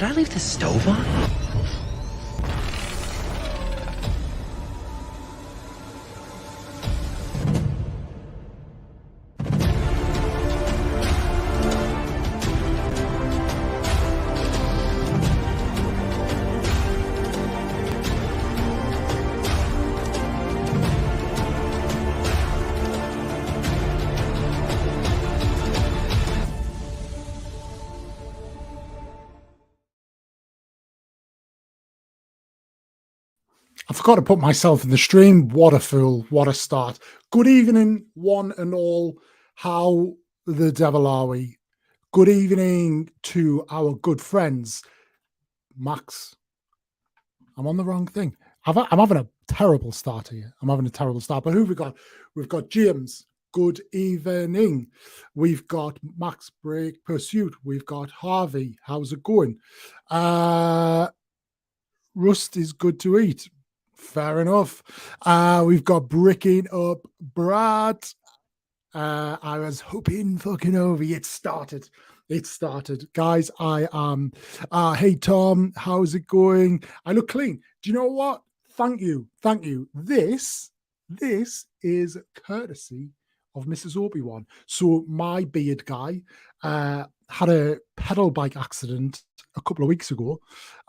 Did I leave the stove on? I forgot to put myself in the stream. What a fool. What a start. Good evening, one and all. How the devil are we? Good evening to our good friends. Max, I'm on the wrong thing. I'm having a terrible start here. I'm having a terrible start. But who have we got? We've got James. Good evening. We've got Max Break Pursuit. We've got Harvey. How's it going? Rust is good to eat. Fair enough. We've got Bricking Up Brad. I was hoping for Kenobi. It started. Guys, I am. Hey, Tom, how's it going? I look clean. Do you know what? Thank you. This is courtesy of Mrs. Obi-Wan. So my beard guy had a pedal bike accident a couple of weeks ago,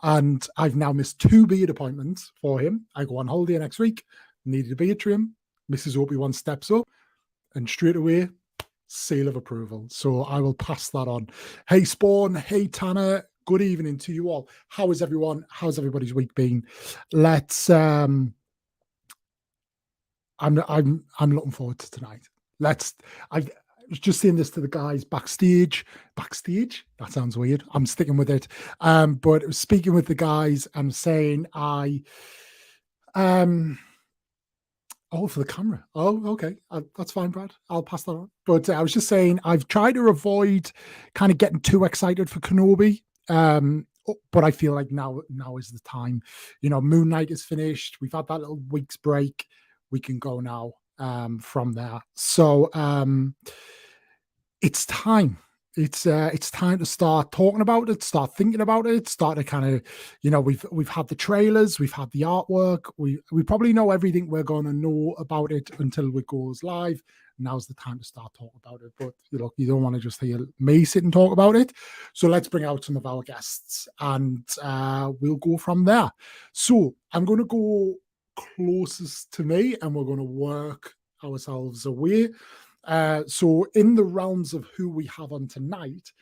and I've now missed 2 beard appointments for him. I go on holiday next week, needed a beard trim. Mrs. Obi-Wan steps up, and straight away, seal of approval. So I will pass that on. Hey, Spawn. Hey, Tanner. Good evening to you all. How is everyone? How's everybody's week been? Let's. I'm looking forward to tonight. I was just saying this to the guys backstage. Backstage? That sounds weird. I'm sticking with it. But speaking with the guys, I'm saying oh, for the camera. Oh, okay. That's fine, Brad. I'll pass that on. But I was just saying, I've tried to avoid kind of getting too excited for Kenobi. But I feel like now is the time. You know, Moon Knight is finished. We've had that little week's break. We can go now from there. So it's time. It's time to start talking about it, start thinking about it, start to kind of, you know, we've had the trailers, we've had the artwork, we probably know everything we're going to know about it until it goes live. Now's the time to start talking about it. But you know, you don't want to just hear me sit and talk about it. So let's bring out some of our guests and we'll go from there. So I'm going to go closest to me and we're going to work ourselves away. So in the realms of who we have on tonight,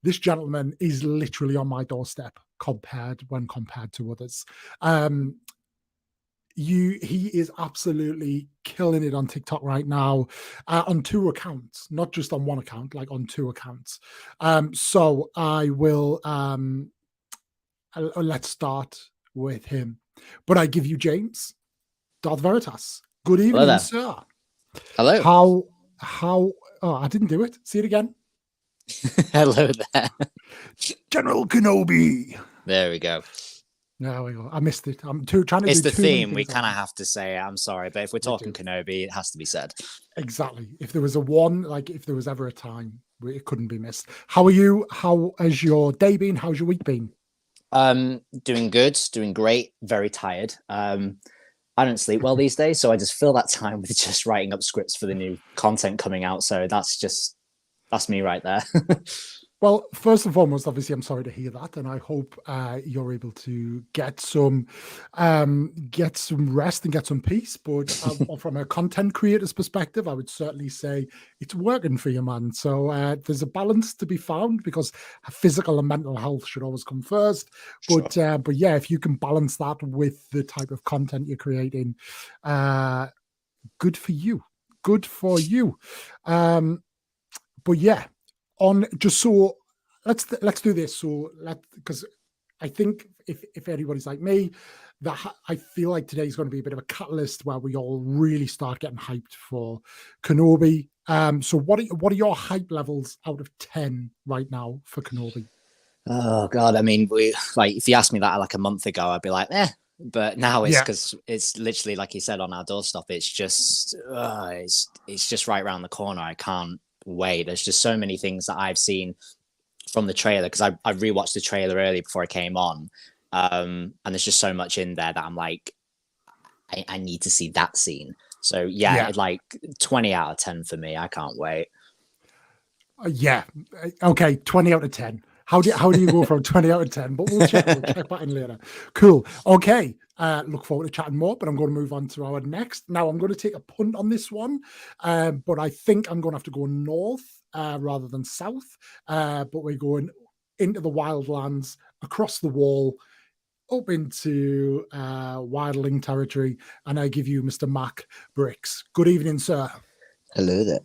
this gentleman is literally on my doorstep compared to others. He is absolutely killing it on TikTok right now, on 2 accounts, not just on 1 account, like on 2 accounts. So I will let's start with him. But I give you James, Darth Veritas. Good evening, sir. Hello. How oh, I didn't do it. See it again. Hello there. General Kenobi. There we go. There we go. I missed it. I'm trying to It's do the too theme. We kind of have to say it. I'm sorry, but if we're talking Kenobi, it has to be said. Exactly. If there was if there was ever a time, it couldn't be missed. How are you? How has your day been? How's your week been? Doing good, doing great, very tired. I don't sleep well these days, so I just fill that time with just writing up scripts for the new content coming out. So that's me right there. Well, first and foremost, obviously, I'm sorry to hear that, and I hope you're able to get some rest and get some peace. But from a content creator's perspective, I would certainly say it's working for you, man. So there's a balance to be found because physical and mental health should always come first. But Sure. But yeah, if you can balance that with the type of content you're creating, good for you. Good for you. But yeah. On just so let's do this. So because I think if anybody's like me, that I feel like today's going to be a bit of a catalyst where we all really start getting hyped for Kenobi. So what are your hype levels out of 10 right now for Kenobi? Oh God, I mean, if you asked me that like a month ago, I'd be like, But now it's because it's literally like you said on our doorstep. It's just it's just right around the corner. I can't wait. There's just so many things that I've seen from the trailer, because I rewatched the trailer earlier before I came on, and there's just so much in there that I'm like, I need to see that scene. So yeah. Like 20 out of 10 for me. I can't wait. Yeah. Okay. 20 out of 10. How do you go from 20 out of 10? But we'll check that in later. Cool. Okay. Look forward to chatting more, but I'm going to move on to our next. Now I'm going to take a punt on this one, but I think I'm going to have to go north rather than south. But we're going into the wildlands, across the wall, up into wildling territory, and I give you Mr. Mac Bricks. Good evening, sir. Hello there.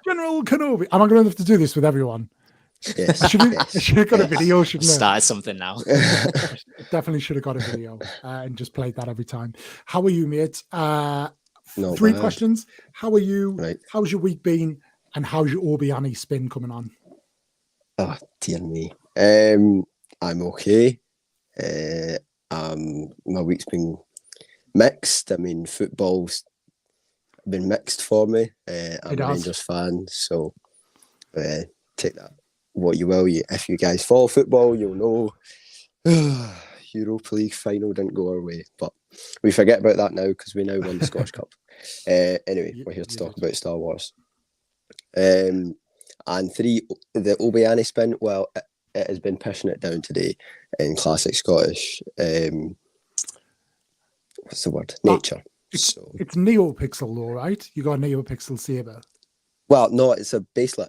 General Kenobi. Am I going to have to do this with everyone? Yes. I should have got a video, shouldn't I? Start something now. Definitely should have got a video and just played that every time. How are you, mate? Not 3 bad. questions. How are you? Right. How's your week been? And how's your Obi-Annie spin coming on? Oh, dear me. I'm okay. My week's been mixed. I mean, football's been mixed for me. I'm a Rangers fan, so take that what you will. If you guys follow football, you'll know Europa League final didn't go our way, but we forget about that now because we now won the Scottish Cup. Anyway, we're here to talk about Star Wars. And 3, the Obi-Annie spin. Well, it has been pushing it down today in classic Scottish. What's the word? Nature. It's NeoPixel though, right? You got a NeoPixel saber. Well, no, it's a baselit.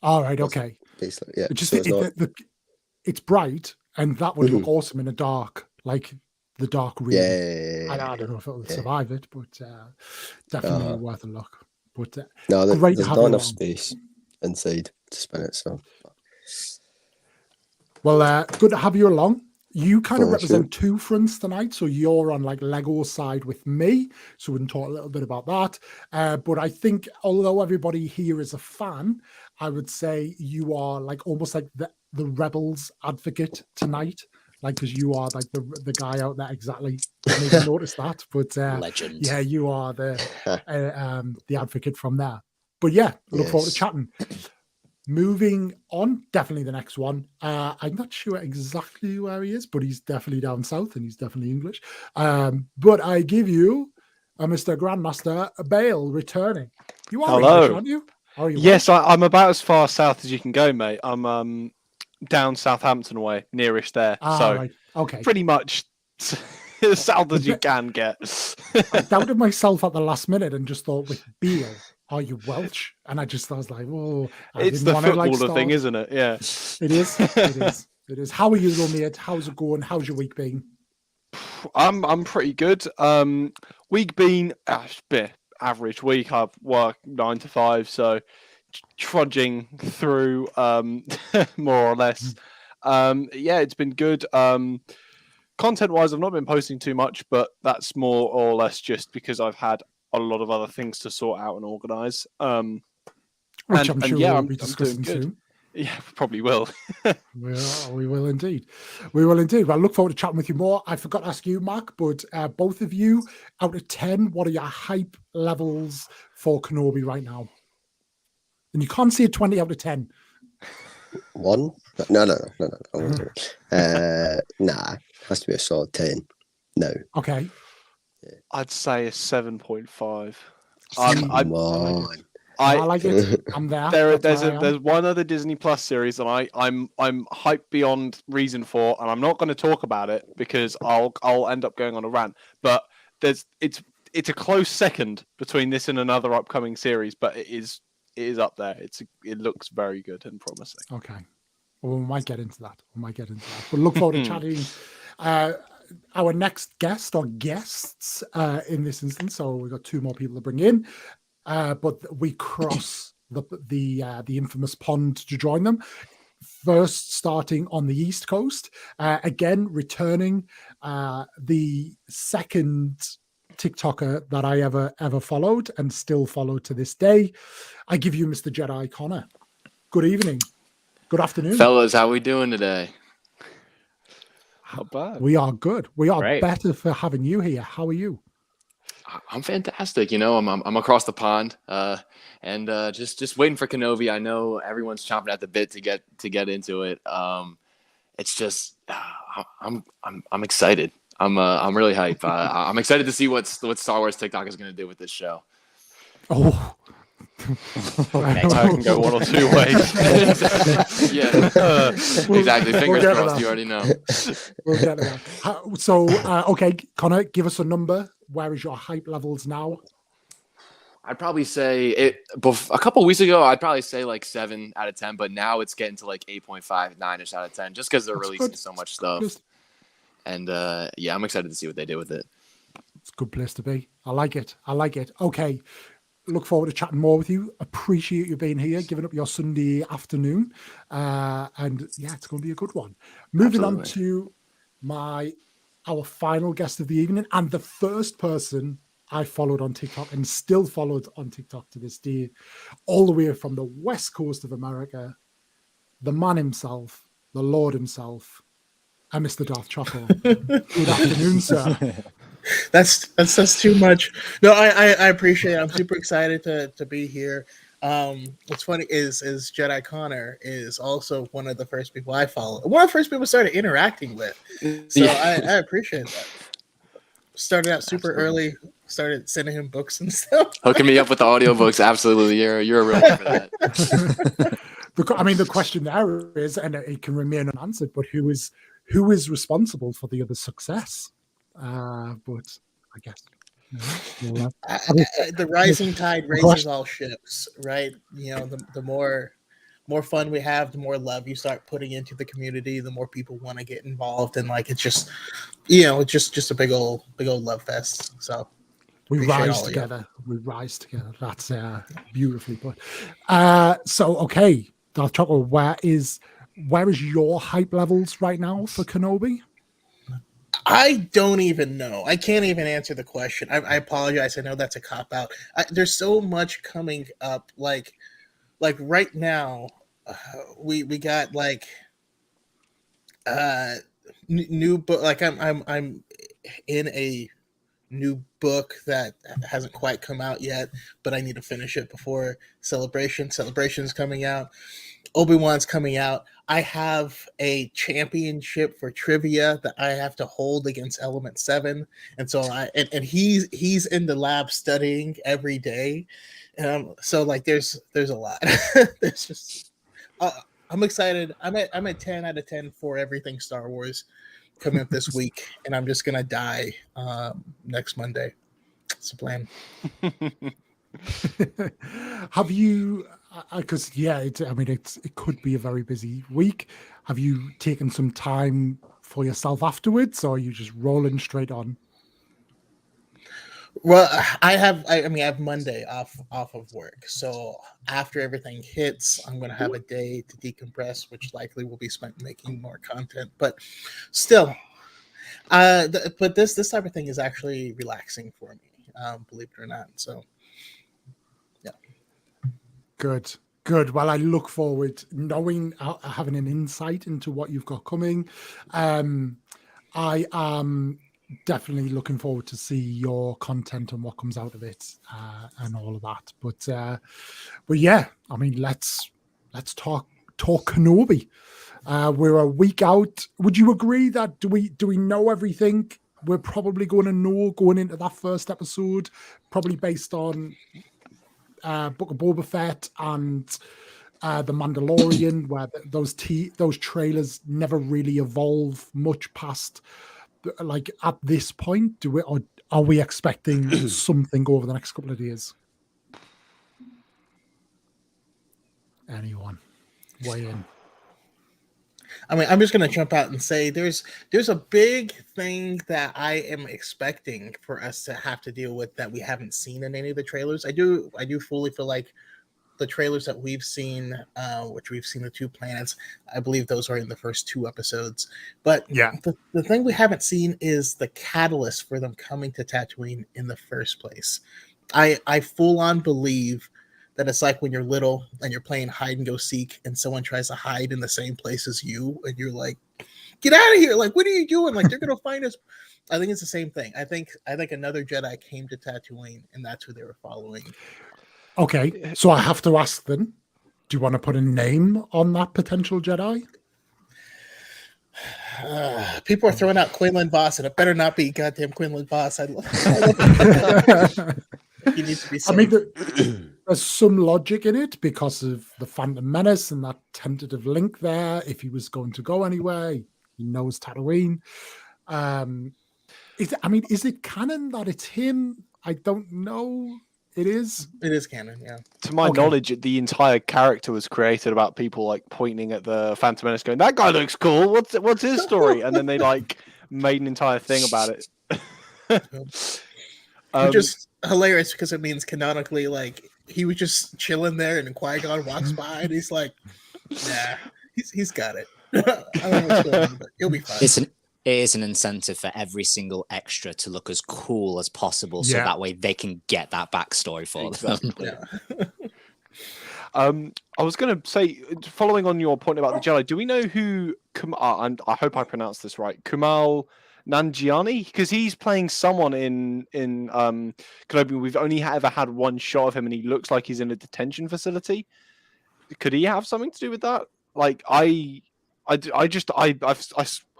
All right, okay. Baselit, yeah. It's just so it's bright, and that would look awesome in a dark, like the dark room. Yeah. I don't know if it will survive it, but definitely worth a look. But no, great there's to have not you enough along. space inside to spin it. So, well, good to have you along. You kind of Thank represent 2 fronts tonight, so you're on like Lego side with me, so we can talk a little bit about that. But I think although everybody here is a fan, I would say you are like almost like the Rebels advocate tonight, like because you are like the guy out there exactly. Maybe notice that, but Legend. yeah, you are the advocate from there. But yeah, look forward to chatting. Moving on, definitely the next one. I'm not sure exactly where he is, but he's definitely down south and he's definitely English. But I give you Mr. Grandmaster Bale returning. You are English, aren't you? Are you? Yes, I'm about as far south as you can go, mate. I'm down Southampton way, nearish there. So right. Okay. Pretty much as south as you can get. I doubted myself at the last minute and just thought with Beale, are you Welsh? And I was like, oh, it's the footballer thing, isn't it? Yeah. It is. It is. How are you, though, mate? How's it going? How's your week been? I'm pretty good. Week been average week. I've worked 9 to 5, so trudging through more or less. Yeah, it's been good. Content-wise, I've not been posting too much, but that's more or less just because I've had a lot of other things to sort out and organise. Which I'm sure we'll be discussing soon. Yeah, we probably will. We will indeed. We will indeed. Well, I look forward to chatting with you more. I forgot to ask you, Mark, but both of you, out of 10, what are your hype levels for Kenobi right now? And you can't say 20 out of 10. 1? No. Nah, has to be a solid 10. No. Okay. I'd say a 7.5. I like it. I'm there. There's one other Disney Plus series that I'm hyped beyond reason for, and I'm not going to talk about it because I'll end up going on a rant. But it's a close second between this and another upcoming series, but it is up there. It looks very good and promising. Okay. Well, we might get into that. But look forward to chatting. Our next guest or guests in this instance, so we've got 2 more people to bring in, but we cross the infamous pond to join them. First, starting on the East Coast, again returning, the second TikToker that I ever followed and still follow to this day. I give you Mr. Jedi Connor. Good evening. Good afternoon, fellas. How we doing today? Not bad. We are good. We are Great. better for having you here. How are you? I'm fantastic. You know, I'm across the pond, and just waiting for Kenobi. I know everyone's chomping at the bit to get into it. It's just I'm excited. I'm really hyped. I'm excited to see what Star Wars TikTok is going to do with this show. Oh. Okay. I can go one or two ways. Yeah, exactly. Fingers We'll crossed. You already know. We'll get to that. So, okay, Connor, give us a number. Where is your hype levels now? I'd probably say a couple weeks ago, I'd probably say like 7 out of 10, but now it's getting to like 8.5, 9-ish out of 10, just because they're releasing so much stuff. And yeah, I'm excited to see what they do with it. It's a good place to be. I like it. Okay. Look forward to chatting more with you. Appreciate you being here, giving up your Sunday afternoon. And yeah, it's going to be a good one. Moving on to our final guest of the evening, and the first person I followed on TikTok and still followed on TikTok to this day, all the way from the west coast of America, the man himself, the Lord himself, and Mr. Darth Choco. Good afternoon, sir. That's too much. No, I appreciate it. I'm super excited to be here. What's funny is Jedi Connor is also one of the first people I follow. One of the first people I started interacting with. So I appreciate that. Started out super early, started sending him books and stuff. Hooking me up with the audiobooks. Absolutely. You're a real one for that. I mean, the question there is, and it can remain unanswered, but who is responsible for the other success? But I guess the rising tide raises all ships, right? You know, the more fun we have, the more love you start putting into the community, the more people want to get involved, and like it's just, you know, it's just a big old love fest. So we rise together. That's beautifully put. So okay, Darth Choco, where is your hype levels right now for Kenobi? I don't even know. I can't even answer the question. I apologize. I know that's a cop out. There's so much coming up. Like right now, we got like new book. Like I'm in a new book that hasn't quite come out yet, but I need to finish it before Celebration. Celebration's coming out. Obi-Wan's coming out. I have a championship for trivia that I have to hold against Element 7. And so and he's in the lab studying every day. So like there's a lot. There's just I'm excited. I'm at 10 out of 10 for everything Star Wars coming up this week, and I'm just gonna die next Monday. That's the plan. Have you? Because it could be a very busy week. Have you taken some time for yourself afterwards, or are you just rolling straight on? Well, I have Monday off of work, so after everything hits, I'm gonna have a day to decompress, which likely will be spent making more content. But still, but this type of thing is actually relaxing for me, believe it or not. So. Good. Well, I look forward to having an insight into what you've got coming. I am definitely looking forward to see your content and what comes out of it and all of that. But yeah, I mean, let's talk Kenobi. We're a week out. Would you agree that do we know everything? We're probably going to know going into that first episode, probably based on Book of Boba Fett and The Mandalorian, where those trailers never really evolve much past like at this point. Or are we expecting something over the next couple of days? Anyone weigh in? I mean, I'm just going to jump out and say there's a big thing that I am expecting for us to have to deal with that we haven't seen in any of the trailers. I do fully feel like the trailers that we've seen, which we've seen the 2 planets, I believe those are in the first 2 episodes. But yeah, the thing we haven't seen is the catalyst for them coming to Tatooine in the first place. I full on believe that it's like when you're little and you're playing hide and go seek and someone tries to hide in the same place as you and you're like, get out of here. Like, what are you doing? Like, they're going to find us. I think it's the same thing. I think another Jedi came to Tatooine, and that's who they were following. Okay, so I have to ask then, do you want to put a name on that potential Jedi? People are throwing out Quinlan Voss, and it better not be goddamn Quinlan Voss. I love he needs to be safe. I mean, there's some logic in it because of the Phantom Menace and that tentative link there. If he was going to go anywhere, he knows Tatooine. Is it canon that it's him? I don't know. It is. It is canon, yeah. To my knowledge, the entire character was created about people like pointing at the Phantom Menace, going, "That guy looks cool. What's his story?" And then they like made an entire thing about it. Which is hilarious because it means canonically, like he was just chilling there, and Qui-Gon walks by, and he's like, "Nah, he's got it. I don't know what's going on, but he'll be fine." It is an incentive for every single extra to look as cool as possible, so that way they can get that backstory for them. Yeah. I was going to say, following on your point about the Jedi, do we know who and I hope I pronounced this right, Kumail Nanjiani? Because he's playing someone in Kenobi. We've only ever had one shot of him, and he looks like he's in a detention facility. Could he have something to do with that? Like I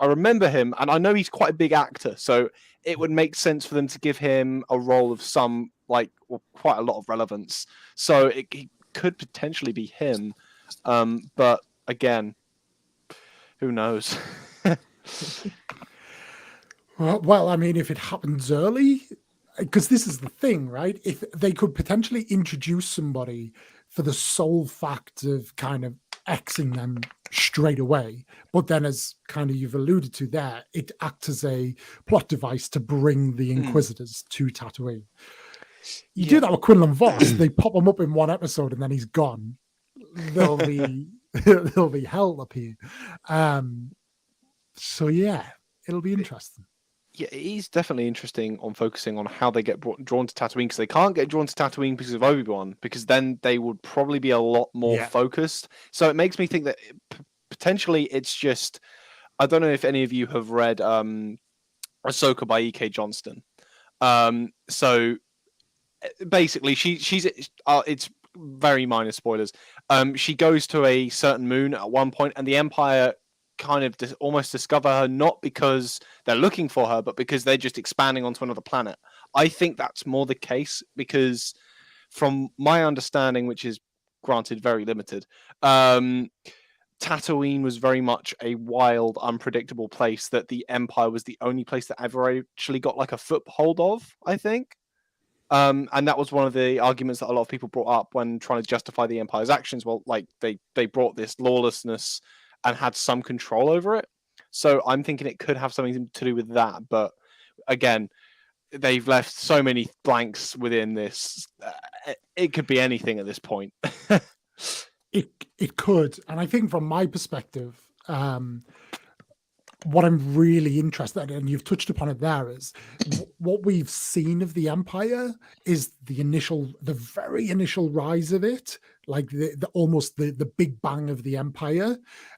remember him, and I know he's quite a big actor, so it would make sense for them to give him a role of some quite a lot of relevance. So it could potentially be him, but again, who knows? Well, I mean, if it happens early, because this is the thing, right? If they could potentially introduce somebody for the sole fact of kind of Xing them straight away, but then, as kind of you've alluded to there, it acts as a plot device to bring the Inquisitors to Tatooine. You do that with Quinlan Voss, they pop him up in one episode and then he's gone. There'll be hell up here. So yeah, it'll be interesting. Yeah, it is definitely interesting on focusing on how they get drawn to Tatooine, because they can't get drawn to Tatooine because of Obi-Wan, because then they would probably be a lot more focused. So it makes me think that potentially it's just, I don't know if any of you have read Ahsoka by E.K. Johnston. So basically, she's it's very minor spoilers. She goes to a certain moon at one point, and the Empire kind of almost discover her, not because they're looking for her, but because they're just expanding onto another planet. I think that's more the case, because from my understanding, which is granted very limited, Tatooine was very much a wild, unpredictable place that the Empire was the only place that ever actually got like a foothold of, I think. And that was one of the arguments that a lot of people brought up when trying to justify the Empire's actions. Well, like they brought this lawlessness and had some control over it. So I'm thinking it could have something to do with that. But again, they've left so many blanks within this. It could be anything at this point. It could. And I think from my perspective, what I'm really interested in, and you've touched upon it there, is what we've seen of the Empire is the very initial rise of it, like almost the big bang of the Empire,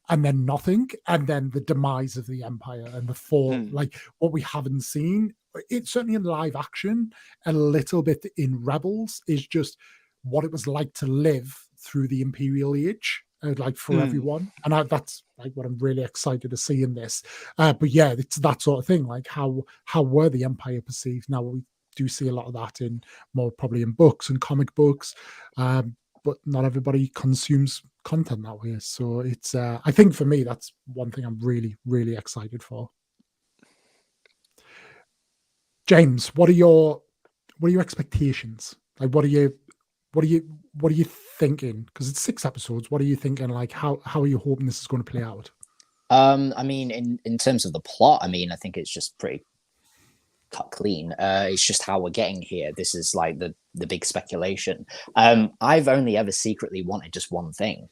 and then nothing, and then the demise of the Empire and the fall. Like what we haven't seen, it's certainly in live action, a little bit in Rebels, is just what it was like to live through the Imperial Age. Like for everyone, and that's like what I'm really excited to see in this. But yeah, it's that sort of thing. Like how were the Empire perceived? Now we do see a lot of that in more probably in books and comic books, but not everybody consumes content that way. So it's I think for me that's one thing I'm really really excited for. James, what are your expectations? Like what are you thinking? Because it's 6 episodes. What are you thinking? Like, how are you hoping this is going to play out? I mean, in terms of the plot, I mean, I think it's just pretty cut clean. It's just how we're getting here. This is like the big speculation. I've only ever secretly wanted just one thing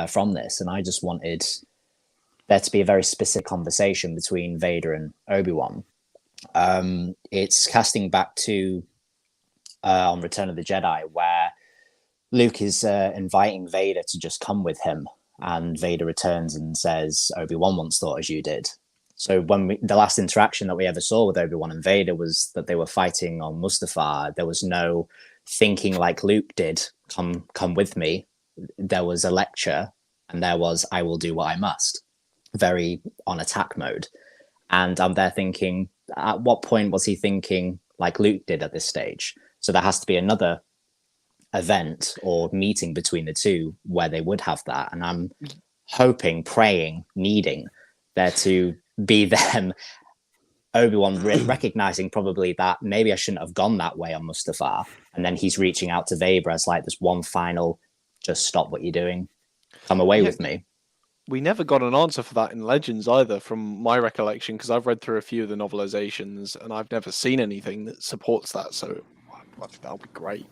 from this, and I just wanted there to be a very specific conversation between Vader and Obi-Wan. It's casting back to on Return of the Jedi, where Luke is inviting Vader to just come with him, and Vader returns and says, Obi-Wan once thought as you did. So the last interaction that we ever saw with Obi-Wan and Vader was that they were fighting on Mustafar. There was no thinking like Luke did, come with me. There was a lecture, and there was, I will do what I must, very on attack mode. And I'm there thinking, at what point was he thinking like Luke did at this stage? So there has to be another event or meeting between the two where they would have that. And I'm hoping, praying, needing there to be them, Obi-Wan recognizing probably that maybe I shouldn't have gone that way on Mustafar. And then he's reaching out to Vader as like this one final, just stop what you're doing. Come away with me. We never got an answer for that in Legends either, from my recollection, because I've read through a few of the novelizations and I've never seen anything that supports that. So I think that'll be great.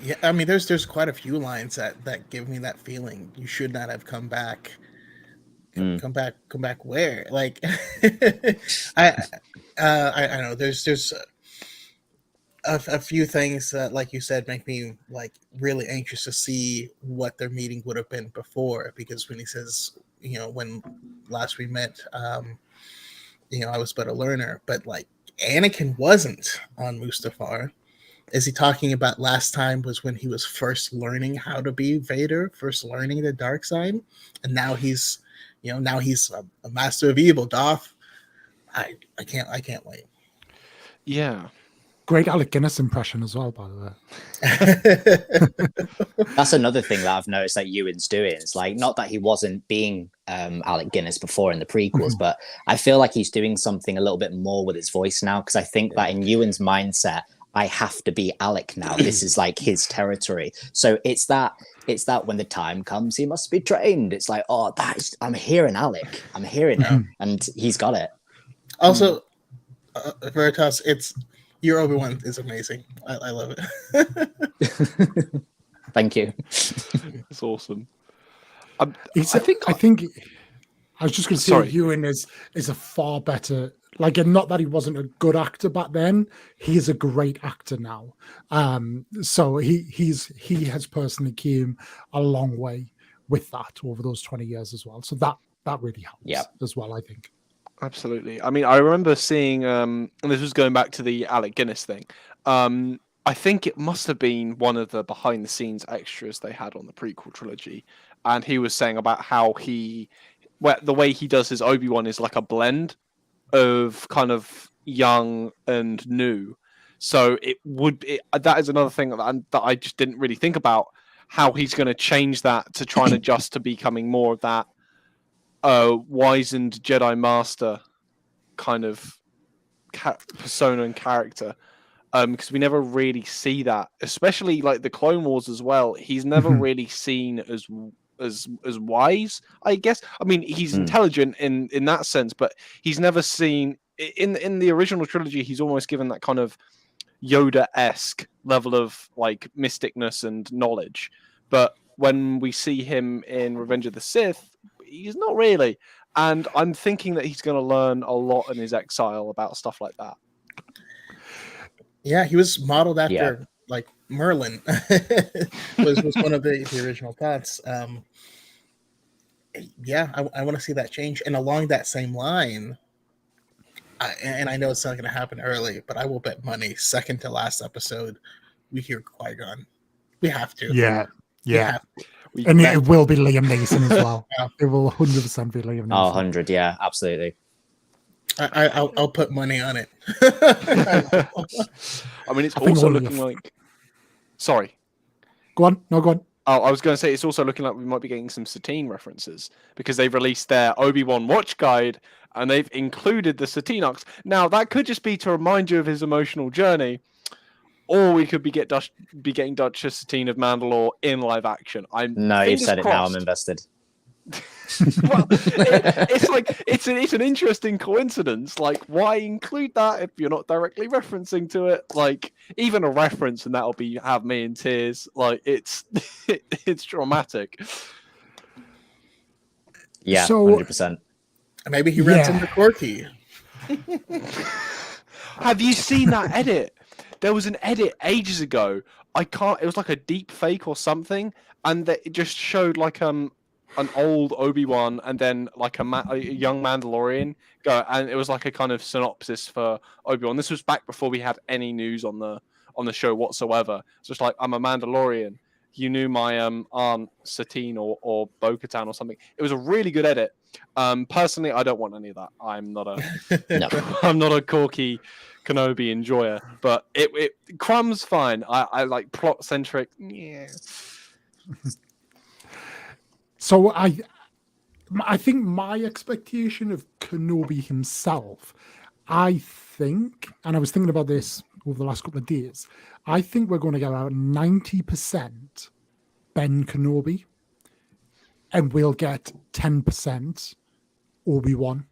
Yeah, I mean, there's quite a few lines that give me that feeling. You should not have come back. Come back where? Like, I know there's a few things that, like you said, make me like really anxious to see what their meeting would have been before. Because when he says, when last we met, I was but a learner, but like Anakin wasn't on Mustafar. Is he talking about last time was when he was first learning how to be Vader, first learning the dark side, and now he's, now he's a master of evil, Darth. I can't wait. Yeah. Great Alec Guinness impression as well, by the way. That's another thing that I've noticed that Ewan's doing. It's like, not that he wasn't being Alec Guinness before in the prequels, but I feel like he's doing something a little bit more with his voice now, because I think that in Ewan's mindset, I have to be Alec now. This is like his territory. So it's that when the time comes, he must be trained. It's like, I'm hearing Alec. I'm hearing him, and he's got it. Also, Veritas, your Obi-Wan is amazing. I love it. Thank you. It's awesome. I think I was just going to say Ewan is a far better. Like, and not that he wasn't a good actor back then, he is a great actor now. So he has personally came a long way with that over those 20 years as well. So that really helps as well, I think. Absolutely. I mean, I remember seeing, and this was going back to the Alec Guinness thing. I think it must have been one of the behind the scenes extras they had on the prequel trilogy, and he was saying about how the way he does his Obi-Wan is like a blend of kind of young and new. So that is another thing that I just didn't really think about, how he's going to change that to try and adjust to becoming more of that wizened Jedi Master kind of persona and character. Because we never really see that, especially like the Clone Wars as well. He's never really seen as wise, I guess. I mean, he's intelligent in that sense, but he's never seen in the original trilogy. He's almost given that kind of Yoda-esque level of like mysticness and knowledge. But when we see him in Revenge of the Sith, he's not really. And I'm thinking that he's going to learn a lot in his exile about stuff like that. Yeah, he was modeled after like Merlin. was one of the original thoughts. I want to see that change. And along that same line, I know it's not going to happen early, but I will bet money second to last episode we hear Qui-Gon. We have to. Yeah. And it will be Liam Neeson as well. It will 100% be Liam Neeson. 100, yeah, absolutely. I'll put money on it. I mean, it's also looking like. Sorry. Go on. No, go on. Oh, I was going to say it's also looking like we might be getting some Satine references, because they've released their Obi-Wan watch guide and they've included the Satine arcs. Now, that could just be to remind you of his emotional journey, or we could be getting Duchess Satine of Mandalore in live action. No, you've said it now. I'm invested. Well, it's an interesting coincidence. Like, why include that if you're not directly referencing to it? Like, even a reference and that'll have me in tears. Like, it's dramatic. Yeah, 100%. Maybe he runs into Corky. Have you seen that edit? There was an edit ages ago. It was like a deep fake or something, and it just showed like an old Obi-Wan and then like a young Mandalorian go, and it was like a kind of synopsis for Obi-Wan. This was back before we had any news on the show whatsoever. It's just like, I'm a Mandalorian. You knew my aunt Satine or Bo-Katan or something. It was a really good edit. Personally, I don't want any of that. I'm not a I'm not a Corky Kenobi enjoyer, but it Crumb's fine. I like plot centric. Yeah. So I think my expectation of Kenobi himself, I think, and I was thinking about this over the last couple of days, I think we're going to get about 90% Ben Kenobi, and we'll get 10% Obi-Wan.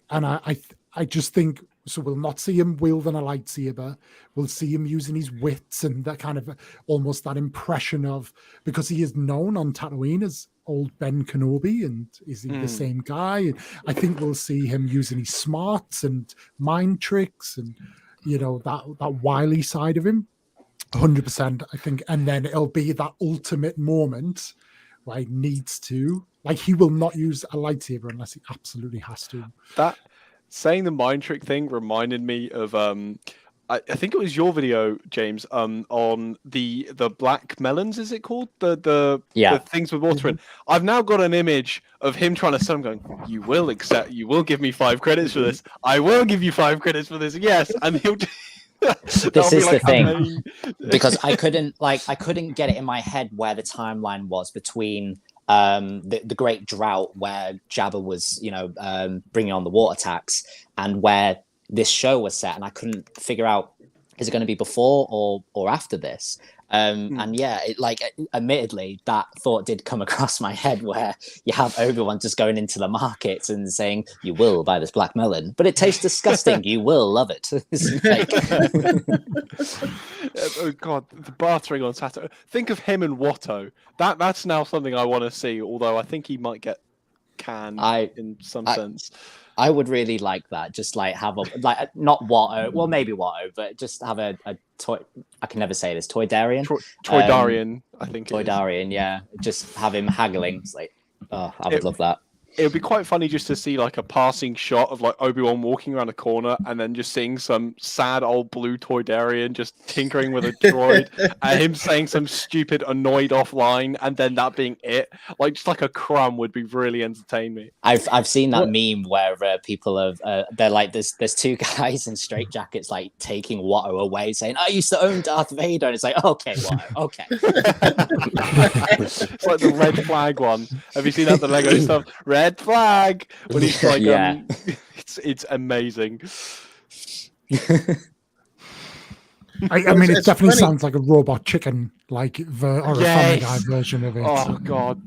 And I just think, so we'll not see him wielding a lightsaber. We'll see him using his wits and that kind of almost that impression of, because he is known on Tatooine as old Ben Kenobi, and is he the same guy? And I think we'll see him using his smarts and mind tricks and, you know, that wily side of him. 100%, I think. And then it'll be that ultimate moment where he needs to, like, he will not use a lightsaber unless he absolutely has to. That saying the mind trick thing reminded me of I think it was your video, James, on the black melons, is it called? The things with water in. I've now got an image of him trying to sell them, going, you will give me 5 credits for this. I will give you 5 credits for this. Yes. And he'll this is the thing, because I couldn't get it in my head where the timeline was between the great drought where Jabba was, you know, bringing on the water tax, and where this show was set, and I couldn't figure out, is it going to be before or after this? And yeah, admittedly, that thought did come across my head, where you have Obi-Wan just going into the markets and saying, you will buy this black melon, but it tastes disgusting. You will love it. Oh God, the bartering on Saturday. Think of him and Watto. That's now something I want to see, although I think he might get canned in some sense. I would really like that. Just like have not Watto, well maybe Watto, but just have a toy. I can never say this. Toydarian. Toydarian, I think. Toydarian, yeah. Just have him haggling. It's like, oh, I would love that. It would be quite funny just to see like a passing shot of like Obi-Wan walking around a corner and then just seeing some sad old blue Toydarian just tinkering with a droid and him saying some stupid annoyed off line, and then that being it. Like just like a crumb would be really entertain me. I've seen that meme where people have they're like there's 2 guys in straitjackets like taking Watto away, saying, I used to own Darth Vader, and it's like, okay, Watto, okay. It's like the red flag one. Have you seen that, the Lego stuff? Red flag when he's like, it's amazing. I mean, it definitely sounds like a Robot Chicken, like a Family Guy version of it. Oh God,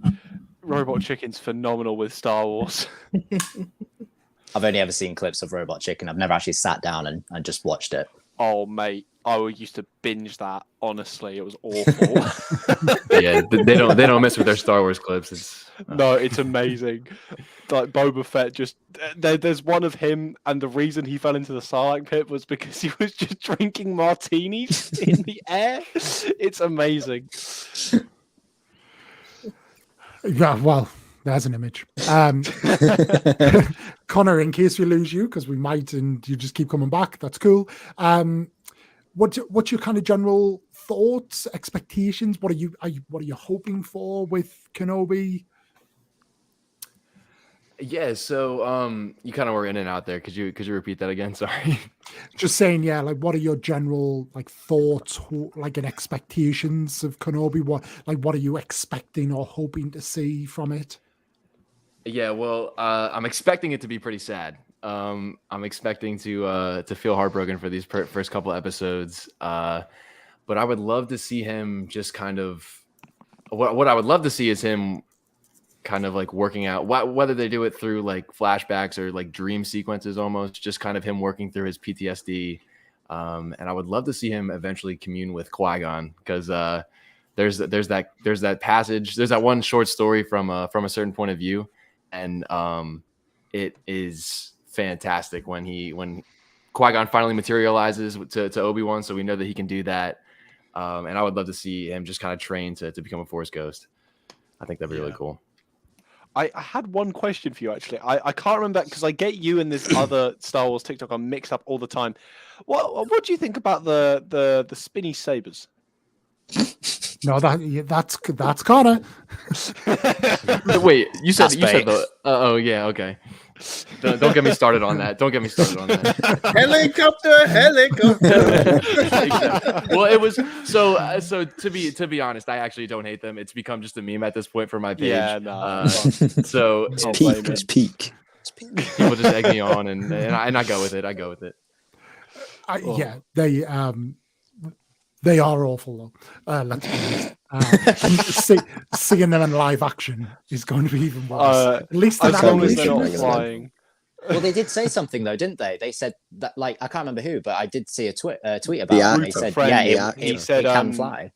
Robot Chicken's phenomenal with Star Wars. I've only ever seen clips of Robot Chicken. I've never actually sat down and just watched it. Oh mate, I used to binge that. Honestly, it was awful. Yeah, they don't mess with their Star Wars clips. No, it's amazing. Like Boba Fett, just there's one of him, and the reason he fell into the Sarlacc pit was because he was just drinking martinis in the air. It's amazing. Yeah, well, there's an image. Connor, in case we lose you, because we might, and you just keep coming back, that's cool. What's your kind of general thoughts, expectations? What are you hoping for with Kenobi? Yeah, so you kind of were in and out there. Could you repeat that again? Sorry. Just saying, yeah, like what are your general like thoughts, like and expectations of Kenobi? What are you expecting or hoping to see from it? Yeah, well, I'm expecting it to be pretty sad. I'm expecting to feel heartbroken for these first couple episodes. But I would love to see him just kind of what I would love to see is him kind of like working out, whether they do it through like flashbacks or like dream sequences, almost just kind of him working through his PTSD. And I would love to see him eventually commune with Qui-Gon, because there's that passage, there's that one short story from a certain point of view, and it is fantastic when Qui-Gon finally materializes to Obi-Wan, so we know that he can do that. And I would love to see him just kind of train to become a Force ghost. I think that'd be really cool. I had one question for you actually. I can't remember because I get you and this other Star Wars TikTok are mixed up all the time. What do you think about the spinny sabers? No, that's Connor. Wait, you said That's you said bait. the. Oh yeah, okay. Don't get me started on that. Don't get me started on that. Helicopter. Exactly. Well, it was so to be honest, I actually don't hate them. It's become just a meme at this point for my page. Yeah, no. So It's Can't peak. blame It's it. peak. It's peak. people just egg me on, and I go with it. I go with it. Yeah, they are awful though. Let's be honest. And seeing them in live action is going to be even worse. At least in As long as they're animation. not animation. flying. Well, they did say something though, didn't they? They said that, like, I can't remember who, but I did see a tweet about it. They actor. said, Friend, yeah, he said, it can fly.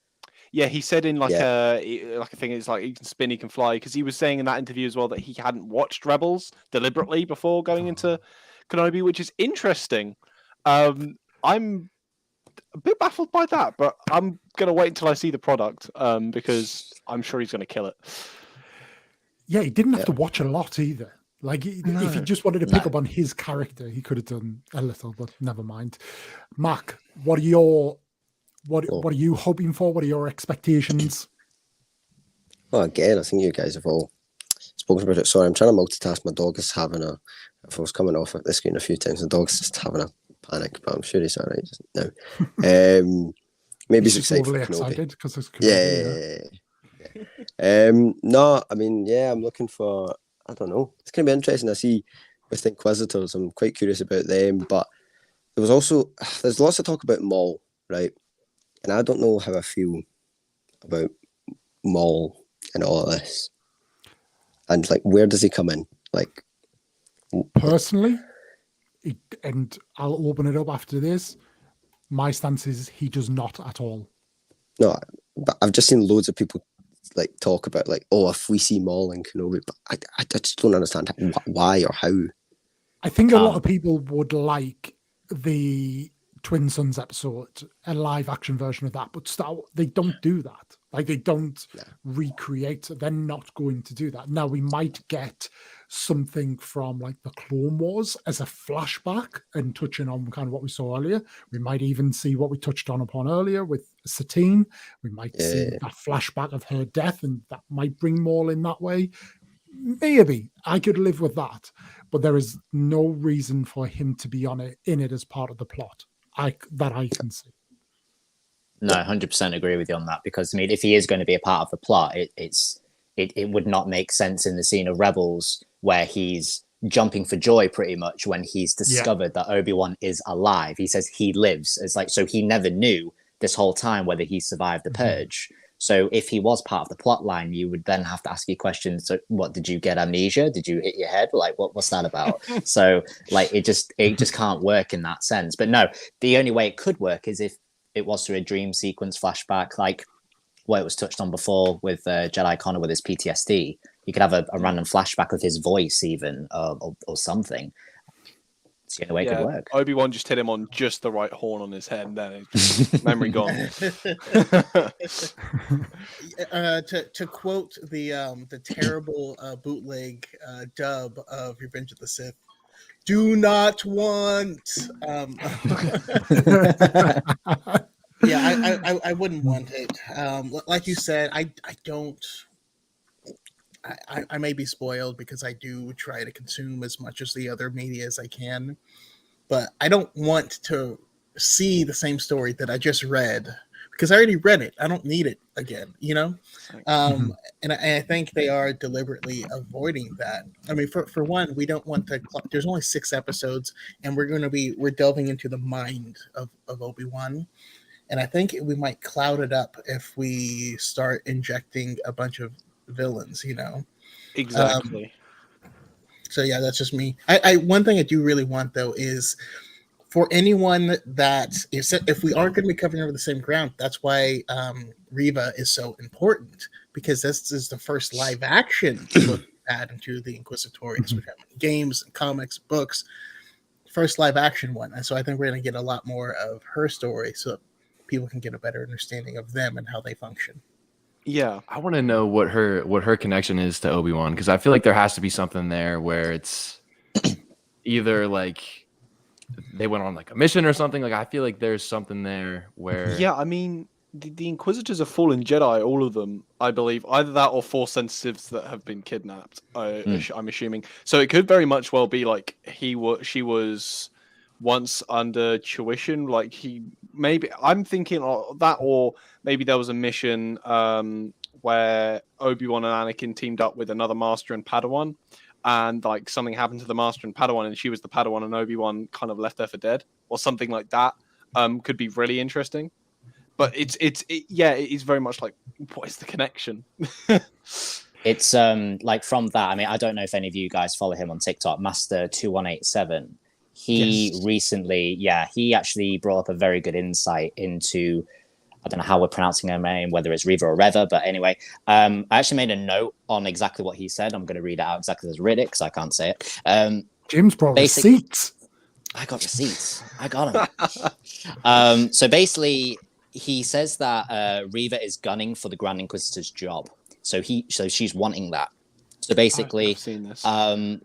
Yeah, he said in like Yeah. a thing, it's like he can spin, he can fly, because he was saying in that interview as well that he hadn't watched Rebels deliberately before going into Kenobi, which is interesting. I'm a bit baffled by that, but I'm gonna wait until I see the product because I'm sure he's gonna kill it. Yeah, he didn't have to watch a lot either. Like, if he just wanted to pick up on his character, he could have done a little, but never mind. Mac, what are you hoping for? What are your expectations? Well, again, I think you guys have all spoken about it. Sorry, I'm trying to multitask. My dog is having if I was coming off at the screen a few times, the dog's just having a panic, but I'm sure he's all right just now. Maybe he's excited for Kenobi. Excited because it's Yeah. No, I mean, yeah, I'm looking for, I don't know. It's going to be interesting. I see with Inquisitors, I'm quite curious about them, but there's lots of talk about Maul, right? And I don't know how I feel about Maul and all of this. And like, where does he come in? Like, Personally, and I'll open it up after this, my stance is he does not at all. no, but I've just seen loads of people like talk about like, oh, if we see Maul in Kenobi, but I just don't understand why or how. I think a lot of people would like the Twin Sons episode, a live action version of that, but they don't do that. Like, they don't recreate. They're not going to do that. Now, we might get something from like the Clone Wars as a flashback and touching on kind of what we saw earlier. We might even see what we touched on upon earlier with Satine. We might see that flashback of her death, and that might bring Maul in that way. Maybe I could live with that, but there is no reason for him to be in it as part of the plot that I can see. No, 100% agree with you on that, because I mean, if he is going to be a part of the plot, it would not make sense in the scene of Rebels where he's jumping for joy pretty much when he's discovered that Obi-Wan is alive. He says he lives. It's like, so he never knew this whole time whether he survived the purge. So if he was part of the plot line, you would then have to ask your questions. So what, did you get amnesia? Did you hit your head? Like, what's that about? So like, it just can't work in that sense. But no, the only way it could work is if it was through a dream sequence flashback, like what it was touched on before with Jedi Connor with his PTSD. You could have a random flashback of his voice even, or something. It's the only way it could work. Obi-Wan just hit him on just the right horn on his head, and then memory gone. To quote the terrible bootleg dub of Revenge of the Sith, do not want. I wouldn't want it. Like you said, I don't. I may be spoiled because I do try to consume as much as the other media as I can, but I don't want to see the same story that I just read because I already read it. I don't need it again, you know? And I think they are deliberately avoiding that. I mean, for one, we don't want to, there's only 6 episodes and we're delving into the mind of Obi-Wan. And I think we might cloud it up if we start injecting a bunch of villains, you know? Exactly. So yeah, that's just me. I one thing I do really want though is for anyone that if we aren't going to be covering over the same ground, that's why Reva is so important, because this is the first live action look add into the Inquisitorius, which have games, comics, books, first live action one. And so I think we're going to get a lot more of her story, so people can get a better understanding of them and how they function. Yeah, I want to know what her connection is to Obi-Wan, because I feel like there has to be something there where it's either like they went on like a mission or something. Like I feel like there's something there where yeah. I mean, the Inquisitors are fallen Jedi, all of them, I believe. Either that or Force sensitives that have been kidnapped. I'm assuming. So it could very much well be like she was once under tuition. Like maybe I'm thinking that, or maybe there was a mission where Obi-Wan and Anakin teamed up with another Master and Padawan, and like something happened to the Master and Padawan, and she was the Padawan, and Obi-Wan kind of left her for dead, or something like that. Could be really interesting. But it is very much like, what is the connection? It's like from that. I mean, I don't know if any of you guys follow him on TikTok, Master 2187. He recently, he actually brought up a very good insight into, I don't know how we're pronouncing her name, whether it's Reva or Reva, but anyway, I actually made a note on exactly what he said. I'm going to read it out exactly as read it because I can't say it. Jim's brought receipts. I got receipts. I got them. So basically, he says that Reva is gunning for the Grand Inquisitor's job. So she's wanting that. So basically,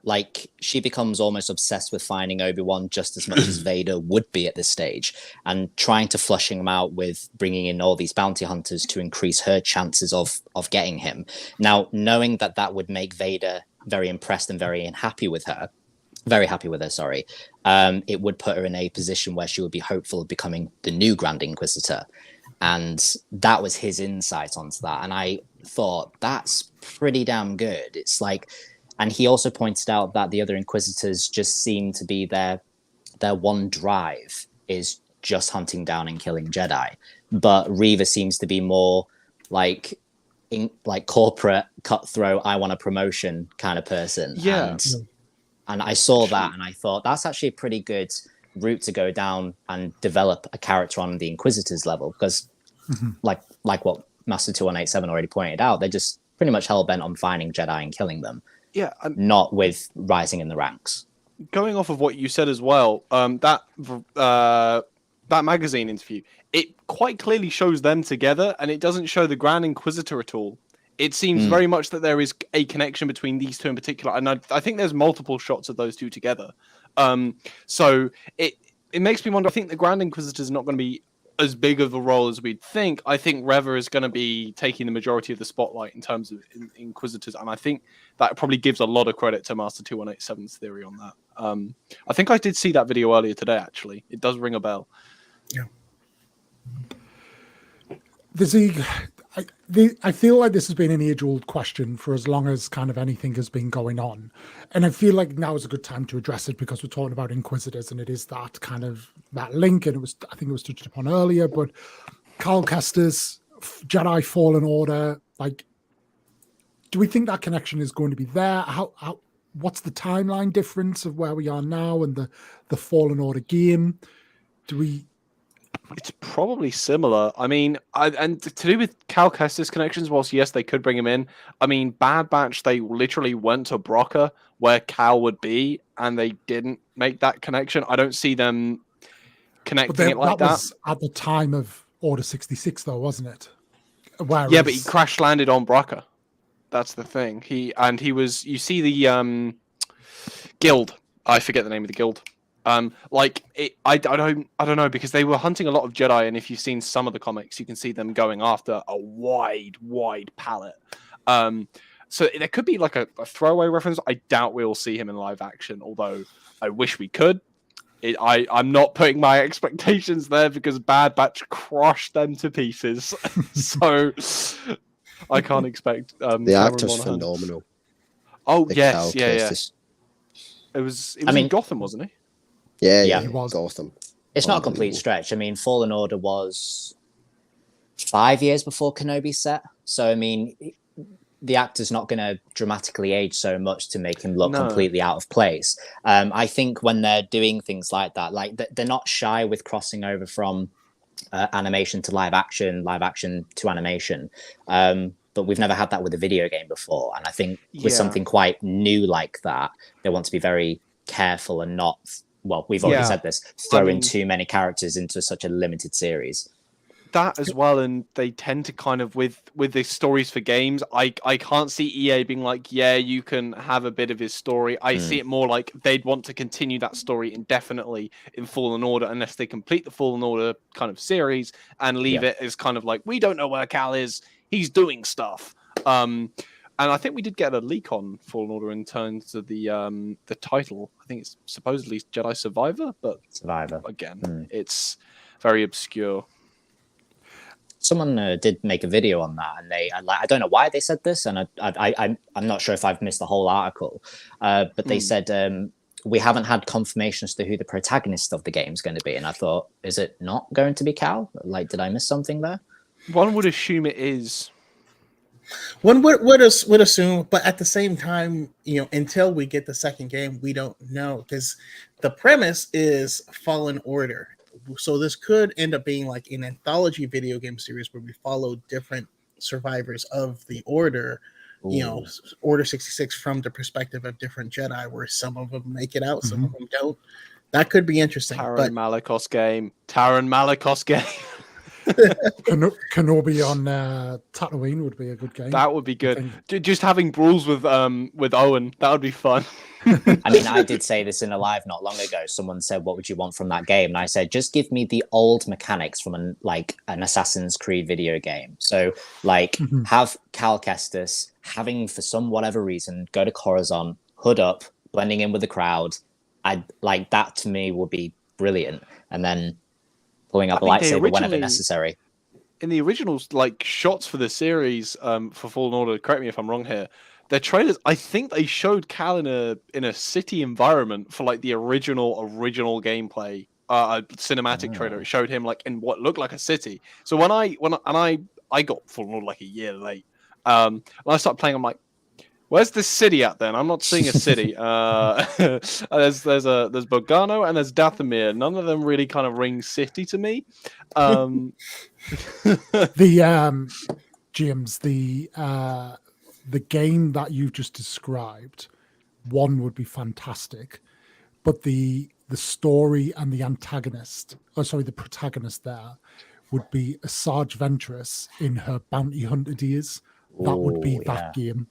like she becomes almost obsessed with finding Obi-Wan just as much as Vader would be at this stage, and trying to flush him out with bringing in all these bounty hunters to increase her chances of getting him. Now, knowing that would make Vader very impressed and very happy with her, sorry, it would put her in a position where she would be hopeful of becoming the new Grand Inquisitor. And that was his insight onto that. And I thought, that's pretty damn good. It's like, and he also pointed out that the other Inquisitors just seem to be their one drive is just hunting down and killing Jedi. But Reva seems to be more like corporate, cutthroat, I want a promotion kind of person. Yeah. And I saw that and I thought, that's actually a pretty good route to go down and develop a character on the Inquisitors level, because like what Master 2187 already pointed out, they're just pretty much hell-bent on finding Jedi and killing them, not with rising in the ranks. Going off of what you said as well, that magazine interview, it quite clearly shows them together, and it doesn't show the Grand Inquisitor at all. It seems very much that there is a connection between these two in particular, and I think there's multiple shots of those two together. So it makes me wonder. I think the Grand Inquisitor is not going to be as big of a role as we'd think. I think Reva is going to be taking the majority of the spotlight in terms of Inquisitors, and I think that probably gives a lot of credit to Master 2187's theory on that. I think I did see that video earlier today, actually. It does ring a bell. Yeah. I feel like this has been an age-old question for as long as kind of anything has been going on. And I feel like now is a good time to address it because we're talking about Inquisitors and it is that kind of that link. And I think it was touched upon earlier, but Cal Kestis, Jedi Fallen Order, like, do we think that connection is going to be there? What's the timeline difference of where we are now and the Fallen Order game? It's probably similar. I mean, and to do with Cal Kestis connections, whilst yes, they could bring him in. I mean, Bad Batch, they literally went to Broca where Cal would be, and they didn't make that connection. I don't see them connecting it like that. Was at the time of Order 66, though, wasn't it? Yeah, but he crash landed on Broca. That's the thing. He was. You see the guild. I forget the name of the guild. I don't know, because they were hunting a lot of Jedi, and if you've seen some of the comics, you can see them going after a wide palette. So there could be like a throwaway reference. I doubt we'll see him in live action, although I wish we could. I'm not putting my expectations there because Bad Batch crushed them to pieces. So I can't expect the actor's phenomenal. Oh, yes, yeah. It was in Gotham, wasn't he? Yeah, it was Gotham. It's not a complete stretch. I mean, Fallen Order was 5 years before Kenobi set. So, I mean, the actor's not going to dramatically age so much to make him look completely out of place. I think when they're doing things like that, like they're not shy with crossing over from animation to live action to animation. But we've never had that with a video game before. And I think with something quite new like that, they want to be very careful and not... Well, we've already said this, throwing too many characters into such a limited series. that as well, and they tend to kind of with the stories for games. I can't see EA being like, yeah, you can have a bit of his story. I see it more like they'd want to continue that story indefinitely in Fallen Order, unless they complete the Fallen Order kind of series and leave it as kind of like, we don't know where Cal is. He's doing stuff. And I think we did get a leak on Fallen Order in terms of the title. I think it's supposedly Jedi Survivor, but again, it's very obscure. Someone did make a video on that, and I don't know why they said this, and I'm not sure if I've missed the whole article, but they said we haven't had confirmation as to who the protagonist of the game is going to be, and I thought, is it not going to be Cal? Like, did I miss something there? One would assume it is. One would assume, but at the same time, until we get the second game, we don't know, because the premise is Fallen Order. So this could end up being like an anthology video game series where we follow different survivors of the Order, Order 66 from the perspective of different Jedi, where some of them make it out, some of them don't. That could be interesting. Taron Malicos game. Kenobi on Tatooine would be a good game. That would be good. Just having brawls with Owen, that would be fun. I mean, I did say this in a live not long ago. Someone said, what would you want from that game? And I said, just give me the old mechanics from an Assassin's Creed video game. So have Cal Kestis having, for some whatever reason, go to Coruscant, hood up, blending in with the crowd. That to me would be brilliant. And then pulling up a lightsaber whenever necessary. In the original shots for the series, for Fallen Order, correct me if I'm wrong here, their trailers, I think they showed Cal in a city environment for the original gameplay cinematic trailer. It showed him in what looked like a city. So when I got Fallen Order a year late, when I started playing, I'm like, where's this city at then? I'm not seeing a city. There's Bogano and there's Dathomir. None of them really kind of ring city to me. James, the game that you've just described, one would be fantastic, but the story and the the protagonist there would be Asajj Ventress in her bounty hunter days. That would be that game.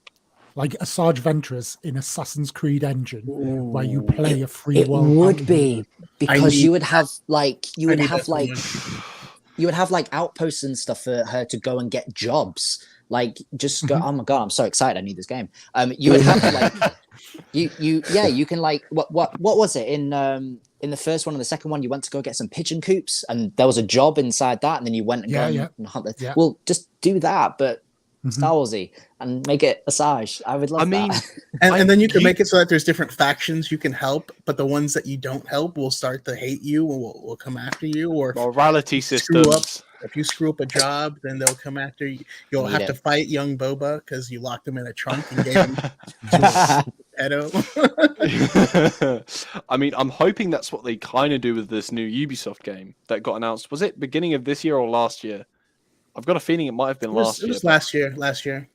Like Asajj Ventress in Assassin's Creed Engine, where you play a free world. It would be, because you would have outposts and stuff for her to go and get jobs. Just go. Oh my god, I'm so excited! I need this game. You would have you can what was it in the first one and the second one? You went to go get some pigeon coops, and there was a job inside that, and then you went and and hunt them. Yeah. Well, just do that, but Star Warsy, and make it Asajj. I would love that. And then you can make it so that there's different factions you can help, but the ones that you don't help will start to hate you and will come after you. Or morality systems. If you screw up a job, then they'll come after you. You'll have to fight young Boba because you locked him in a trunk and gave him to pedo. I mean, I'm hoping that's what they kind of do with this new Ubisoft game that got announced. Was it beginning of this year or last year? I've got a feeling it might have been last year. It was last year.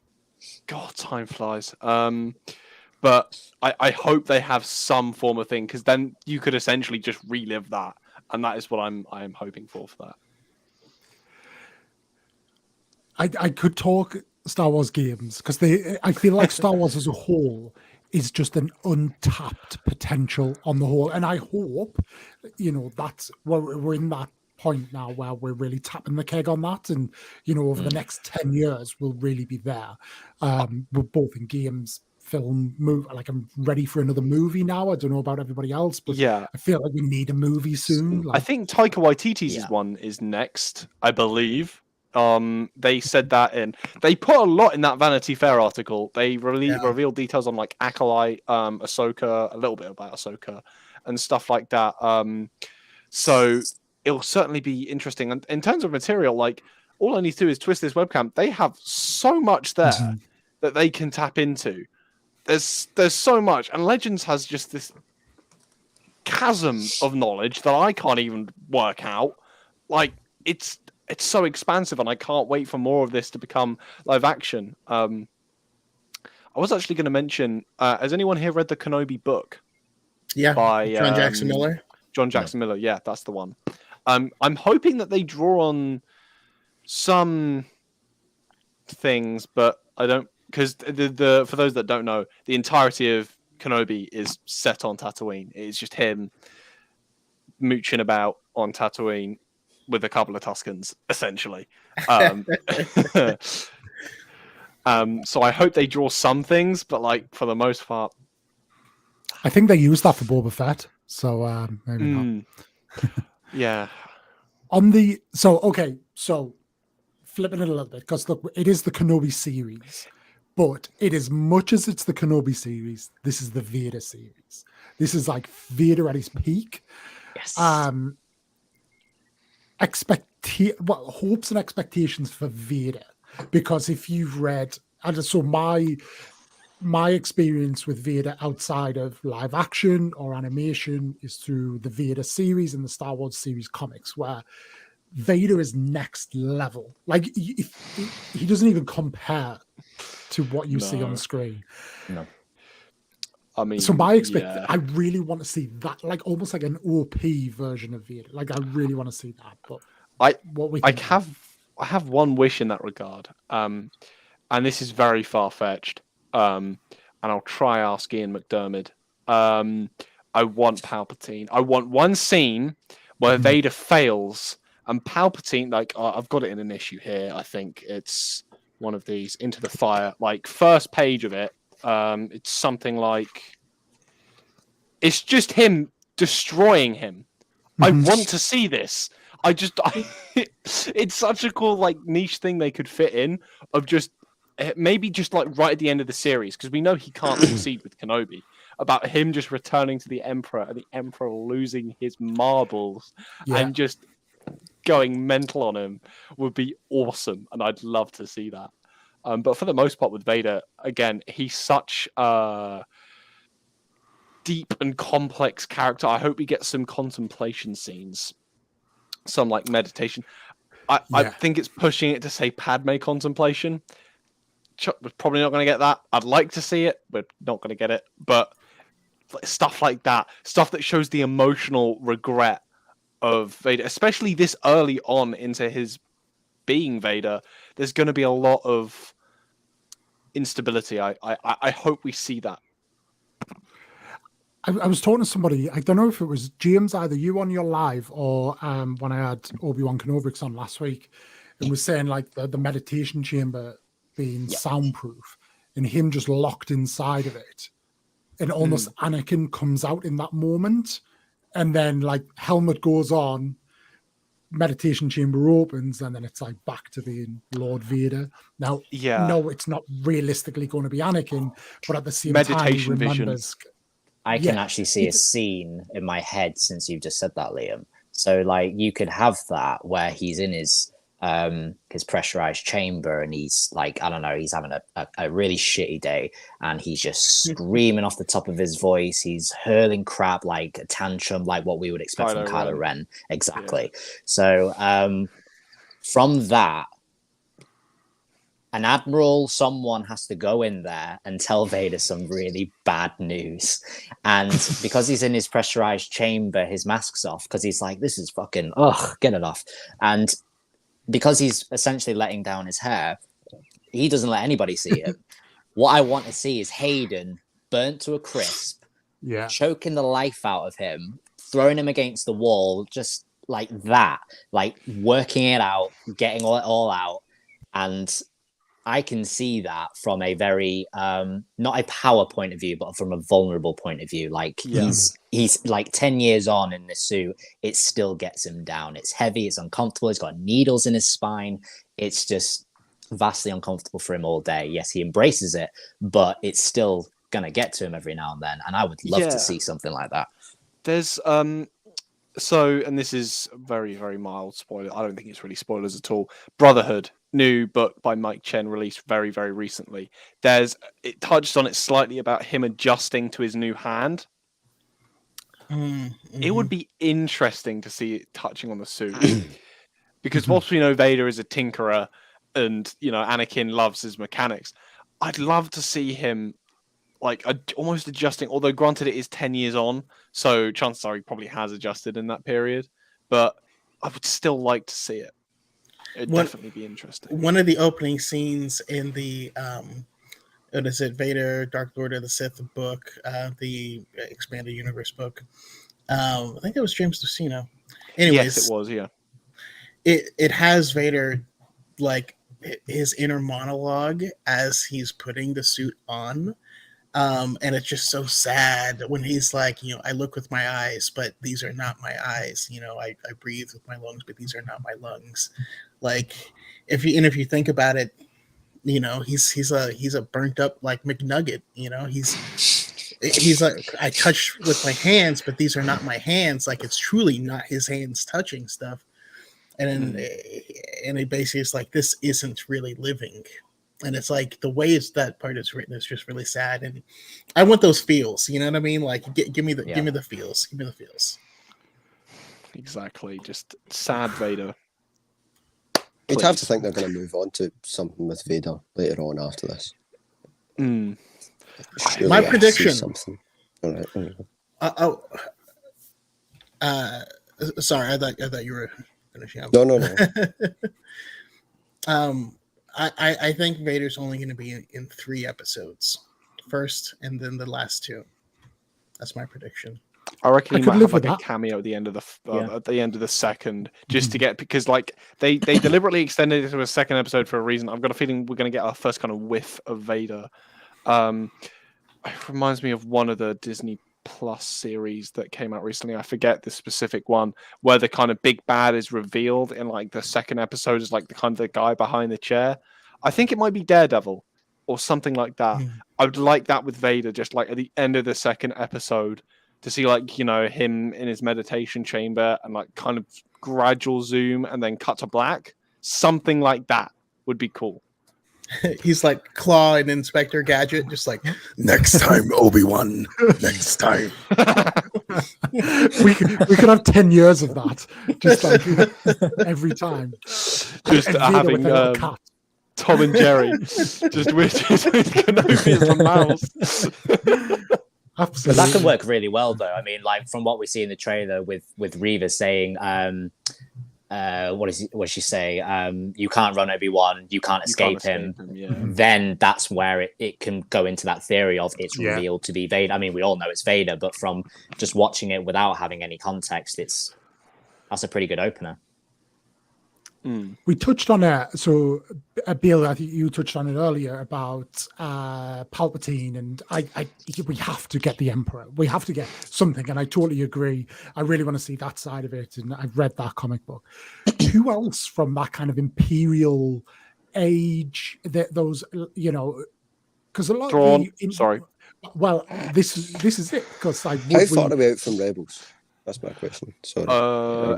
God, time flies. But I hope they have some form of thing, because then you could essentially just relive that, and that is what I'm hoping for that. I could talk Star Wars games, because I feel like Star Wars as a whole is just an untapped potential on the whole, and I hope that's we're in that point now where we're really tapping the keg on that, and over the next 10 years we'll really be there. We're both in games, film, movie. I'm ready for another movie now. I don't know about everybody else, but I feel like we need a movie soon. I think Taika Waititi's one is next, I believe. They said that they put a lot in that Vanity Fair article. They revealed details on Acolyte, Ahsoka, a little bit about Ahsoka and stuff like that. So it'll certainly be interesting. And in terms of material, all I need to do is twist this webcam. They have so much there that they can tap into. There's so much, and Legends has just this chasm of knowledge that I can't even work out. It's so expansive, and I can't wait for more of this to become live action. I was actually going to mention, has anyone here read the Kenobi book? Yeah, by John Jackson Miller. John Jackson Miller, yeah, that's the one. I'm hoping that they draw on some things, but I don't, because the for those that don't know, the entirety of Kenobi is set on Tatooine. It's just him mooching about on Tatooine with a couple of Tuskens, essentially. So I hope they draw some things, but like for the most part, I think they used that for Boba Fett, so maybe not. Yeah. So flipping it a little bit, because look, it is the Kenobi series, but it as much as it's the Kenobi series, this is the Vader series. This is like Vader at his peak. Yes. Hopes and expectations for Vader, because if you've read, and so my experience with Vader outside of live action or animation is through the Vader series and the Star Wars series comics, where Vader is next level. Like he doesn't even compare to what you see on the screen. No. I mean, so I really want to see that, like almost like an OP version of Vader. Like I really want to see that. But I have one wish in that regard. And this is very far fetched. And I'll try ask Ian McDermott. I want Palpatine. I want one scene where Vader fails and Palpatine, like I've got it in an issue here. I think it's one of these, Into the Fire, like first page of it. It's something like, it's just him destroying him. I want to see this. It's such a cool like niche thing they could fit in, of just maybe just like right at the end of the series, because we know he can't succeed with Kenobi, about him just returning to the Emperor and the Emperor losing his marbles and just going mental on him would be awesome, and I'd love to see that. But for the most part with Vader, again, he's such a deep and complex character. I hope we get some contemplation scenes, some like meditation. I think it's pushing it to say Padme contemplation. We're probably not going to get that. I'd like to see it. We're not going to get it. But stuff like that, stuff that shows the emotional regret of Vader, especially this early on into his being Vader, there's going to be a lot of instability. I hope we see that. I was talking to somebody, I don't know if it was James, either you on your live or when I had Obi-Wan Kenobi on last week, and was saying like the meditation chamber being soundproof and him just locked inside of it, and almost Anakin comes out in that moment, and then like helmet goes on, meditation chamber opens, and then it's like back to being Lord Vader. Now, no, it's not realistically going to be Anakin, but at the same time, he remembers. I can actually see a scene in my head since you've just said that, Liam. So like you could have that where he's in his pressurized chamber and he's like, I don't know, he's having a really shitty day and he's just screaming off the top of his voice. He's hurling crap like a tantrum, like what we would expect from Kylo Ren. Exactly. Yeah. So from that, an admiral, someone has to go in there and tell Vader some really bad news. And because he's in his pressurized chamber, his mask's off because he's like, this is fucking, get it off. And because he's essentially letting down his hair, he doesn't let anybody see it. What I want to see is Hayden burnt to a crisp, choking the life out of him, throwing him against the wall, just like that, like working it out, getting it all out. And I can see that from a very not a power point of view, but from a vulnerable point of view. Like he's like 10 years on in this suit, it still gets him down. It's heavy, it's uncomfortable, he's got needles in his spine. It's just vastly uncomfortable for him all day. Yes, he embraces it, but it's still gonna get to him every now and then. And I would love to see something like that. There's so, and this is very, very mild spoiler. I don't think it's really spoilers at all. Brotherhood, new book by Mike Chen, released very, very recently. It touched on it slightly about him adjusting to his new hand. It would be interesting to see it touching on the suit. Because whilst we know Vader is a tinkerer and, you know, Anakin loves his mechanics, I'd love to see him like almost adjusting, although granted it is 10 years on, so chances are he probably has adjusted in that period, but I would still like to see it. It'd definitely be interesting. One of the opening scenes in the what is it, Vader, Dark Lord of the Sith book, the Expanded Universe book. I think it was James Lucino. Anyways, Yes, it was. Yeah. It has Vader like his inner monologue as he's putting the suit on. And it's just so sad when he's like, I look with my eyes, but these are not my eyes. I breathe with my lungs, but these are not my lungs. Like, if you think about it, he's a burnt up like McNugget. He's like, I touch with my hands, but these are not my hands. Like, it's truly not his hands touching stuff. And then, and it basically is like, this isn't really living. And it's like the way that part is written is just really sad. And I want those feels. You know what I mean? Like, give me the feels. Give me the feels. Exactly. Just sad Vader. You'd have to think they're going to move on to something with Vader later on after this. My prediction. Something. All right. Sorry, I thought you were finishing up. No. I think Vader's only going to be in 3 episodes, first and then the last 2. That's my prediction. I reckon he might have like a cameo at the end of the second, just to get, because like they deliberately extended it to a second episode for a reason. I've got a feeling we're going to get our first kind of whiff of Vader. It reminds me of one of the Disney Plus series that came out recently. I forget the specific one, where the kind of big bad is revealed in like the second episode is like the kind of the guy behind the chair. I think it might be Daredevil or something like that. I would like that with Vader, just like at the end of the second episode, to see like, him in his meditation chamber and like kind of gradual zoom and then cut to black. Something like that would be cool. He's like Claw and Inspector Gadget, just like, next time, Obi-Wan, next time. we could have 10 years of that, just like every time. Just having Tom and Jerry, just with Kenobi as a mouse. Absolutely. But that could work really well, though. I mean, like from what we see in the trailer with Reva saying, what does she say? You can't run Obi-Wan, you can't escape him. Then that's where it can go into that theory of it's revealed to be Vader. I mean, we all know it's Vader, but from just watching it without having any context, that's a pretty good opener. We touched on it. So, Bill, I think you touched on it earlier about Palpatine, and we have to get the Emperor. We have to get something, and I totally agree. I really want to see that side of it, and I've read that comic book. Who else from that kind of Imperial age? Those, because a lot Thrawn. of Sorry. Well, this is it. Because how far are we out from Rebels? That's my question. Sorry.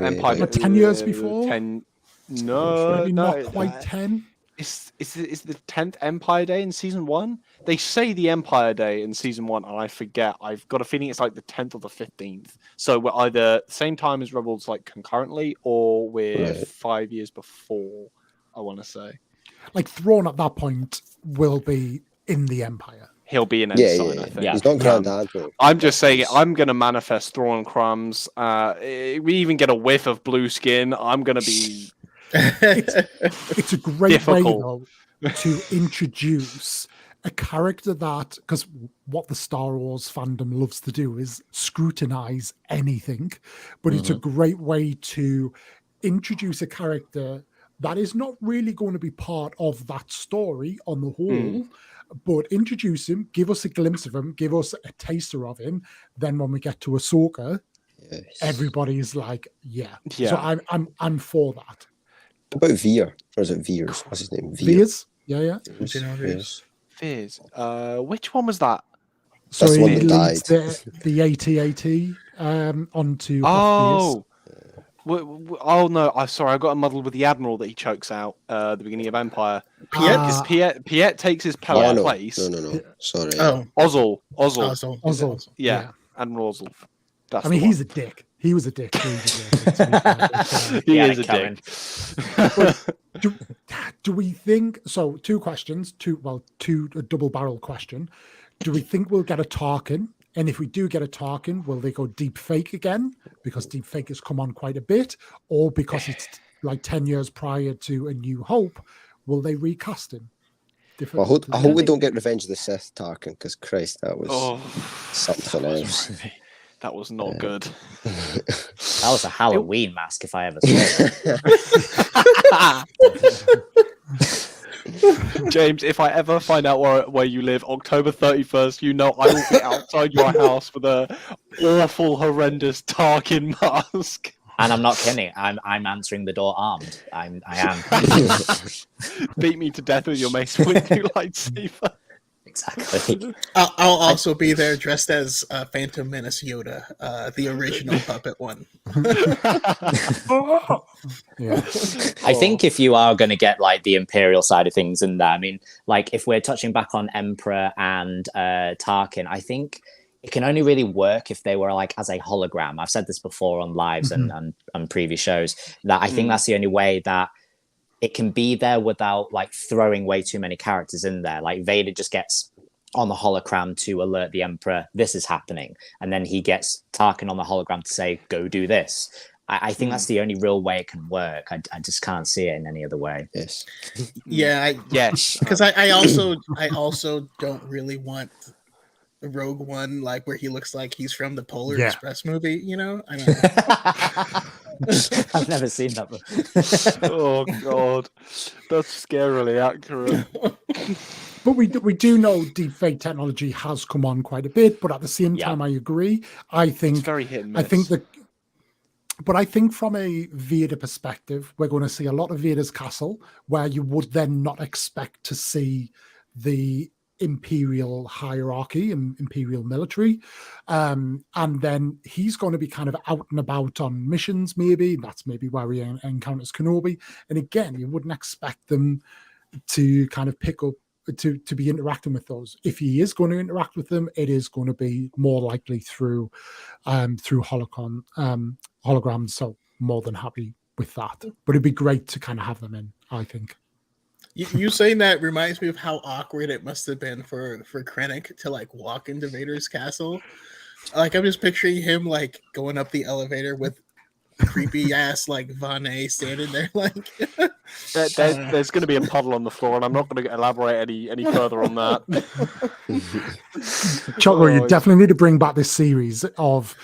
Empire. 10 years before. 10. No, not quite 10. It's the 10th Empire Day in season 1. They say the Empire Day in season 1, and I forget. I've got a feeling it's like the 10th or the 15th. So we're either same time as Rebels, like concurrently, or we're 5 years before. I want to say, like Thrawn at that point will be in the Empire. He'll be an ensign, I think. Yeah. He's not Grand Admiral. I'm just saying, I'm going to manifest Thrawn crumbs. We even get a whiff of blue skin. I'm going to be. It's a great way though to introduce a character that, because what the Star Wars fandom loves to do is scrutinize anything, but it's a great way to introduce a character that is not really going to be part of that story on the whole, but introduce him, give us a glimpse of him, give us a taster of him. Then when we get to Ahsoka, everybody's like, yeah. So I'm for that. What about Veer? Or is it Veers? What's his name? Veers? Yeah. Veers. Which one was that? So that's the one he that leads the AT-AT onto Oh no! Sorry, I got muddled with the Admiral that he chokes out at the beginning of Empire. Piet takes his place. No. Sorry. Ozzel. Yeah, Admiral Ozzel. I mean, he's a dick. He was a dick. He is a dick. Do we think so? 2 questions. A double-barrel question. Do we think we'll get a Tarkin? And if we do get a Tarkin, will they go deep fake again? Because deep fake has come on quite a bit, or because it's like 10 years prior to A New Hope, will they recast him? Well, I hope we don't get Revenge of the Sith Tarkin, because Christ, that was something that else. was that was not good. That was a Halloween mask if I ever saw it. James, if I ever find out where you live, October 31st, you know I will be outside your house with a awful, horrendous Tarkin mask. And I'm not kidding. I'm answering the door armed. I am. Beat me to death with your Mace Windu lightsaber. Exactly. I'll also be there dressed as Phantom Menace Yoda, the original puppet one. Yeah. I think if you are going to get like the Imperial side of things in there, I mean, like if we're touching back on Emperor and Tarkin, I think it can only really work if they were like as a hologram. I've said this before on lives and previous shows, that I think that's the only way that it can be there without like throwing way too many characters in there. Like Vader just gets on the hologram to alert the Emperor this is happening, and then he gets Tarkin on the hologram to say go do this. I think that's the only real way it can work. I just can't see it in any other way. Yes. Yeah, yes. Because I also don't really want Rogue One, like where he looks like he's from the Polar Express movie. You know, I mean, I've never seen that before. Oh god, that's scarily accurate. But we do know deepfake technology has come on quite a bit. But at the same time, I agree. I think It's very hit and miss. But I think from a Vader perspective, we're going to see a lot of Vader's castle where you would then not expect to see the Imperial hierarchy and Imperial military. And then he's going to be kind of out and about on missions, maybe. That's maybe where he encounters Kenobi. And again, you wouldn't expect them to kind of pick up, to be interacting with those. If he is going to interact with them, it is going to be more likely through holograms. So more than happy with that. But it'd be great to kind of have them in, I think. you saying that reminds me of how awkward it must have been for Krennic to like walk into Vader's castle. Like I'm just picturing him like going up the elevator with creepy ass like Vane standing there like there's going to be a puddle on the floor, and I'm not going to elaborate any further on that. Choco, you definitely need to bring back this series of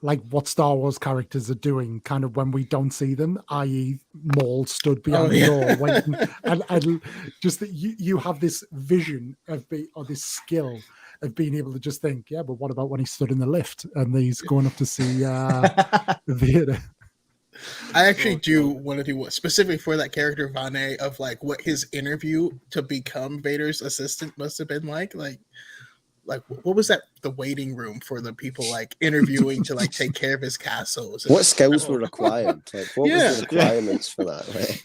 like what Star Wars characters are doing kind of when we don't see them, i.e. Maul stood behind the door waiting, and just that you have this vision or this skill of being able to just think, yeah, but what about when he stood in the lift and he's going up to see Vader? I actually do want to do what specifically for that character Vane of like what his interview to become Vader's assistant must have been like what was that, the waiting room for the people like interviewing to like take care of his castles? What skills were required? Like, what was the requirements for that? Right?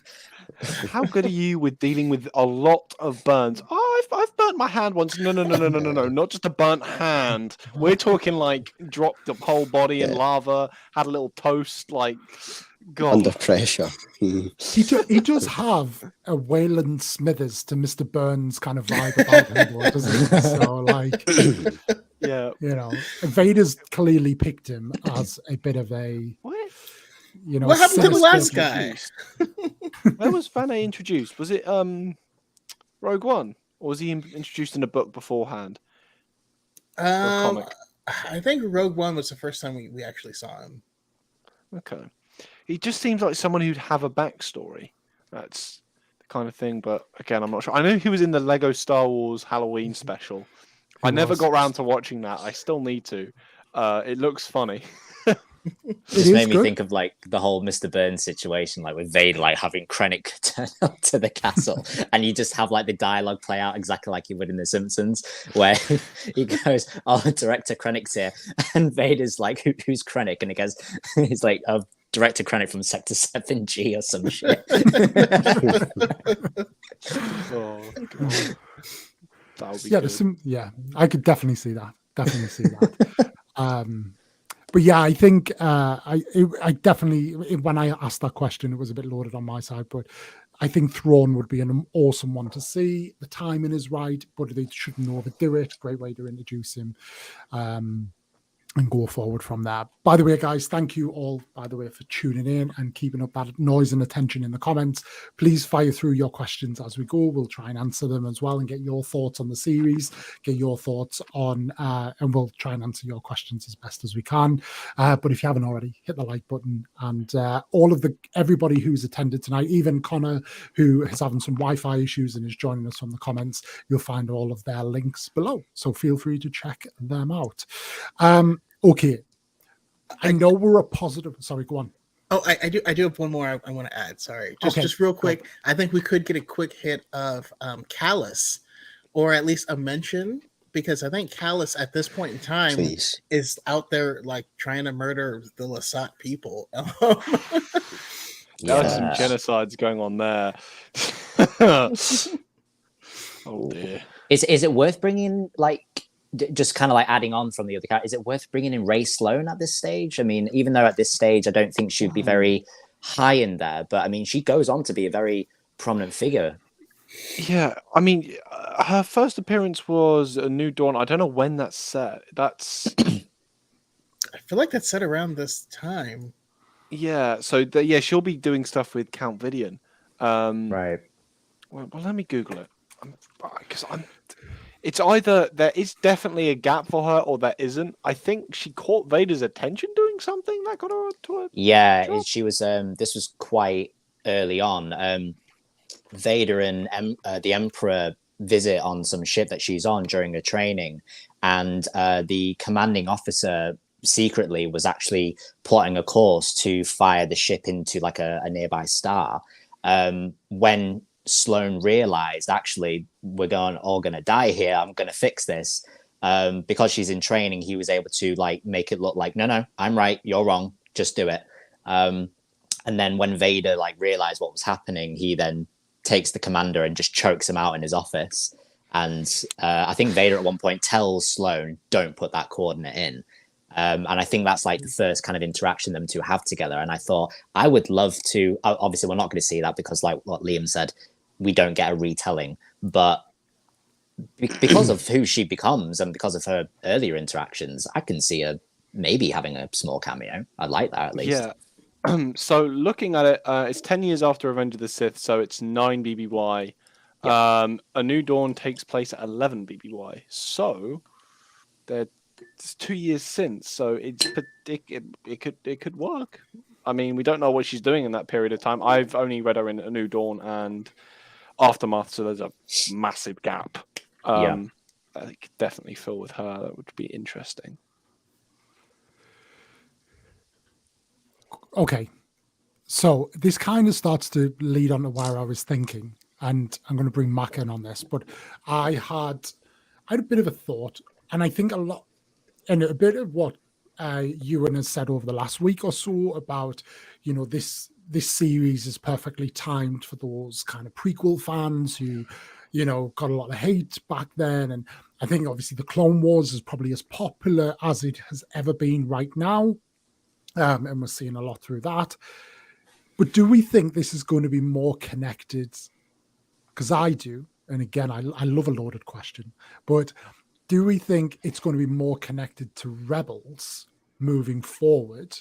How good are you with dealing with a lot of burns? Oh, I've burnt my hand once. No, not just a burnt hand. We're talking like dropped the whole body in lava, had a little toast, like God. Under pressure. He does have a Wayland Smithers to Mr. Burns kind of vibe about him, doesn't he? So like, yeah, you know, Vader's clearly picked him as a bit of a what happened to the last guy? Where was Vane introduced? Was it Rogue One, or was he introduced in a book beforehand? I think Rogue One was the first time we actually saw him. Okay, he just seems like someone who'd have a backstory. That's the kind of thing. But again, I'm not sure. I know he was in the Lego Star Wars Halloween special. I never got around to watching that. I still need to. It looks funny. Just made me think of like the whole Mr. Burns situation, like with Vader like having Krennic turn up to the castle, and you just have like the dialogue play out exactly like you would in The Simpsons, where he goes, "Oh, Director Krennic's here," and Vader's like, "Who's Krennic?" And he goes, "He's like, oh, Director Krennic from Sector 7G or some shit." Oh, God. That would be good. I could definitely see that. But yeah, I think I definitely, when I asked that question, it was a bit loaded on my side, but I think Thrawn would be an awesome one to see. The timing is right, but they shouldn't overdo it. Great way to introduce him. and go forward from there. By the way, guys, thank you all, by the way, for tuning in and keeping up that noise and attention in the comments. Please fire through your questions as we go. We'll try and answer them as well and get your thoughts on the series, get your thoughts on, and we'll try and answer your questions as best as we can. But if you haven't already, hit the like button. And everybody who's attended tonight, even Connor, who is having some Wi-Fi issues and is joining us from the comments, you'll find all of their links below. So feel free to check them out. Okay. I know we're a positive. Sorry, go on. Oh, I do have one more I want to add. Sorry. Just real quick. I think we could get a quick hit of Callus, or at least a mention, because I think Callus at this point in time is out there like trying to murder the Lasat people. There are some genocides going on there. Oh dear. Is it worth bringing, like, just kind of like adding on from the other character, is it worth bringing in Ray Sloan at this stage? I mean, even though at this stage I don't think she'd be very high in there, but I mean, she goes on to be a very prominent figure. Yeah, I mean, her first appearance was A New Dawn. I don't know when that's set. That's I feel like that's set around this time. Yeah, so she'll be doing stuff with Count Vidian. Right. Well, let me Google it. It's either there is definitely a gap for her or there isn't. I think she caught Vader's attention doing something that got her to her. Yeah, she was. This was quite early on. Vader and the Emperor visit on some ship that she's on during her training, and the commanding officer secretly was actually plotting a course to fire the ship into like a nearby star. When Sloane realized, actually, we're all going to die here, I'm going to fix this. Because she's in training, he was able to like make it look like, no, I'm right, you're wrong, just do it. And then when Vader like realized what was happening, he then takes the commander and just chokes him out in his office. And I think Vader at one point tells Sloane, don't put that coordinate in. And I think that's like the first kind of interaction them two have together. And I thought I would love to, obviously we're not going to see that because like what Liam said, we don't get a retelling, but because of who she becomes and because of her earlier interactions, I can see her maybe having a small cameo. I'd like that at least. Yeah. So looking at it, it's 10 years after Revenge of the Sith, so it's 9 BBY. Yep. A New Dawn takes place at 11 BBY. So it's 2 years since, so it could work. I mean, we don't know what she's doing in that period of time. I've only read her in A New Dawn and Aftermath, so there's a massive gap. I could definitely fill with her. That would be interesting. Okay, so this kind of starts to lead on to where I was thinking, and I'm going to bring Mac in on this, but I had a bit of a thought, and I think a bit of what Ewan has said over the last week or so about, this series is perfectly timed for those kind of prequel fans who, got a lot of hate back then. And I think obviously the Clone Wars is probably as popular as it has ever been right now. And we're seeing a lot through that. But do we think this is going to be more connected? Because I do. And again, I love a loaded question. But do we think it's going to be more connected to Rebels moving forward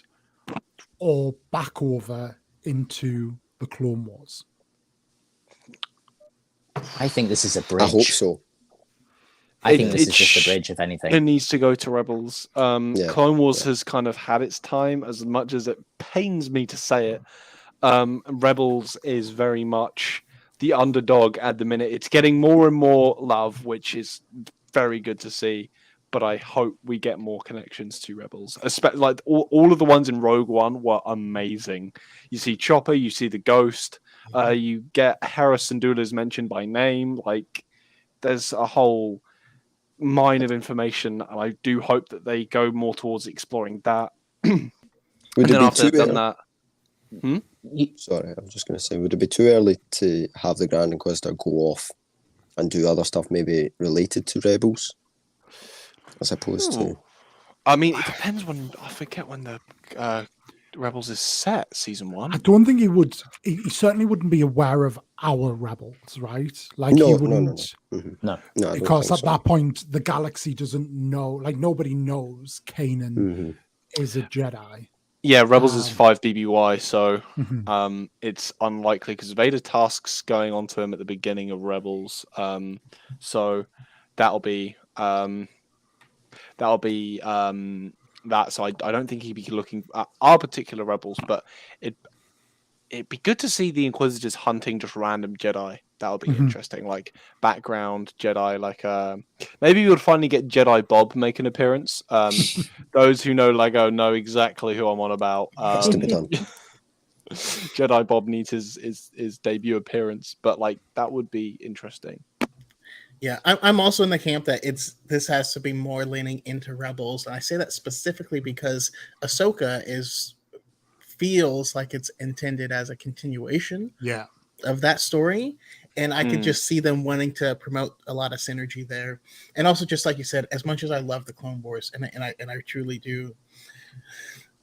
or back over into the Clone Wars? I think this is a bridge. I hope so. I think this is just a bridge, if anything. It needs to go to Rebels. Clone Wars has kind of had its time, as much as it pains me to say it. Rebels is very much the underdog at the minute. It's getting more and more love, which is very good to see. But I hope we get more connections to Rebels. Especially, like all of the ones in Rogue One were amazing. You see Chopper, you see the Ghost, you get Hera Syndulla's mentioned by name. Like, there's a whole mine of information, and I do hope that they go more towards exploring that. Would it be after too they've done that, Sorry, I was just going to say, would it be too early to have the Grand Inquisitor go off and do other stuff maybe related to Rebels? As opposed to... I mean, it depends when... I forget when the Rebels is set season 1. I don't think he would. He certainly wouldn't be aware of our Rebels, right? Like No, he no, wouldn't, no. Mhm. No. No, I don't because think at so. that point the galaxy doesn't know. Like nobody knows Kanan Mhm. is a Jedi. Yeah, Rebels is 5 BBY, so Mhm. it's unlikely because Vader tasks going on to him at the beginning of Rebels. So that'll be that. So I don't think he'd be looking at our particular Rebels, but it'd be good to see the Inquisitors hunting just random Jedi. That would be Mhm. interesting, like background Jedi. Like maybe we would finally get Jedi Bob make an appearance. Those who know Lego know exactly who I'm on about. Has to be done. Jedi Bob needs his debut appearance, but like that would be interesting. Yeah, I'm also in the camp that this has to be more leaning into Rebels, and I say that specifically because Ahsoka feels like it's intended as a continuation Yeah. of that story, and I could just see them wanting to promote a lot of synergy there, and also just like you said, as much as I love the Clone Wars, and I truly do.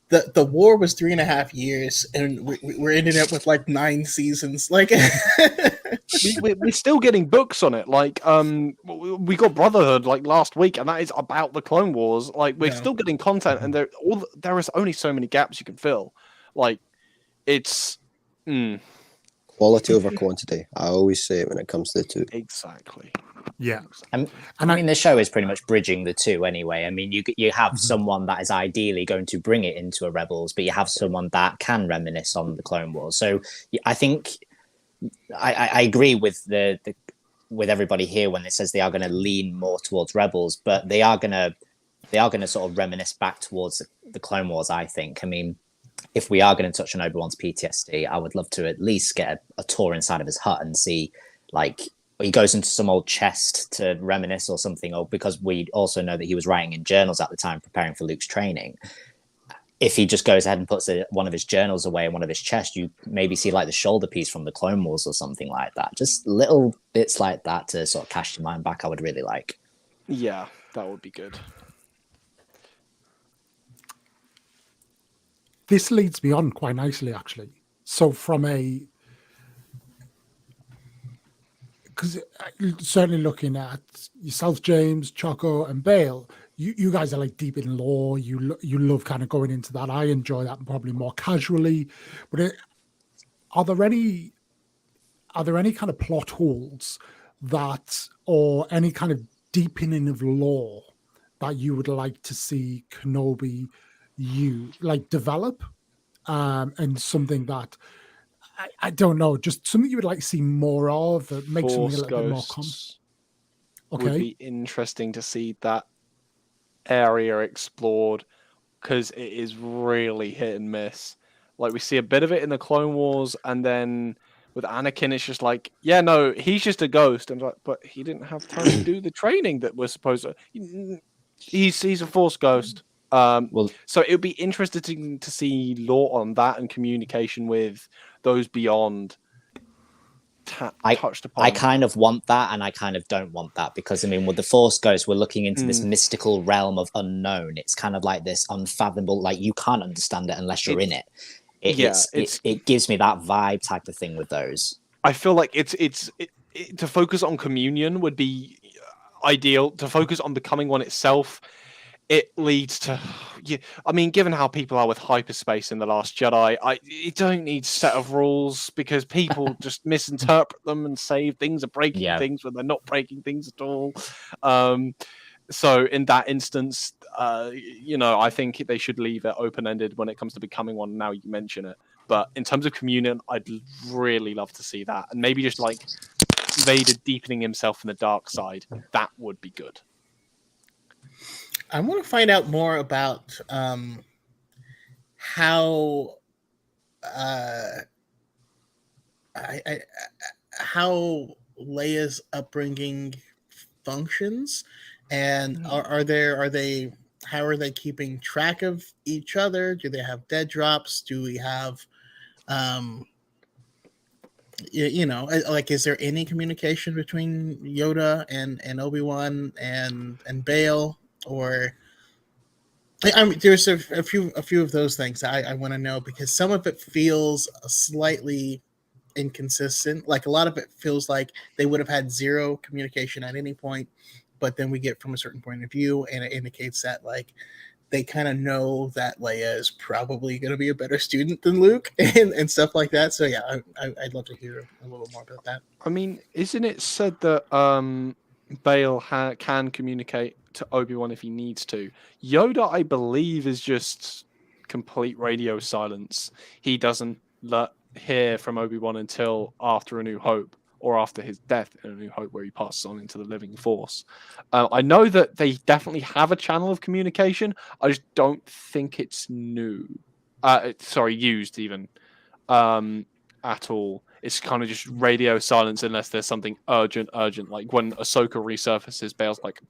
The war was 3.5 years, and we're ending up with like 9 seasons. Like, we're still getting books on it. Like, we got Brotherhood like last week, and that is about the Clone Wars. Like, we're still getting content, and there is only so many gaps you can fill. Like, it's Quality over quantity. I always say it when it comes to the two. exactly. Yeah. I mean, the show is pretty much bridging the two anyway. I mean, you have someone that is ideally going to bring it into a Rebels, but you have someone that can reminisce on the Clone Wars. So I think I agree with with everybody here when it says they are going to lean more towards Rebels, but they are going to sort of reminisce back towards the Clone Wars. I think. I mean, if we are going to touch on Obi-Wan's PTSD, I would love to at least get a tour inside of his hut and see, like, he goes into some old chest to reminisce or something, or because we also know that he was writing in journals at the time preparing for Luke's training. If he just goes ahead and puts one of his journals away in one of his chests, you maybe see like the shoulder piece from the Clone Wars or something like that. Just little bits like that to sort of cast your mind back, I would really like. Yeah, that would be good. This leads me on quite nicely, actually. So because certainly looking at yourself, James, Choco, and Bale, you guys are like deep in lore. You love kind of going into that. I enjoy that probably more casually. But are there any kind of plot holes or any kind of deepening of lore that you would like to see Kenobi develop, and something that I don't know, just something you would like to see more of, that makes something a Force little bit more Ghosts Okay. would be interesting to see that area explored, because it is really hit and miss. Like, we see a bit of it in the Clone Wars, and then with Anakin, it's just like, yeah, no, he's just a ghost, and like, but he didn't have time to do the training that we're supposed to. He's a Force ghost. So it would be interesting to see lore on that and communication with those beyond. Touched upon. I kind of want that, and I kind of don't want that, because I mean, with the Force Ghost, we're looking into this mystical realm of unknown. It's kind of like this unfathomable, like you can't understand it unless you're in it. It gives me that vibe type of thing with those. I feel like it's to focus on communion would be ideal. To focus on becoming one itself, it leads to, yeah. I mean, given how people are with hyperspace in The Last Jedi, you don't need a set of rules, because people just misinterpret them and say things are breaking things when they're not breaking things at all. So in that instance, I think they should leave it open-ended when it comes to becoming one. Now you mention it, but in terms of communion, I'd really love to see that, and maybe just like Vader deepening himself in the dark side. That would be good. I want to find out more about how how Leia's upbringing functions, and how are they keeping track of each other? Do they have dead drops? Do we have like, is there any communication between Yoda and Obi-Wan and Bail, or I mean, there's a few of those things I want to know, because some of it feels slightly inconsistent. Like a lot of it feels like they would have had zero communication at any point, but then we get from a certain point of view, and it indicates that like they kind of know that Leia is probably going to be a better student than Luke and stuff like that. So yeah, I'd love to hear a little more about that. I mean, isn't it said that Bale can communicate to Obi-Wan if he needs to? Yoda, I believe, is just complete radio silence. He doesn't hear from Obi-Wan until after A New Hope, or after his death in A New Hope, where he passes on into the living force. I know that they definitely have a channel of communication. I just don't think it's used even at all. It's kind of just radio silence unless there's something urgent. Like when Ahsoka resurfaces, Bale's like,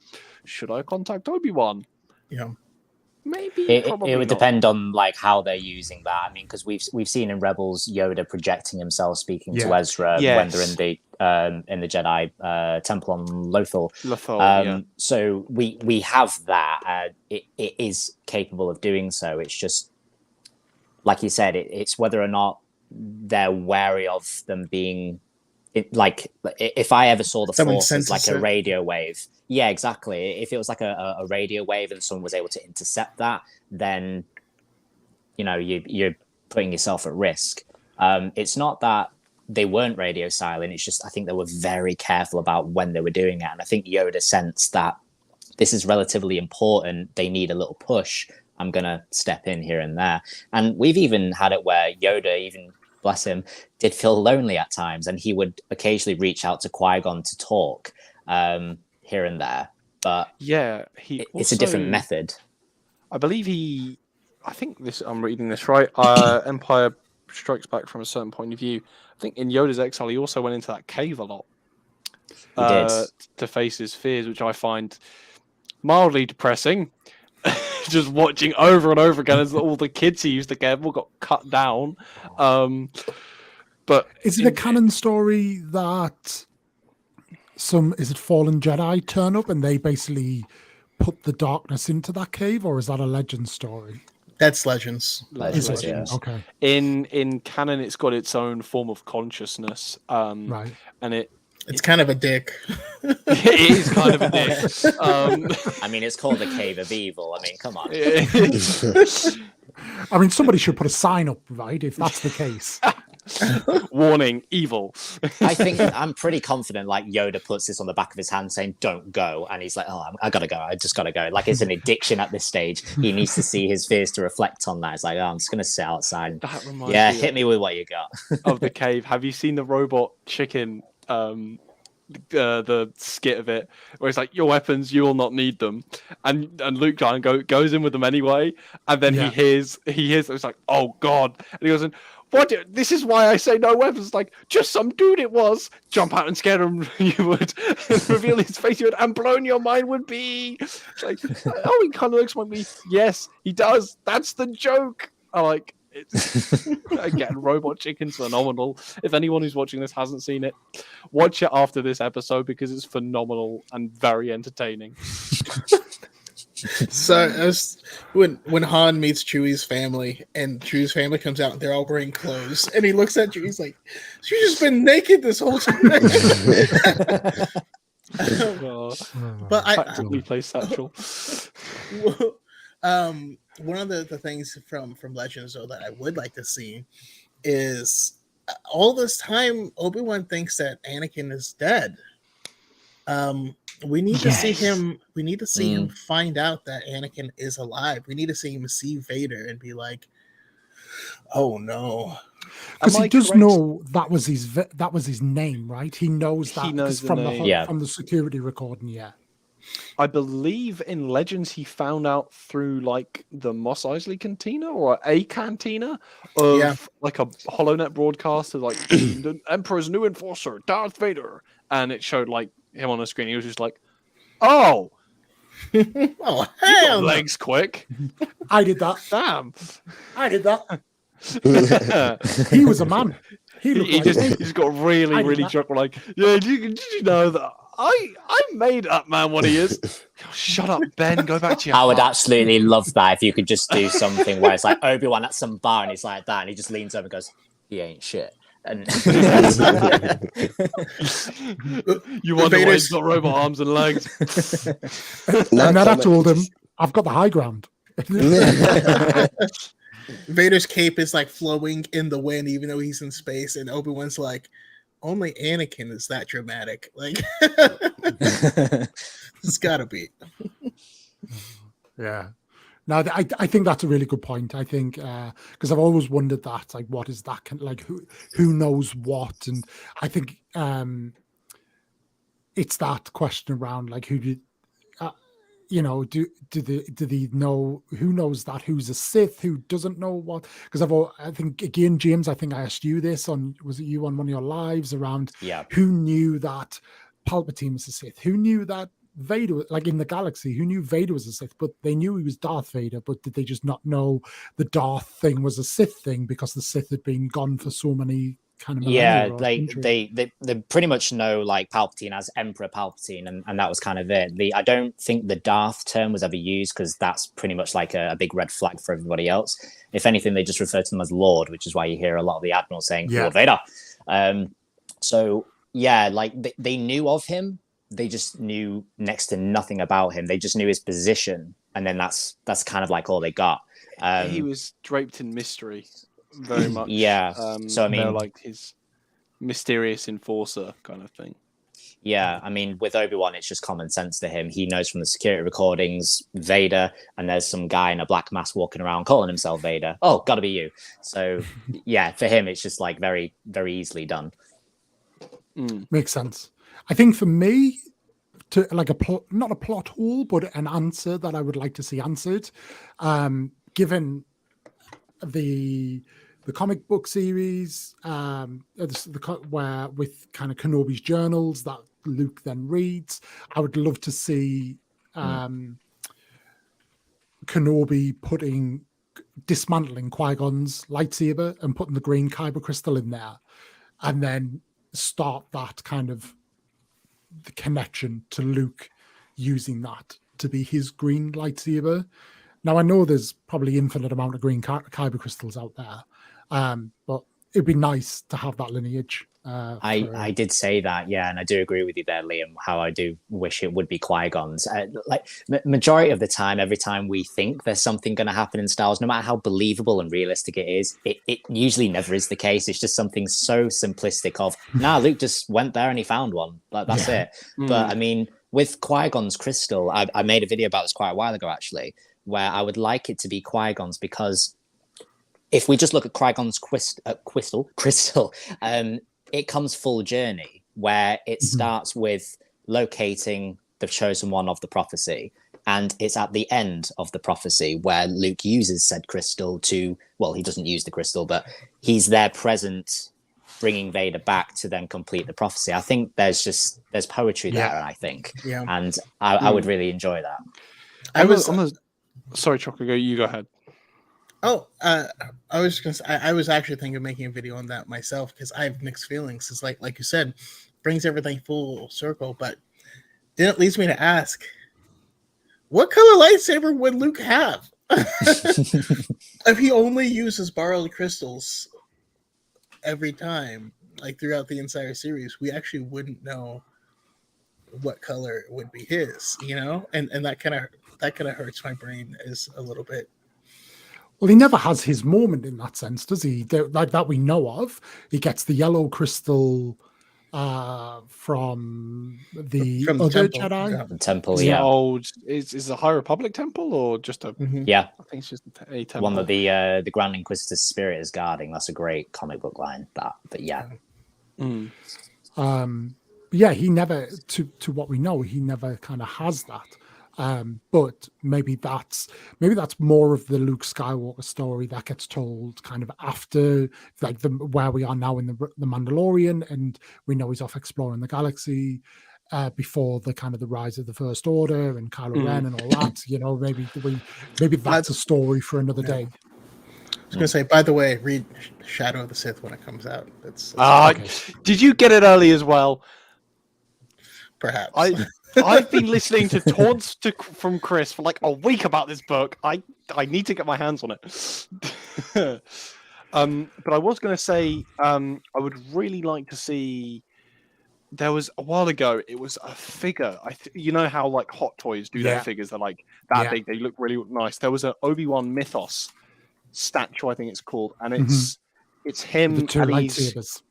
should I contact Obi-Wan? Yeah. Maybe it would depend on like how they're using that. I mean, because we've seen in Rebels Yoda projecting himself speaking to Ezra when they're in the Jedi temple on Lothal. So we have that. It is capable of doing so. It's just like you said. It's whether or not they're wary of them being. Like if I ever saw the Force as like a radio wave, yeah, exactly. If it was like a radio wave and someone was able to intercept that, then you're putting yourself at risk. It's not that they weren't radio silent. It's just I think they were very careful about when they were doing it, and I think Yoda sensed that this is relatively important. They need a little push. I'm gonna step in here and there, and we've even had it where Yoda bless him, did feel lonely at times, and he would occasionally reach out to Qui-Gon to talk here and there. But yeah, it's a different method. I believe I think I'm reading this right. Empire Strikes Back from a certain point of view. I think in Yoda's exile, he also went into that cave a lot. He did. To face his fears, which I find mildly depressing. Just watching over and over again as all the kids he used to care all got cut down. But is it a canon story that is it fallen Jedi turn up and they basically put the darkness into that cave, or is that a legend story? That's Legends. Legends. Yeah. Okay. In canon, it's got its own form of consciousness. Right. And it's kind of a dick. It is kind of a dick. I mean, it's called the Cave of Evil. I mean, come on. I mean, somebody should put a sign up, right? If that's the case. Warning, evil. I think I'm pretty confident, like Yoda puts this on the back of his hand saying, don't go. And he's like, oh, I gotta go. I just gotta go. Like it's an addiction at this stage. He needs to see his fears to reflect on that. It's like, oh, I'm just gonna sit outside. That reminds me hit me with what you got. Of the cave. Have you seen the robot chicken the skit of it where it's like, your weapons, you will not need them, and Luke John goes in with them anyway, and then he hears it's like, oh god, and he goes in, what, this is why I say no weapons, like just some dude it was, jump out and scare him, you would, and reveal his face, you would, and blown your mind would be. It's like, oh, he kind of looks like me. Yes, he does, that's the joke. I like it's again, Robot Chicken's phenomenal. If anyone who's watching this hasn't seen it, watch it after this episode because it's phenomenal and very entertaining. So when Han meets Chewie's family and Chewie's family comes out and they're all wearing clothes and he looks at Chewie, he's like, she's just been naked this whole time. But I practically play satchel. One of the things from Legends though that I would like to see is all this time Obi-Wan thinks that Anakin is dead. We need to see him. We need to see him find out that Anakin is alive. We need to see him see Vader and be like, "Oh no!" Because he does know that was his name, right? He knows that from the security recording. Yeah. I believe in Legends he found out through like the Mos Eisley cantina or a cantina of like a HoloNet broadcast of like the Emperor's new enforcer, Darth Vader, and it showed like him on the screen. He was just like, "Oh, oh hell, legs quick!" I did that. Damn, I did that. He was a man. He just got really drunk. Like, yeah, did you know that I made up man what he is. Oh, shut up, Ben. Go back to your I would hut. absolutely love that if you could just do something where it's like Obi-Wan at some bar and he's like that, and he just leans over and goes, "He ain't shit." And You wonder why he's got robot arms and legs. And then I told him, "I've got the high ground." Vader's cape is like flowing in the wind, even though he's in space, and Obi-Wan's like, only Anakin is that dramatic. Like, it's gotta be. Yeah. No, I think that's a really good point. I think because I've always wondered that, like, what is that like? Who knows what? And I think it's that question around like who did. Do they know, who knows that, who's a Sith, who doesn't know what? Because I think again, James, I think I asked you this was it you on one of your lives around who knew that Palpatine was a Sith, who knew that Vader, like in the galaxy, who knew Vader was a Sith, but they knew he was Darth Vader, but did they just not know the Darth thing was a Sith thing because the Sith had been gone for so many kind of they pretty much know like Palpatine as Emperor Palpatine, and that was kind of it. I don't think the Darth term was ever used because that's pretty much like a big red flag for everybody else. If anything, they just refer to them as Lord, which is why you hear a lot of the admirals saying Lord Vader. So yeah, like they knew of him, they just knew next to nothing about him. They just knew his position, and then that's kind of like all they got. He was draped in mystery. Very much. Yeah. So I mean, like his mysterious enforcer kind of thing. Yeah, I mean, with Obi-Wan, it's just common sense to him. He knows from the security recordings Vader, and there's some guy in a black mask walking around calling himself Vader. Oh, gotta be you. So yeah, for him, it's just like very, very easily done. Makes sense. I think for me, to like not a plot hole, but an answer that I would like to see answered, given the comic book series, where with kind of Kenobi's journals that Luke then reads, I would love to see Kenobi dismantling Qui-Gon's lightsaber and putting the green kyber crystal in there, and then start that kind of the connection to Luke using that to be his green lightsaber. Now, I know there's probably infinite amount of green kyber crystals out there, but it'd be nice to have that lineage. I did say that, yeah, and I do agree with you there, Liam, how I do wish it would be Qui-Gon's. Majority of the time, every time we think there's something going to happen in Star Wars, no matter how believable and realistic it is, it usually never is the case. It's just something so simplistic of, Luke just went there and he found one. That's it. But I mean, with Qui-Gon's crystal, I made a video about this quite a while ago, actually, where I would like it to be Qui-Gon's, because if we just look at Qui-Gon's crystal, it comes full journey, where it starts with locating the chosen one of the prophecy, and it's at the end of the prophecy where Luke uses said crystal to, well, he doesn't use the crystal, but he's there present, bringing Vader back to then complete the prophecy. I think there's poetry there, I think, and I would really enjoy that. Sorry, Choco, you go ahead. Oh, I was gonna say, I was actually thinking of making a video on that myself, because I have mixed feelings. It's like you said, brings everything full circle, but then it leads me to ask, what color lightsaber would Luke have? If he only uses borrowed crystals every time, like throughout the entire series, we actually wouldn't know what color would be his, and that kind of hurts my brain is a little bit. Well, he never has his moment in that sense, does he? Like that we know of. He gets the yellow crystal from the other temple. Jedi. Yeah. The temple, Is the High Republic temple or just a? Yeah, I think it's just a temple. one that the Grand Inquisitor's spirit is guarding. That's a great comic book line. But yeah. Yeah, he never, to what we know, he never kind of has that. But maybe that's more of the Luke Skywalker story that gets told kind of after, like where we are now in the Mandalorian, and we know he's off exploring the galaxy before the kind of the rise of the First Order and Kylo Ren and all that. Maybe that's a story for another day. I was gonna say, by the way, read Shadow of the Sith when it comes out. Okay. Did you get it early as well? perhaps. I've been listening to taunts from Chris for like a week about this book. I need to get my hands on it. But I was going to say, I would really like to see. There was a while ago. It was a figure. You know how like Hot Toys do their figures. They're like that big. They look really nice. There was an Obi-Wan mythos statue, I think it's called, and it's him. The two and lightsabers.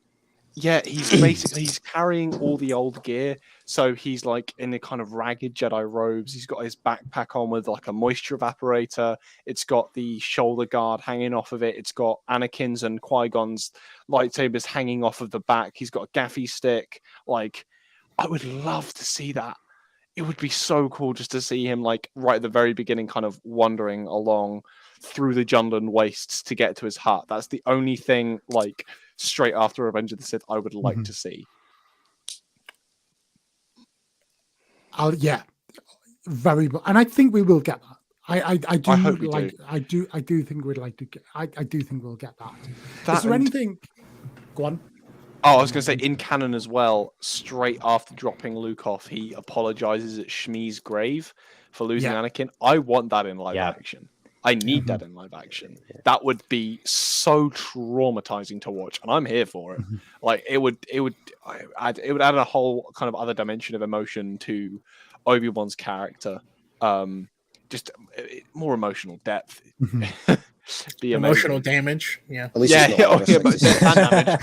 he's carrying all the old gear. So he's like in a kind of ragged Jedi robes. He's got his backpack on with like a moisture evaporator. It's got the shoulder guard hanging off of it. It's got Anakin's and Qui-Gon's lightsabers hanging off of the back. He's got a gaffy stick. Like, I would love to see that. It would be so cool just to see him like right at the very beginning, kind of wandering along through the Jundland wastes to get to his hut. That's the only thing like straight after Revenge of the Sith I would like to see. Very much, and I think we will get that. I do. I hope we like. do. I do think we'd like to get. I do think we'll get that. Is there anything? Go on. Oh, I was going to say in canon as well. Straight after dropping Luke off, he apologizes at Shmi's grave for losing Anakin. I want that in live action. I need that in live action. That would be so traumatizing to watch, and I'm here for it. Like it would add a whole kind of other dimension of emotion to Obi-Wan's character. Just more emotional depth. Be emotional damage. Yeah. But damage.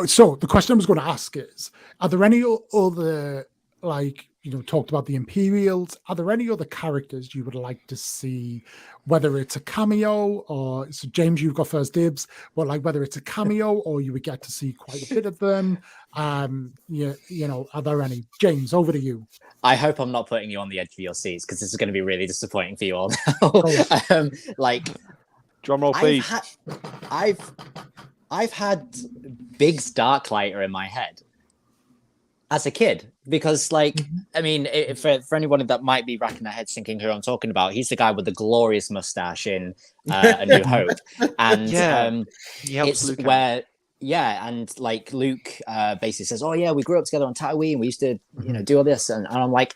So the question I was going to ask is: are there any other, like, talked about the Imperials? Are there any other characters you would like to see, whether it's a cameo or so James, you've got first dibs, but like whether it's a cameo or you would get to see quite a bit of them? Are there any? James, over to you. I hope I'm not putting you on the edge of your seats because this is going to be really disappointing for you all now. Like, drum roll, please. I've had Biggs Darklighter in my head as a kid because, like, I mean, for anyone that might be racking their heads thinking who I'm talking about, he's the guy with the glorious mustache in A New Hope, and it's Luke where. Yeah, and like Luke basically says, "Oh yeah, we grew up together on Tatooine. We used to, do all this," and I'm like,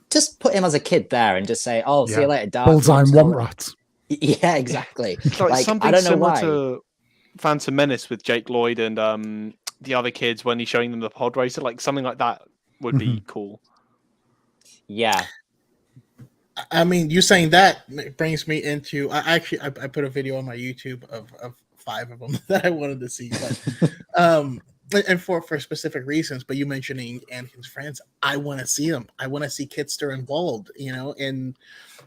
just put him as a kid there and just say, "Oh, see you later, Dark." Bullseye and Womp Rat. Yeah, exactly. Like something I don't know similar why. to Phantom Menace with Jake Lloyd and the other kids when he's showing them the pod racer, like something like that would be cool. Yeah. I mean, you saying that brings me into. I put a video on my YouTube of 5 of them that I wanted to see, but and for specific reasons. But you mentioning Anakin's friends, I want to see them. I want to see Kitster involved, and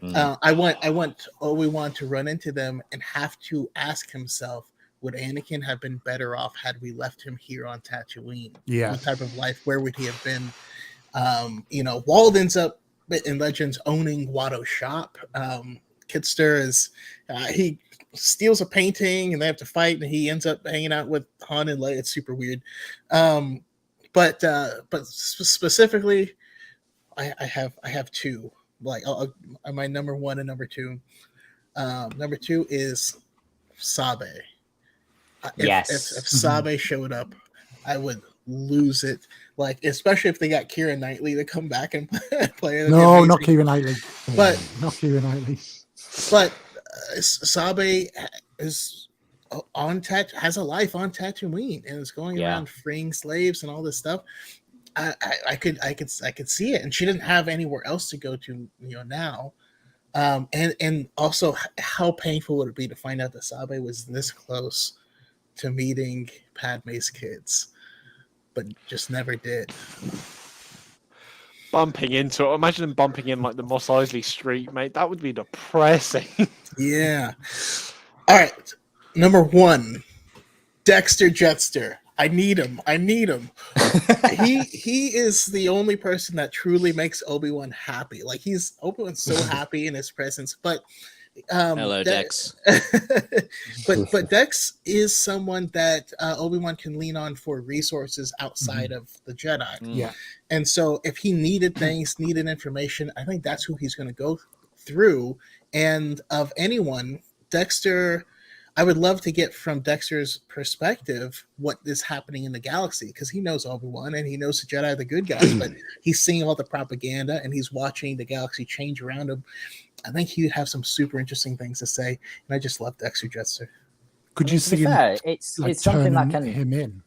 I want Obi-Wan to run into them and have to ask himself, would Anakin have been better off had we left him here on Tatooine? Yeah. What type of life? Where would he have been? Wald ends up in Legends owning Watto's shop. Kitster is he steals a painting and they have to fight, and he ends up hanging out with Han and Leia. It's super weird. But specifically, I have 2. Like my number 1 and number 2. Number 2 is Sabe. If Sabe showed up, I would lose it. Like, especially if they got Keira Knightley to come back and play. No, not Keira Knightley. But not Keira Knightley. But Sabe is has a life on Tatooine and is going around freeing slaves and all this stuff. I could see it, and she didn't have anywhere else to go to, now. And also, how painful would it be to find out that Sabe was this close to meeting Padme's kids, but just never did. Bumping into it. Imagine them bumping in like the Mos Eisley Street, mate. That would be depressing. Yeah. All right. Number 1, Dexter Jetster. I need him. He is the only person that truly makes Obi-Wan happy. Like, Obi-Wan's so happy in his presence, but hello, Dex. but Dex is someone that Obi-Wan can lean on for resources outside of the Jedi. Yeah. And so if he needed information, I think that's who he's going to go through. And of anyone, Dexter, I would love to get from Dexter's perspective what is happening in the galaxy, because he knows Obi-Wan and he knows the Jedi are the good guys, but he's seeing all the propaganda and he's watching the galaxy change around him. I think he'd have some super interesting things to say, and I just love Dexter Jetster. Could you see him, it's like, something that turning can him in?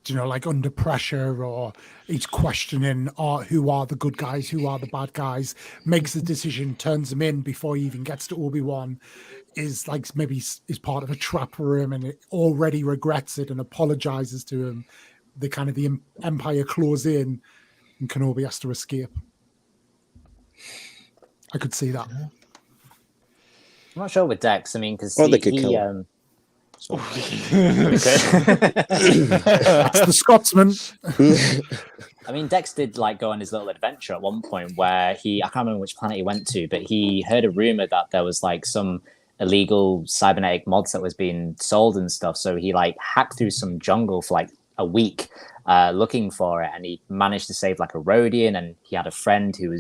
Do you know, like under pressure, or he's questioning, who are the good guys, who are the bad guys, makes a decision, turns him in before he even gets to Obi-Wan, is like maybe is part of a trap for him and it already regrets it and apologizes to him. The kind of the Empire close in and Kenobi has to escape. I could see that. I'm not sure with Dex. I mean, because Or they could kill him. That's the Scotsman. I mean, Dex did like go on his little adventure at one point where I can't remember which planet he went to, but he heard a rumor that there was like some illegal cybernetic mods that was being sold and stuff. So he like hacked through some jungle for like a week looking for it, and he managed to save like a Rhodian, and he had a friend who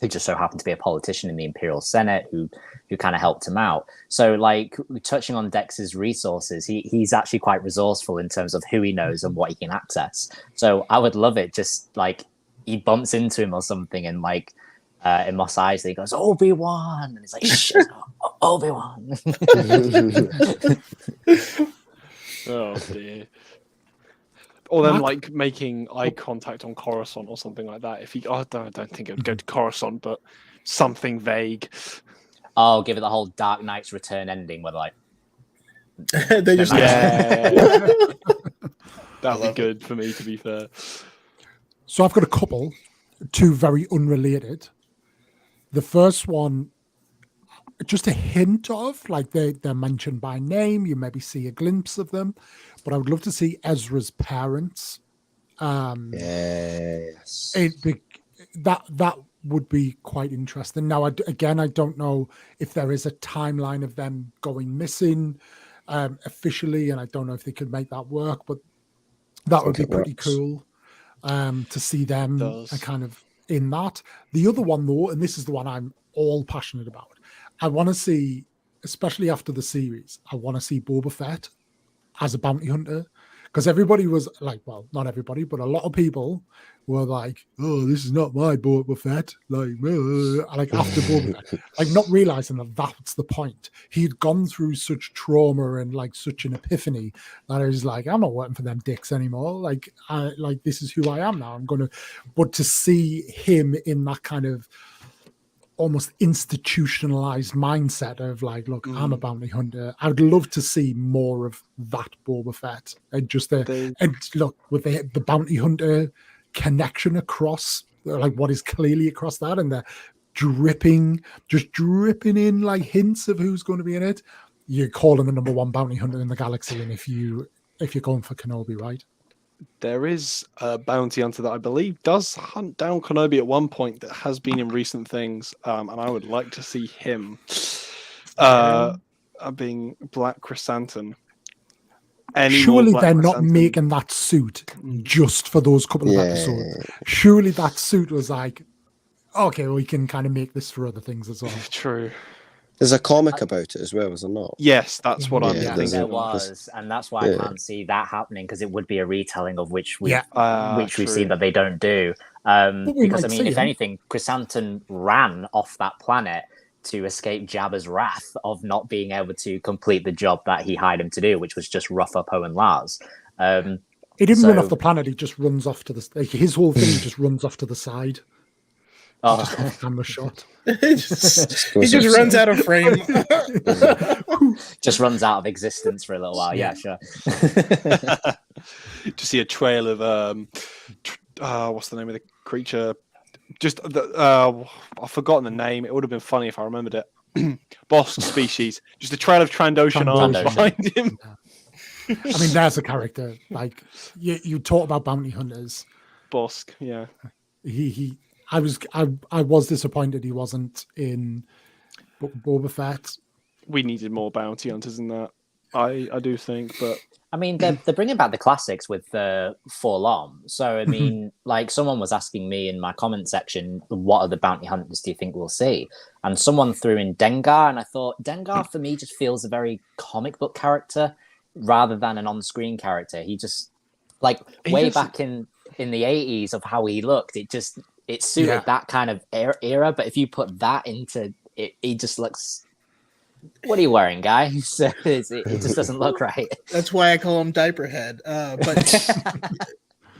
just so happened to be a politician in the Imperial Senate who kind of helped him out. So like touching on Dex's resources, he's actually quite resourceful in terms of who he knows and what he can access. So I would love it just like he bumps into him or something and like in Mos Eisley he goes, Obi-Wan, and he's like, shit, Obi-Wan. Oh dear. Or then like making eye contact on Coruscant or something like that. If he, I don't think it would go to Coruscant, but something vague. Oh, give it the whole Dark Knight's Return ending where like They just that'd be good for me, to be fair. So I've got a couple, two very unrelated. The first one, just a hint of, like they're mentioned by name. You maybe see a glimpse of them, but I would love to see Ezra's parents. Yes. That would be quite interesting. Now, again, I don't know if there is a timeline of them going missing officially, and I don't know if they could make that work, but that would be pretty cool to see them kind of in that. The other one, though, and this is the one I'm all passionate about, I want to see, especially after the series, I want to see Boba Fett as a bounty hunter, because everybody was like, well, not everybody, but a lot of people were like, oh, this is not my Boba Fett, like after Boba Fett, like not realizing that that's the point. He'd gone through such trauma and like such an epiphany that I was like, I'm not working for them dicks anymore. Like this is who I am now. But to see him in that kind of almost institutionalized mindset of like, look, I'm a bounty hunter. I would love to see more of that Boba Fett, and just and look with the bounty hunter connection across, like what is clearly across that, and the dripping in like hints of who's going to be in it. You're calling the number one bounty hunter in the galaxy, and if you're going for Kenobi, right? There is a bounty hunter that I believe does hunt down Kenobi at one point that has been in recent things, and I would like to see him being Black Chrysanthemum. Surely they're not making that suit just for those couple of episodes. Surely that suit was like, okay, we can kind of make this for other things as well. True. There's a comic about it as well, is there not? Yes, that's what I'm thinking. thinking. There was, and that's why I can't see that happening, because it would be a retelling of which we've seen that they don't do. Because I mean, if anything, Chrysanthemum ran off that planet to escape Jabba's wrath of not being able to complete the job that he hired him to do, which was just rough up Owen Lars. He didn't run off the planet; he just runs off to his whole thing just runs off to the side. Just off camera shot. He just runs out of frame. Just runs out of existence for a little while. Yeah, sure. To see a trail of what's the name of the creature? Just I've forgotten the name. It would have been funny if I remembered it. Bosk species. Just a trail of Trandoshan arms behind him. I mean, there's a character. Like you talk about bounty hunters. Bosk, yeah. I was disappointed he wasn't in Boba Fett. We needed more bounty hunters than that. I do think, but I mean, they're bringing back the classics with Full On. So, I mean, like someone was asking me in my comment section, what other bounty hunters do you think we'll see? And someone threw in Dengar, and I thought Dengar for me just feels a very comic book character rather than an on-screen character. He just back in the 80s of how he looked, it suited that kind of era. But if you put that into it, he just looks. What are you wearing, guy? So it just doesn't look right. That's why I call him Diaperhead. But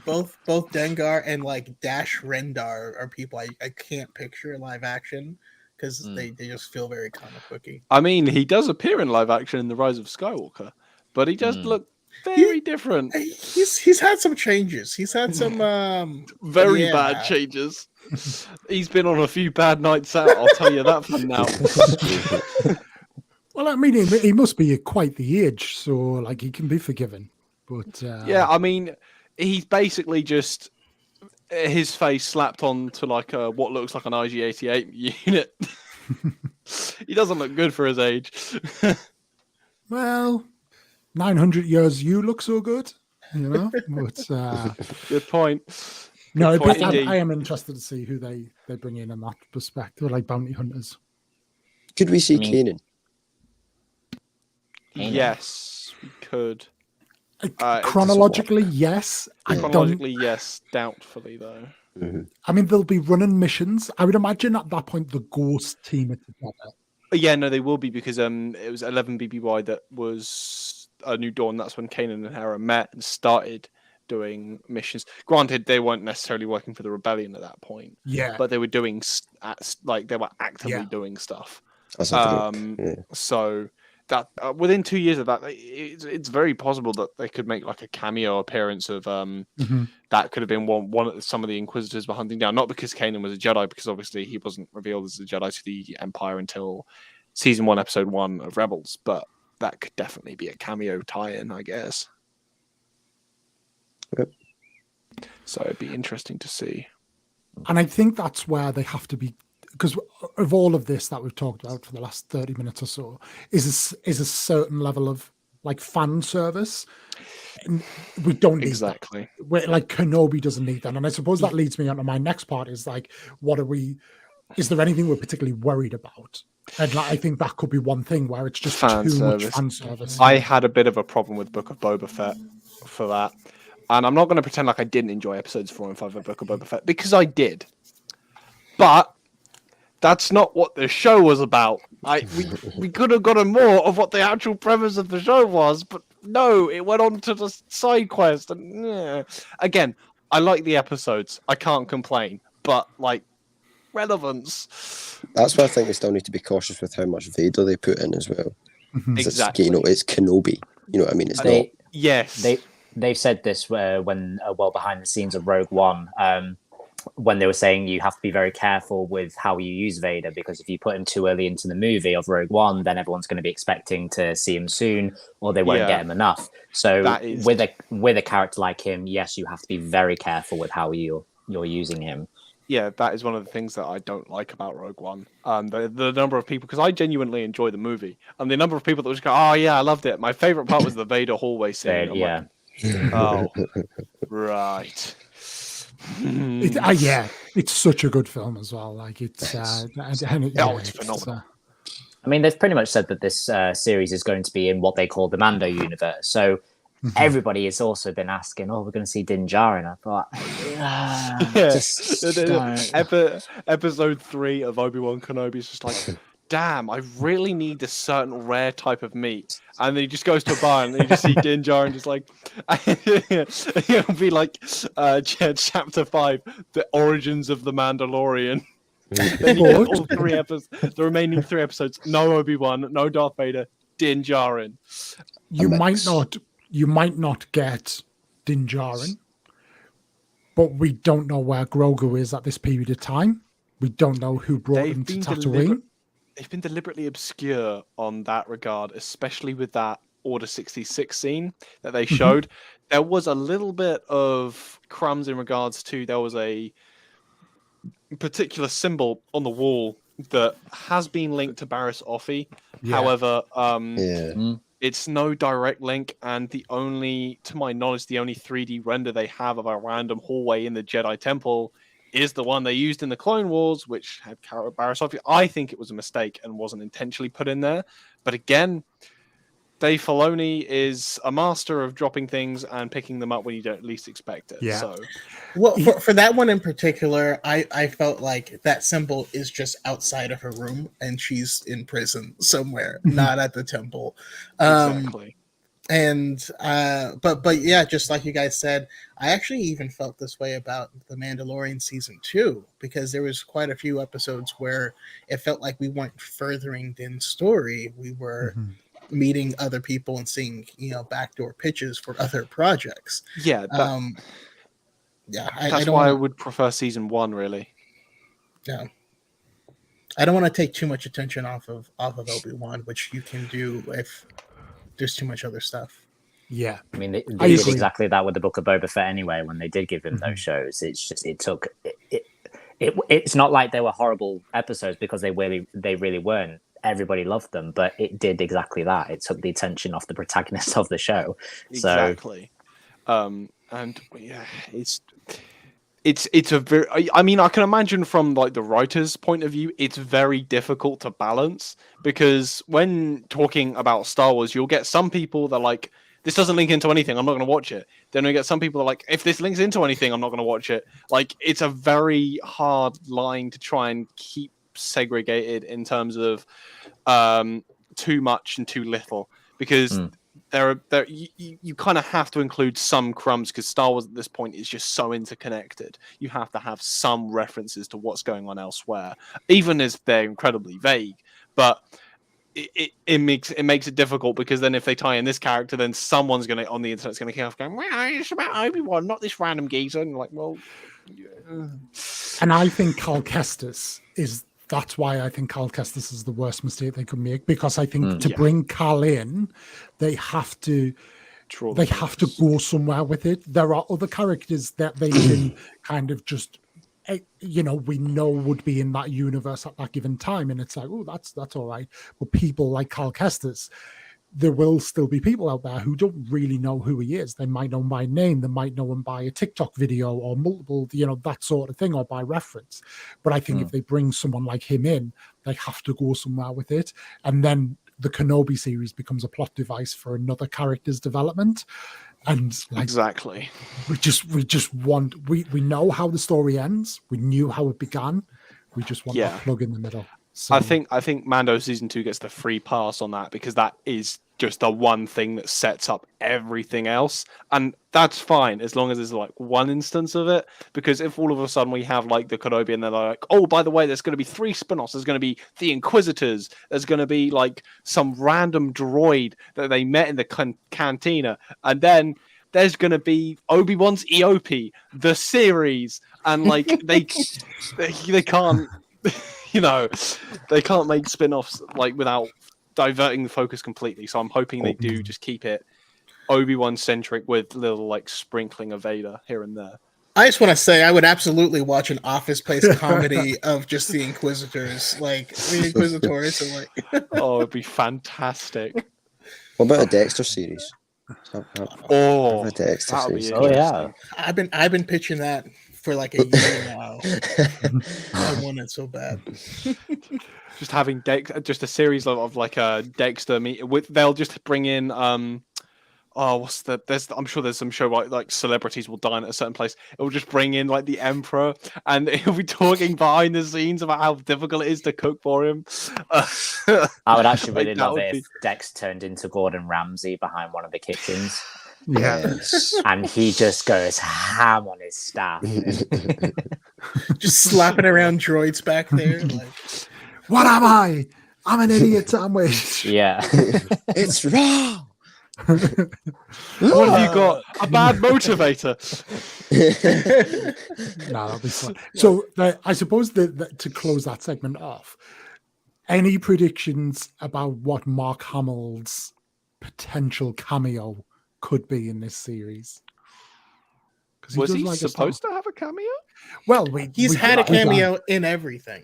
both Dengar and like Dash Rendar are people I can't picture live action because they just feel very comic booky. I mean, he does appear in live action in The Rise of Skywalker, but he does look very different. He's had some changes. He's had some very bad changes. He's been on a few bad nights out. I'll tell you that for now. Well, I mean, he must be quite the age, so like he can be forgiven. But yeah, I mean, he's basically just his face slapped onto like what looks like an IG-88 unit. He doesn't look good for his age. Well, 900 years you look so good, you know. But good point. No, good point I am interested to see who they bring in that perspective, like bounty hunters. Could we see Kanan? Yes, we could. Chronologically, yes. Chronologically, yes. Doubtfully, though. Mm-hmm. I mean, they'll be running missions. I would imagine at that point the Ghost team are together. Yeah, no, they will be because it was 11 BBY that was A New Dawn. That's when Kanan and Hera met and started doing missions. Granted, they weren't necessarily working for the rebellion at that point. Yeah, but they were doing they were actively doing stuff. So that within 2 years of that, it's very possible that they could make like a cameo appearance of that could have been one of some of the Inquisitors were hunting down. Not because Kanan was a Jedi, because obviously he wasn't revealed as a Jedi to the Empire until season 1, episode 1 of Rebels. But that could definitely be a cameo tie-in, I guess. Yep. So it'd be interesting to see. And I think that's where they have to be, because of all of this that we've talked about for the last 30 minutes or so, is a certain level of like fan service. And we don't need that. Like Kenobi doesn't need that. And I suppose that leads me on to my next part is like, is there anything we're particularly worried about? And like, I think that could be one thing where it's just much fan service. I had a bit of a problem with Book of Boba Fett for that. And I'm not going to pretend like I didn't enjoy episodes 4 and 5 of Book of Boba Fett, because I did. But that's not what the show was about. We could have gotten more of what the actual premise of the show was, but no, it went on to the side quest. And again, I like the episodes. I can't complain. But like relevance. That's why I think they still need to be cautious with how much Vader they put in as well. Exactly. It's Kenobi. You know what I mean? It's not. Yes. They've said this when behind the scenes of Rogue One, when they were saying you have to be very careful with how you use Vader, because if you put him too early into the movie of Rogue One, then everyone's going to be expecting to see him soon, or they won't get him enough. So with a character like him, yes, you have to be very careful with how you're using him. Yeah, that is one of the things that I don't like about Rogue One. The number of people, because I genuinely enjoy the movie, and the number of people that just go, "Oh yeah, I loved it." My favorite part was the Vader hallway scene. Yeah. Oh, right. It's such a good film as well. Like it's phenomenal. I mean, they've pretty much said that this series is going to be in what they call the Mando universe. So everybody has also been asking, "Oh, we're going to see Din Djarin." I thought, episode 3 of Obi-Wan Kenobi is just like, damn, I really need this certain rare type of meat. And then he just goes to a bar and you just see Din Djarin just like, it'll be like chapter 5, the origins of the Mandalorian. Then you get all 3 episodes, the remaining 3 episodes, no Obi-Wan, no Darth Vader, Din Djarin. You might not get Din Djarin, but we don't know where Grogu is at this period of time. We don't know who brought him to Tatooine. They've been deliberately obscure on that regard, especially with that Order 66 scene that they showed. There was a little bit of crumbs in regards to there was a particular symbol on the wall that has been linked to Barriss Offee. However, It's no direct link, and to my knowledge, the only 3D render they have of a random hallway in the Jedi Temple is the one they used in the Clone Wars, which had Cara Barisov. I think it was a mistake and wasn't intentionally put in there. But again, Dave Filoni is a master of dropping things and picking them up when you don't least expect it. Yeah. So, well, for that one in particular, I felt like that symbol is just outside of her room, and she's in prison somewhere, not at the temple. exactly. But yeah, just like you guys said, I actually even felt this way about The Mandalorian season 2, because there was quite a few episodes where it felt like we weren't furthering Din's story. We were meeting other people and seeing, backdoor pitches for other projects. Yeah. That's why I would prefer season 1, really. Yeah. I don't want to take too much attention off of Obi-Wan, which you can do if there's too much other stuff. Yeah, I mean, they did exactly that with the Book of Boba Fett anyway. When they did give him those shows, it's not like they were horrible episodes, because they really weren't. Everybody loved them, but it did exactly that. It took the attention off the protagonist of the show. Exactly. And yeah, it's a very. I mean, I can imagine from like the writer's point of view, it's very difficult to balance, because when talking about Star Wars, you'll get some people that like, this doesn't link into anything, I'm not going to watch it. Then you get some people that are like, if this links into anything, I'm not going to watch it. Like, it's a very hard line to try and keep segregated in terms of too much and too little, because you kind of have to include some crumbs, because Star Wars at this point is just so interconnected. You have to have some references to what's going on elsewhere, even as they're incredibly vague. But it makes it difficult, because then if they tie in this character, then someone's on the internet's gonna kick off going, well, it's about Obi-Wan, not this random geezer. And like, well, yeah. And I think Cal Kestis that's why I think Cal Kestis is the worst mistake they could make, because I think to bring Cal in, they have to go somewhere with it. There are other characters that they can kind of just, we know would be in that universe at that given time, and it's like, oh, that's all right. But people like Cal Kestis, there will still be people out there who don't really know who he is. They might know him by name, they might know him by a TikTok video or multiple, that sort of thing, or by reference. But I think if they bring someone like him in, they have to go somewhere with it. And then the Kenobi series becomes a plot device for another character's development. And exactly, we know how the story ends. We knew how it began. We just want that plug in the middle. So, I think Mando season 2 gets the free pass on that, because that is just the one thing that sets up everything else, and that's fine as long as there's like one instance of it. Because if all of a sudden we have like the Kenobi, and they're like, oh, by the way, there's going to be 3 spin-offs. There's going to be the Inquisitors. There's going to be like some random droid that they met in the cantina, and then there's going to be Obi-Wan's EOP, the series, and like they can't. They can't make spin-offs like without diverting the focus completely. So I'm hoping they do just keep it Obi-Wan centric with little like sprinkling of Vader here and there. I just want to say I would absolutely watch an Office Space comedy of just the Inquisitors, like the Inquisitors, and like. Oh, it'd be fantastic. What about a Dexter series? A Dexter series. Oh yeah, I've been pitching that for like a year now. I want it so bad. Just having just a series of like a Dexter they'll just bring in I'm sure there's some show like celebrities will dine at a certain place. It will just bring in like the Emperor, and he'll be talking behind the scenes about how difficult it is to cook for him. I would actually really love it if Dex turned into Gordon Ramsay behind one of the kitchens. Yes. And he just goes ham on his staff. Just slapping around droids back there. Like, what am I? I'm an idiot sandwich. Yeah. It's wrong. What have you got? A bad motivator. No, that'll be fun. So I suppose that to close that segment off, any predictions about what Mark Hamill's potential cameo could be in this series? Was he supposed to have a cameo? Well, he's had a cameo in everything,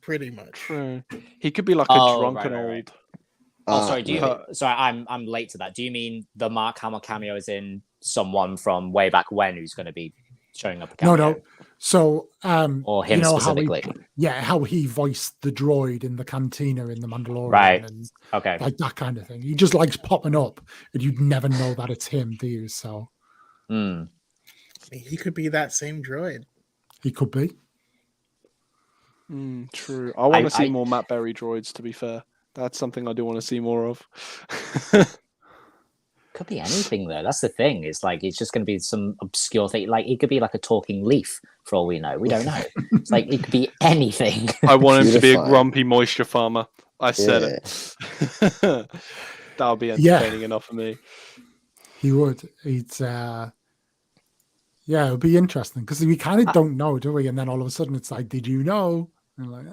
pretty much. True. He could be like a drunken old. sorry. Sorry, I'm late to that. Do you mean the Mark Hamill cameo is in someone from way back when who's going to be showing up a cameo? No. So, or him specifically. How he voiced the droid in the cantina in The Mandalorian, Right. And okay, like that kind of thing. He just likes popping up, and you'd never know that it's him, do you? So He could be that same droid. he could be. True. I want to see more Matt Berry droids. To be fair, that's something I do want to see more of. Could be anything though. That's the thing. It's like it's just going to be some obscure thing. Like it could be like a talking leaf for all we know. We don't know. It's like it could be anything. I want him to be a grumpy moisture farmer. I said it. That would be entertaining enough for me. He would. It's it would be interesting because we kind of don't know, do we? And then all of a sudden, it's like, did you know? And like,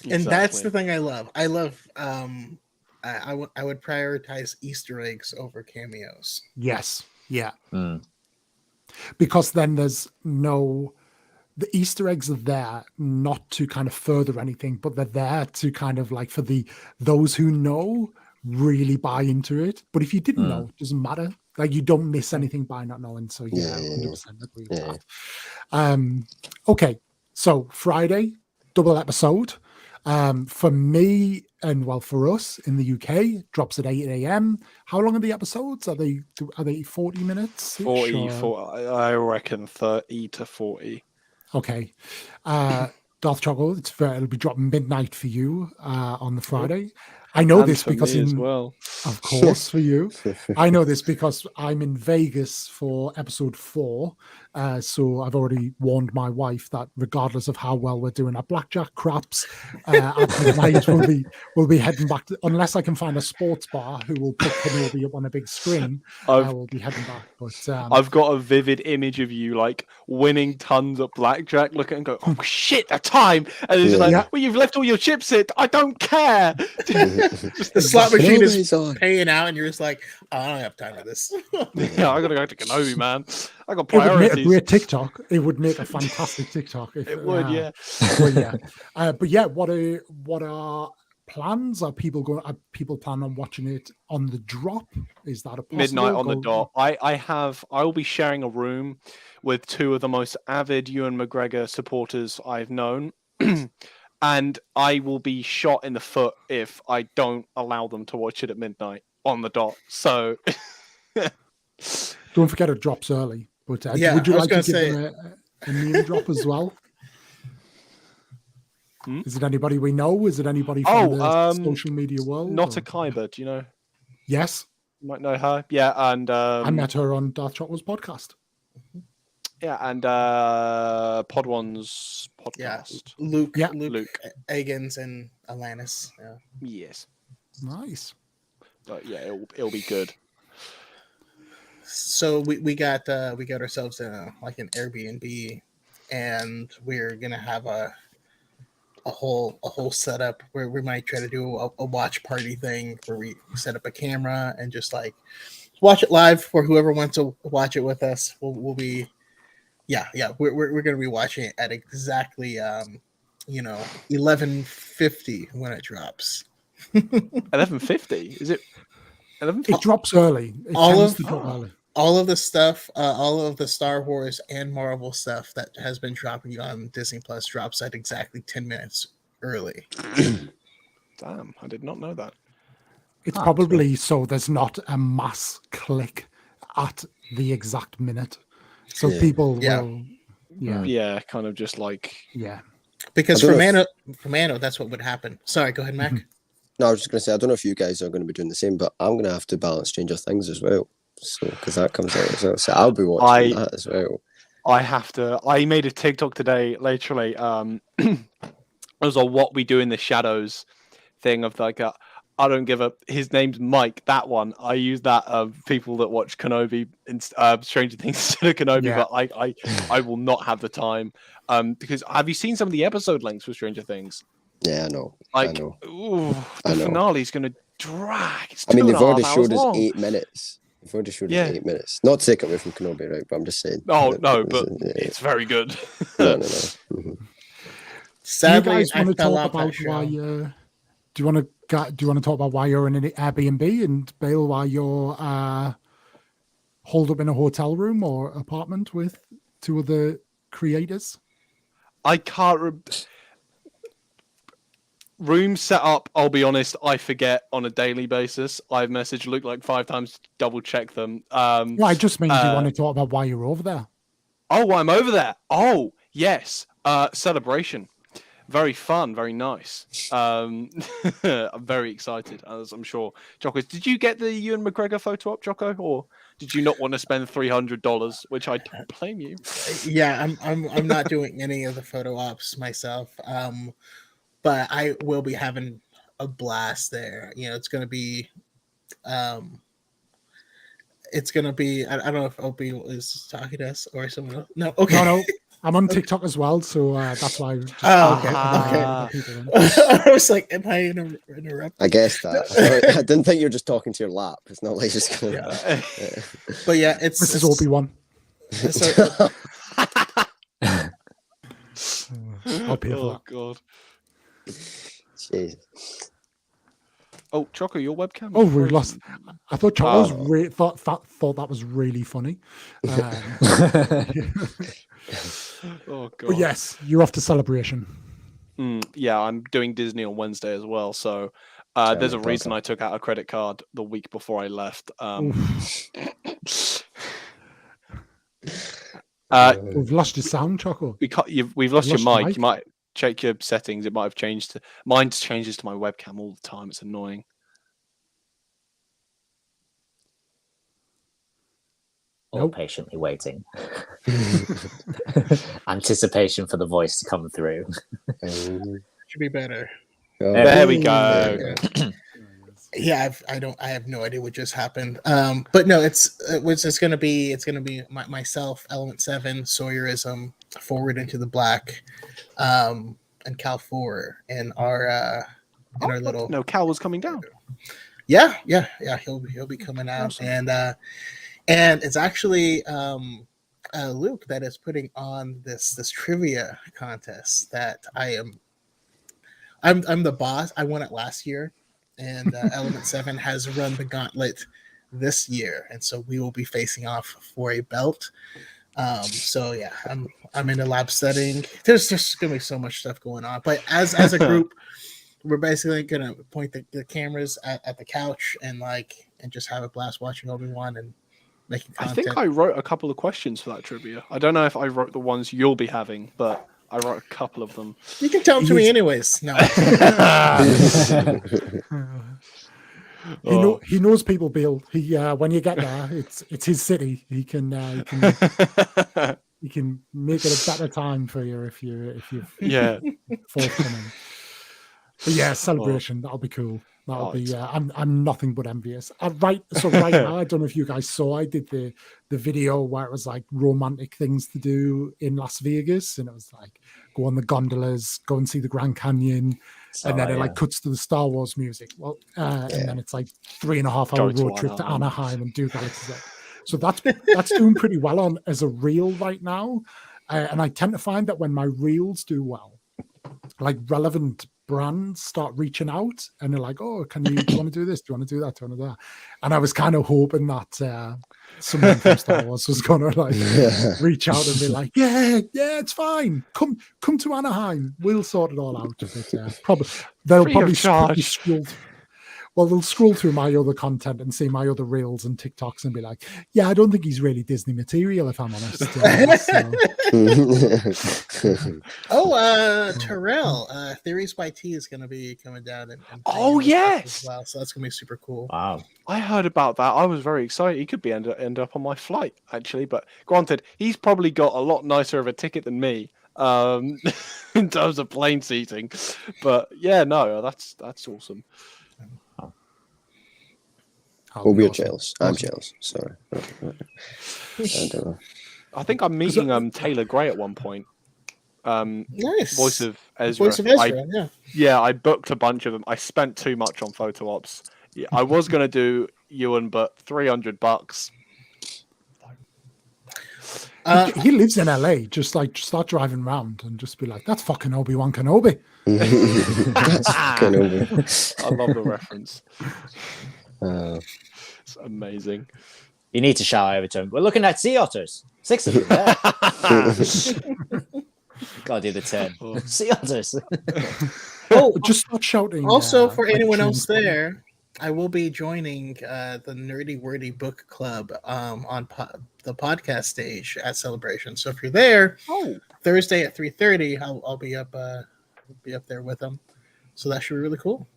And that's the thing I love. I love. I would prioritize Easter eggs over cameos. Yes. Yeah. Because then there's the Easter eggs are there not to kind of further anything, but they're there to kind of like for those who know really buy into it. But if you didn't know, it doesn't matter. Like you don't miss anything by not knowing. So 100% agree with that. Okay. So Friday, double episode. For me and for us in the UK, drops at 8 a.m. How long are the episodes? Are they 40 minutes? 40, I reckon 30 to 40. Okay. Darth Chocolate, it'll be dropping midnight for you on the Friday. I know this because as well. Of course, for you. I know this because I'm in Vegas for episode 4. So I've already warned my wife that regardless of how well we're doing at blackjack craps, at midnight we'll be heading back unless I can find a sports bar who will put Kenobi up on a big screen. We'll be heading back. But I've got a vivid image of you like winning tons of blackjack, look at it and go, oh shit, a time, and it's like, well, you've left all your chips in. I don't care. The slot machine is paying out, and you're just like, oh, I don't have time for this. Yeah, I gotta go to Kenobi, man. I got priorities. It would make a great TikTok. It would make a fantastic TikTok. It would, yeah. But yeah, what are plans? Are people planning on watching it on the drop? Is that a possible midnight on the dot? I will be sharing a room with 2 of the most avid Ewan McGregor supporters I've known. And I will be shot in the foot if I don't allow them to watch it at midnight on the dot. So don't forget it drops early. But would you like to give them a name drop as well? Is it anybody we know? Is it anybody from the social media world? Not a Kyber, do you know? Yes. You might know her. Yeah, and I met her on Darth Chocolate's podcast. Yeah, and Pod One's podcast. Yeah. Luke Eggins and Alanis. Yeah. Yes. Nice. But yeah, it'll be good. So we got ourselves in an Airbnb, and we're gonna have a whole setup where we might try to do a watch party thing where we set up a camera and just like watch it live for whoever wants to watch it with us. We'll be. We're gonna be watching it at exactly 11:50 when it drops. 11:50? Is it 11:50? It drops early. All of the stuff, all of the Star Wars and Marvel stuff that has been dropping on Disney Plus drops at exactly 10 minutes early. Damn, I did not know that. It's probably so there's not a mass click at the exact minute. So people will, kind of just like, because for Mano, that's what would happen. Sorry, go ahead, Mac. No, I was just going to say, I don't know if you guys are going to be doing the same, but I'm going to have to balance Stranger Things as well. So, because that comes out as well. So I'll be watching that as well. I made a TikTok today, literally. It was a what we do in the shadows thing of like I don't give a. His name's Mike. That one I use that of people that watch Kenobi and Stranger Things instead of Kenobi. Yeah. But I will not have the time. Because have you seen some of the episode lengths for Stranger Things? Yeah, I know. The finale's going to drag. They've already showed us 8 minutes. They've already showed us 8 minutes. Not to take away from Kenobi, right? But I'm just saying. Oh no, but it's very good. No. Mm-hmm. Sadly, do you guys want to talk about why? Do you want to do you want to talk about why you're in an Airbnb, and Bale, why you're holed up in a hotel room or apartment with two other creators? I can't. Room set up, I'll be honest, I forget on a daily basis. I've messaged Luke like 5 times to double check them. Well, I just mean, do you want to talk about why you're over there? Oh, I'm over there. Oh, yes. Celebration. Very fun, very nice. I'm very excited, as I'm sure. Jocko, did you get the Ewan McGregor photo op, Jocko, or did you not want to spend $300, which I don't blame you? Yeah, I'm not doing any of the photo ops myself. But I will be having a blast there. You know, it's gonna be I don't know if Opie is talking to us or someone else. No, okay. No, I'm on TikTok as well, so that's why. Okay. I was like, am I interrupting? I guess that. I didn't think you were just talking to your lap. It's not like just going. Yeah. But yeah, this is Obi-Wan. I'll pay for that. God. Jeez. Oh, Choco, your webcam. Oh, we lost. I thought Choco thought that was really funny. Oh God. But yes, you're off to Celebration. Yeah, I'm doing Disney on Wednesday as well. So there's a reason I took out a credit card the week before I left. We've lost your sound, Choco. We've lost your mic. You might check your settings. It might have changed. Mine changes to my webcam all the time. It's annoying. All patiently waiting. Anticipation for the voice to come through. Should be better. There we go. Yeah, I have no idea what just happened. But no, it's gonna be myself, Element 7, Sawyerism, Forward into the Black, and Cal 4 in our little. No, Cal was coming down. Yeah. He'll be coming out, awesome. And it's actually Luke that is putting on this trivia contest that I'm the boss. I won it last year, and Element 7 has run the gauntlet this year, and so we will be facing off for a belt. So yeah, I'm in a lab setting. There's just gonna be so much stuff going on, but as a group, we're basically gonna point the cameras at the couch and just have a blast watching Obi-Wan and making content. I think I wrote a couple of questions for that trivia. I don't know if I wrote the ones you'll be having, but I wrote a couple of them. You can tell them to me anyways. No. He knows people, Bill. He when you get there, it's his city. He can make it a better time for you if you're forthcoming. But yeah, Celebration, that'll be cool. That'll be. I'm nothing but envious. Right now, I don't know if you guys saw. I did the video where it was like romantic things to do in Las Vegas, and it was like go on the gondolas, go and see the Grand Canyon, and then it cuts to the Star Wars music. Well, and then it's like 3.5 hour road trip to Anaheim and do Galaxy's Edge. So that's doing pretty well on as a reel right now, and I tend to find that when my reels do well, like relevant brands start reaching out and they're like, oh, do you want to do this? Do you want to do that? Do you want to do that? And I was kind of hoping that someone from Star Wars was going to reach out and be like, yeah, it's fine. Come to Anaheim. We'll sort it all out. But they'll probably scroll. Well, they'll scroll through my other content and see my other reels and TikToks and be like, yeah, I don't think he's really Disney material, if I'm honest. Terrell, Theories by T is going to be coming down. And yes! As well, so that's going to be super cool. Wow. I heard about that. I was very excited. He could end up on my flight, actually. But granted, he's probably got a lot nicer of a ticket than me in terms of plane seating. But yeah, no, that's awesome. We'll be jealous. I'm jealous. Sorry. I don't know. I think I'm meeting Taylor Gray at one point. Nice. Voice of Ezra. Yeah, I booked a bunch of them. I spent too much on photo ops. Yeah, I was going to do Ewan, but $300. He lives in LA. Just like start driving around and just be like, "That's fucking Obi-Wan Kenobi." That's fucking over. I love the reference. Uh, It's amazing. You need to shout over to him. We're looking at sea otters. 6 of them there. Gotta do the turn. Oh. Sea otters. Oh, Just start shouting. also for like anyone James else Bond. there, I will be joining the Nerdy Wordy Book Club on the podcast stage at Celebration. So if you're there, Thursday at 3:30, I'll be up there with them. So that should be really cool.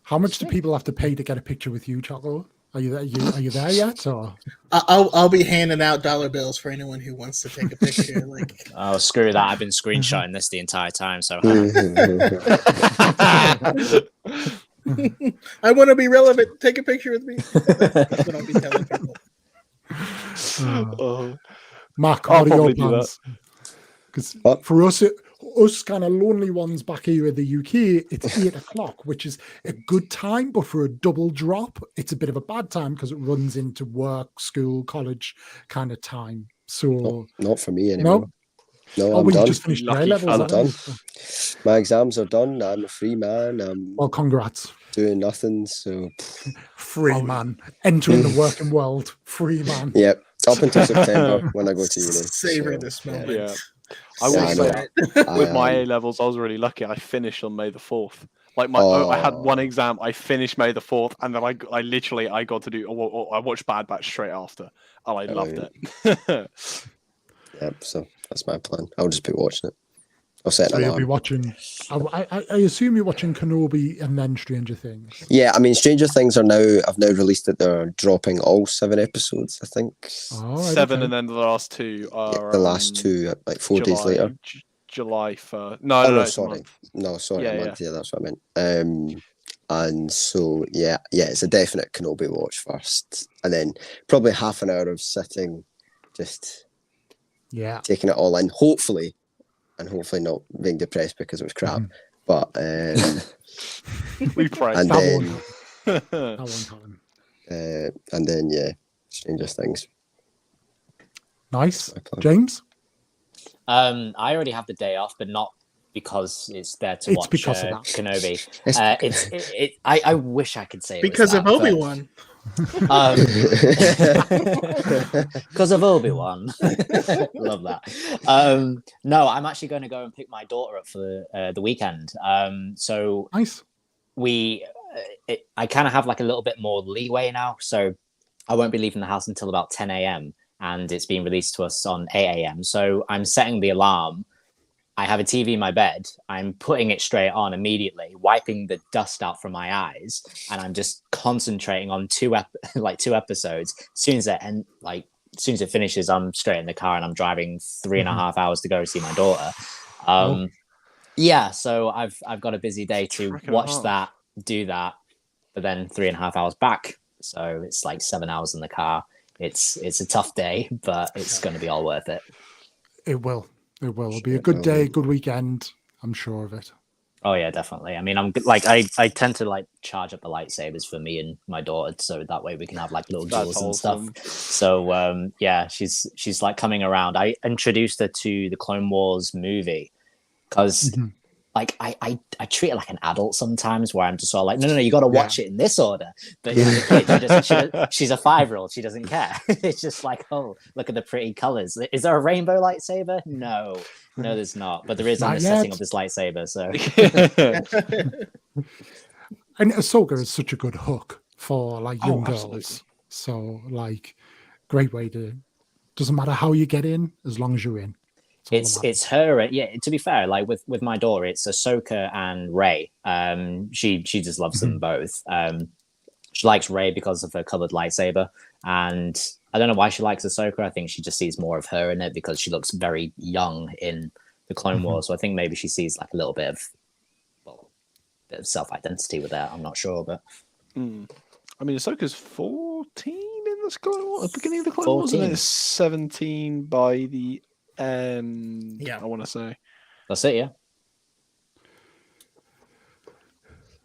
How much do people have to pay to get a picture with you, Choco? Are you there? Are you there yet? Or I'll be handing out dollar bills for anyone who wants to take a picture. Like, Oh, screw that. I've been screenshotting this the entire time. So I want to be relevant. Take a picture with me. That's what I'll be telling people. Mark, I'll what are your probably do plans? Because What? for us kind of lonely ones back here in the UK, it's 8 o'clock, which is a good time, but for a double drop, it's a bit of a bad time because it runs into work, school, college kind of time. So not for me anymore. No, oh, I'm well, you done. just finished your Lucky A-levels, fella. haven't you? Done. My exams are done. I'm a free man. I'm Well, congrats. doing nothing. So, Free man. Entering the working world. Free man. yep. Up until September when I go to uni. Savor So, this yeah. moment. Yeah. I Yeah, will I say know. with my I, A levels, I was really lucky. I finished on May the 4th. Like I had one Oh. exam. I finished May the 4th, and then I literally got to do. I watched Bad Batch straight after, and I loved it. Yep. So that's my plan. I'll just be watching it. I'll set So an you'll be alarm. watching. I assume you're watching Kenobi and then Stranger Things. Yeah, I mean, Stranger Things have now released that they're dropping all 7 episodes. I think. Oh, right, 7, okay. and then the last 2 Yeah, are the last 2, like 4 days later. July 1st. No, Oh, no, it's a sorry. month. No, sorry, Yeah, a month. Yeah, that's what I meant. And so yeah, it's a definite Kenobi watch first, and then probably half an hour of sitting, just Yeah. taking it all in. Hopefully not being depressed because it was crap. But We pray. and That then That won't happen. and then yeah, Stranger Things. Nice. my plan. James? I already have the day off, but not because it's there to It's watch because of that. Kenobi. It's I wish I could say it was Because of that, but, Obi-Wan. because of Obi-Wan. Love that. No, I'm actually going to go and pick my daughter up for the weekend. So Nice. I kind of have like a little bit more leeway now. So I won't be leaving the house until about 10 a.m. and it's being released to us on 8 a.m. So I'm setting the alarm. I have a TV in my bed. I'm putting it straight on immediately, wiping the dust out from my eyes, and I'm just concentrating on two episodes. As soon as it finishes, I'm straight in the car and I'm driving 3.5 hours to go see my daughter. Yeah, so I've got a busy day to watch that, do that, but then 3.5 hours back. So it's like 7 hours in the car. It's a tough day, but it's going to be all worth it. It will. It will. It'll be a good day, good weekend. I'm sure of it. Oh yeah, definitely. I mean, I'm like I tend to like charge up the lightsabers for me and my daughter, so that way we can have like little duels and stuff. So yeah, she's like coming around. I introduced her to the Clone Wars movie because like I treat it like an adult sometimes, where I'm just sort of like, no, you got to watch it in this order. But you know, the kid, she's a 5-year-old. She doesn't care. It's just like, oh, look at the pretty colors. Is there a rainbow lightsaber? No, there's not. But there is on the setting of this lightsaber. So, and Ahsoka is such a good hook for like young girls. So like, great way to. Doesn't matter how you get in, as long as you're in. It's her. Yeah. To be fair, like with my daughter, it's Ahsoka and Rey. She just loves them both. She likes Rey because of her colored lightsaber, and I don't know why she likes Ahsoka. I think she just sees more of her in it because she looks very young in the Clone Wars. So I think maybe she sees like a little bit of self-identity with that. I'm not sure, but I mean, Ahsoka's 14 in the beginning of the Clone Wars, and it's 17 by the end. Yeah, I want to say that's it. Yeah.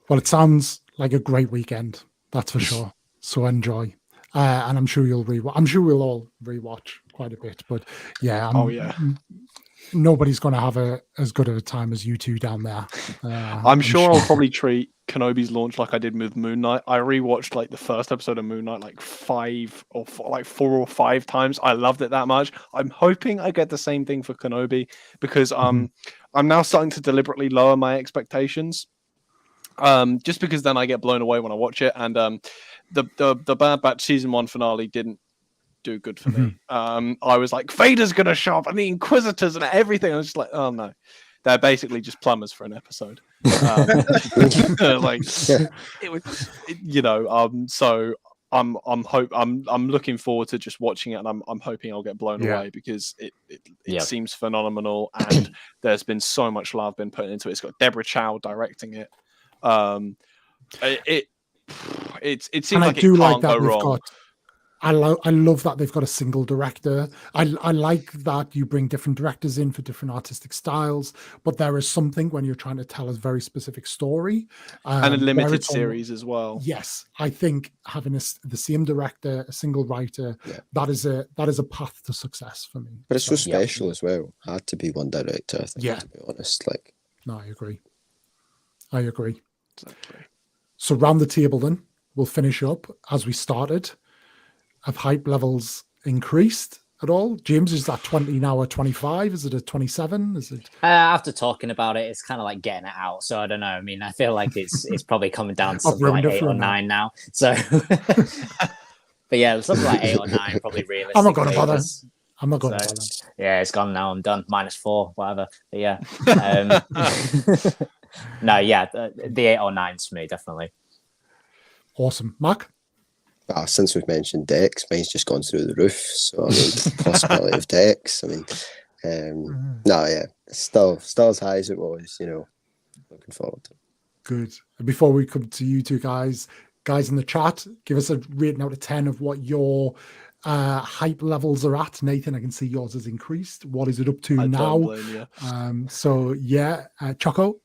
Well, it sounds like a great weekend. That's for sure. So enjoy, and I'm sure you'll rewatch. I'm sure we'll all rewatch quite a bit. But yeah, yeah. Nobody's going to have as good of a time as you two down there. I'm sure I'll probably treat Kenobi's launch like I did with Moon Knight. I rewatched like the first episode of Moon Knight like 4 or 5 times. I loved it that much. I'm hoping I get the same thing for Kenobi because I'm now starting to deliberately lower my expectations. Just because then I get blown away when I watch it. And the Bad Batch season 1 finale didn't do good for me. I was like, Vader's gonna show up and the Inquisitors and everything. I was just like, oh no, they're basically just plumbers for an episode. Like it was, so I'm looking forward to just watching it, and I'm hoping I'll get blown away because it seems phenomenal, and there's been so much love been put into it. It's got Deborah Chow directing it. It seems like it can't go wrong. I love that they've got a single director. I like that you bring different directors in for different artistic styles, but there is something when you're trying to tell a very specific story. And a limited series as well. Yes, I think having the same director, a single writer, that is a path to success for me. But it's so special as well. Had to be one director, I think, to be honest. No, I agree. Exactly. So round the table then, we'll finish up as we started. Have hype levels increased at all? James, is that 20 now or 25? Is it a 27? Is it? After talking about it, it's kind of like getting it out. So I don't know. I mean, I feel like it's probably coming down to something like 8 or 9 now. So, but yeah, something like 8 or 9 probably realistic. I'm not going to bother. I'm not going to bother. Yeah, it's gone now. I'm done. -4, whatever. But yeah. No, yeah, the 8 or 9's for me, definitely. Awesome. Mark? Since we've mentioned Dex, mine's just gone through the roof. So I mean, possibility of Dex. I mean, still as high as it was. Looking forward to it. Good. And before we come to you two guys in the chat, give us a rating out of 10 of what your hype levels are at. Nathan, I can see yours has increased. What is it up to now? So yeah, Choco.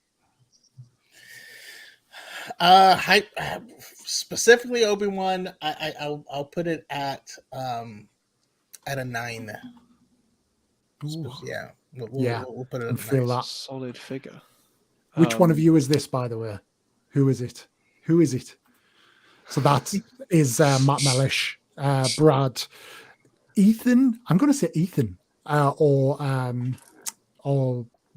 Hype. Specifically Obi-Wan, I'll put it at a 9. Yeah, we'll put it at a 9. That solid figure. Which one of you is this, by the way? Who is it? So that is Matt Mellish, Brad, Ethan. I'm going to say Ethan or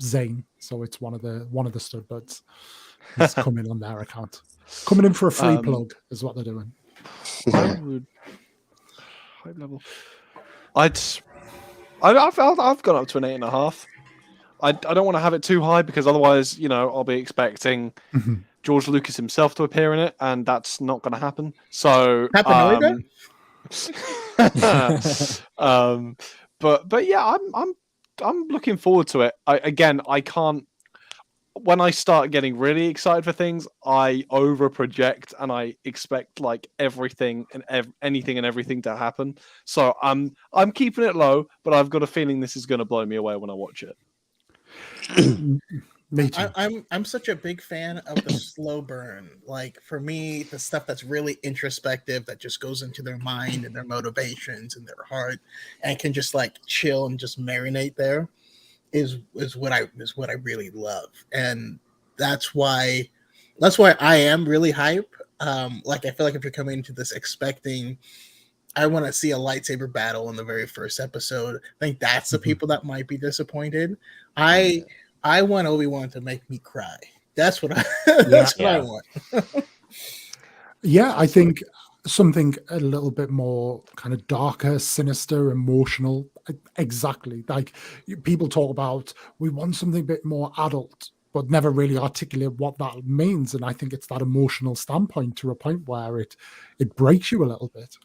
Zane. So it's one of the stud buds. He's coming on their account. Coming in for a free plug is what they're doing. I would hype level. I've gone up to an 8.5. I don't want to have it too high because otherwise, I'll be expecting George Lucas himself to appear in it, and that's not going to happen. So, but yeah, I'm looking forward to it. I can't. When I start getting really excited for things, I over project and I expect like everything and anything and everything to happen. So I'm keeping it low, but I've got a feeling this is going to blow me away when I watch it. I'm such a big fan of the slow burn. Like for me, the stuff that's really introspective, that just goes into their mind and their motivations and their heart, and can just like chill and just marinate there. Is what I really love, and that's why I am really hype. Like I feel like if you're coming into this expecting, I want to see a lightsaber battle in the very first episode, I think that's the people that might be disappointed. I want Obi-Wan to make me cry. That's what I I want. Yeah, I think something a little bit more kind of darker, sinister, emotional. Exactly. Like people talk about, we want something a bit more adult, but never really articulate what that means. And I think it's that emotional standpoint to a point where it breaks you a little bit.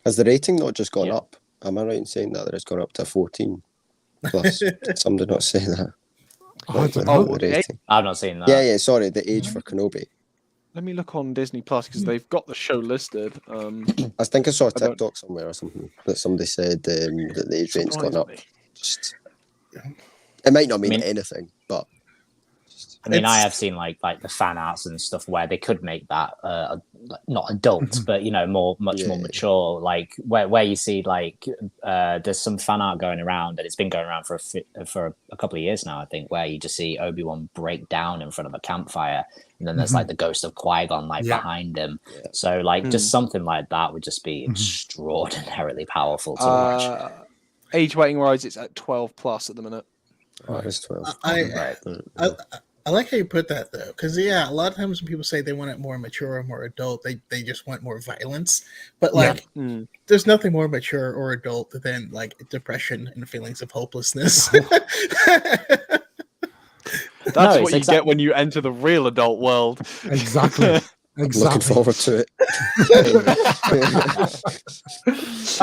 Has the rating not just gone up? Am I right in saying that it's gone up to 14 plus? Some did not say that. I've not seen that. Yeah, sorry, the age for Kenobi. Let me look on Disney Plus because they've got the show listed. I think I saw a TikTok somewhere or something that somebody said that the age rate's gone up. It might not mean anything, but I mean, I have seen like the fan arts and stuff where they could make that not adult, but much more mature. Like where you see like there's some fan art going around, and it's been going around for a couple of years now, I think, where you just see Obi-Wan break down in front of a campfire, and then there's like the ghost of Qui-Gon behind him. Yeah. So like just something like that would just be extraordinarily powerful to watch. Age rating wise, it's at 12+ at the minute. Oh, it's 12. I like how you put that though, because a lot of times when people say they want it more mature or more adult, they just want more violence. But like, there's nothing more mature or adult than like depression and feelings of hopelessness. That's what you get when you enter the real adult world. Exactly. Looking forward to it.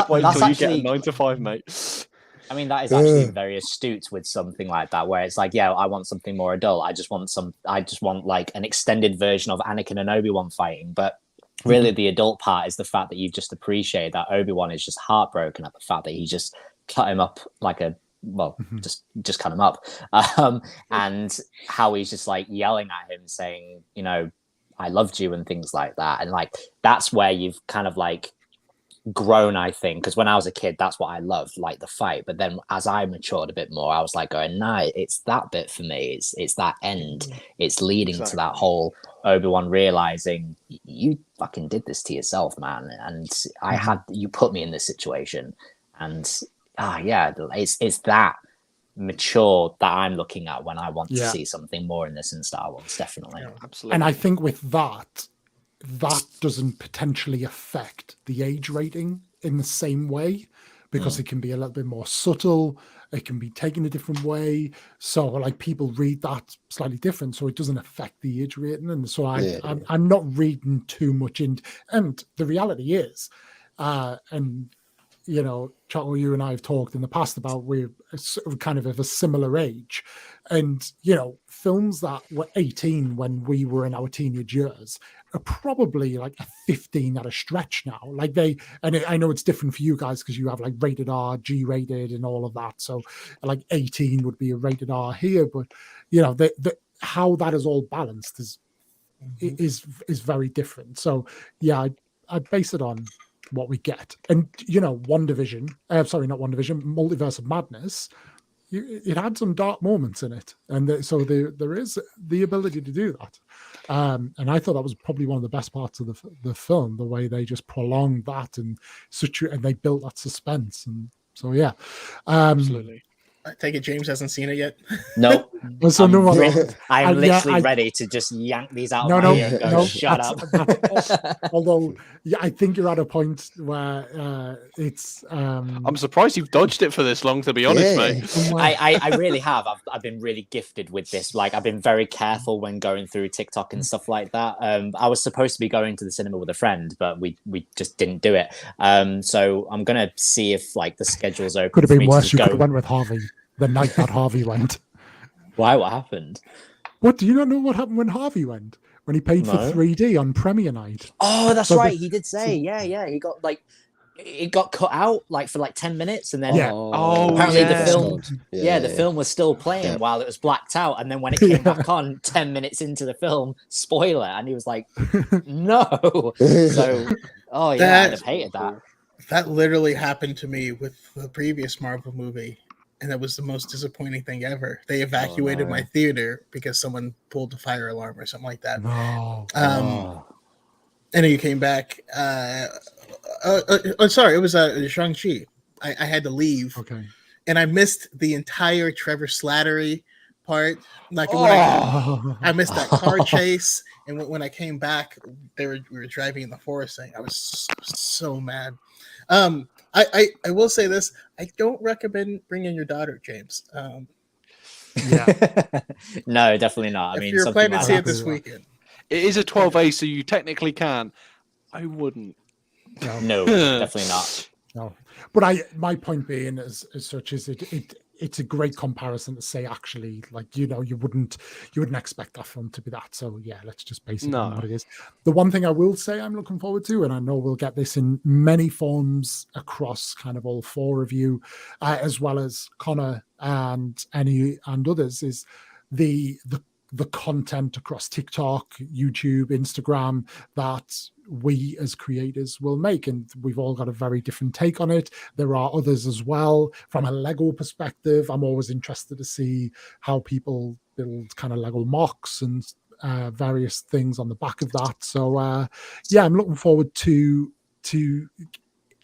Wait until you get a 9 to 5, mate. I mean, that is actually very astute with something like that, where it's like, I want something more adult. I just want like an extended version of Anakin and Obi-Wan fighting. But really, the adult part is the fact that you've just appreciated that Obi-Wan is just heartbroken at the fact that he just cut him up like just cut him up, and how he's just like yelling at him, saying, I loved you and things like that. And like that's where you've kind of like grown, I think, because when I was a kid, that's what I loved, like the fight. But then as I matured a bit more, I was like going, no, it's that bit for me. It's that end. It's leading to that whole Obi-Wan realizing you fucking did this to yourself, man. And you put me in this situation. And it's that mature that I'm looking at when I want to see something more in this in Star Wars, definitely. Absolutely. And I think with that doesn't potentially affect the age rating in the same way, because it can be a little bit more subtle. It can be taken a different way. So like people read that slightly different. So it doesn't affect the age rating. And so I'm not reading too much in. And the reality is, Chaco, you and I have talked in the past about we're kind of a similar age, and films that were 18 when we were in our teenage years are probably like a 15 at a stretch now. Like I know it's different for you guys because you have like rated R, G-rated, and all of that. So like 18 would be a rated R here, but how that is all balanced is very different. So I base it on what we get. And Multiverse of Madness, it had some dark moments in it, and so there is the ability to do that. And I thought that was probably one of the best parts of the film, the way they just prolonged that and they built that suspense. And so absolutely. I take it James hasn't seen it yet. Nope. So I'm literally ready to just yank these out of my ear and go, shut up. Although, I think you're at a point where it's... I'm surprised you've dodged it for this long, to be honest, mate. I really have. I've been really gifted with this. Like, I've been very careful when going through TikTok and stuff like that. I was supposed to be going to the cinema with a friend, but we just didn't do it. So I'm going to see if, like, the schedule's open. Could have been worse. You could have went with Harvey. The night that Harvey went. Why? What happened? What? Do you not know what happened when Harvey went? When he paid for 3D on premiere night? Oh, that's right. He did say, he got like, it got cut out like for like 10 minutes, and then apparently the film, the film was still playing while it was blacked out, and then when it came back on 10 minutes into the film, spoiler, and he was like, no. So, I'd have hated that. That literally happened to me with the previous Marvel movie. And that was the most disappointing thing ever. They evacuated my theater because someone pulled the fire alarm or something like that. And then you came back. Sorry, it was Shang-Chi. I had to leave. Okay. And I missed the entire Trevor Slattery part. Like I missed that car chase. And when I came back, we were driving in the forest thing. I was so mad. I will say this. I don't recommend bringing your daughter, James. No, definitely not. I mean, you're planning to see it this weekend. It is a 12A, so you technically can. I wouldn't. No, definitely not. No, but my point being as such is it's a great comparison to say, actually, like, you wouldn't expect that film to be that. So let's just base it on what it is. The one thing I will say I'm looking forward to, and I know we'll get this in many forms across kind of all four of you, as well as Connor and others, is the the content across TikTok, YouTube, Instagram that we as creators will make, and we've all got a very different take on it. There are others as well. From a Lego perspective, I'm always interested to see how people build kind of Lego mocks and various things on the back of that. So yeah, I'm looking forward to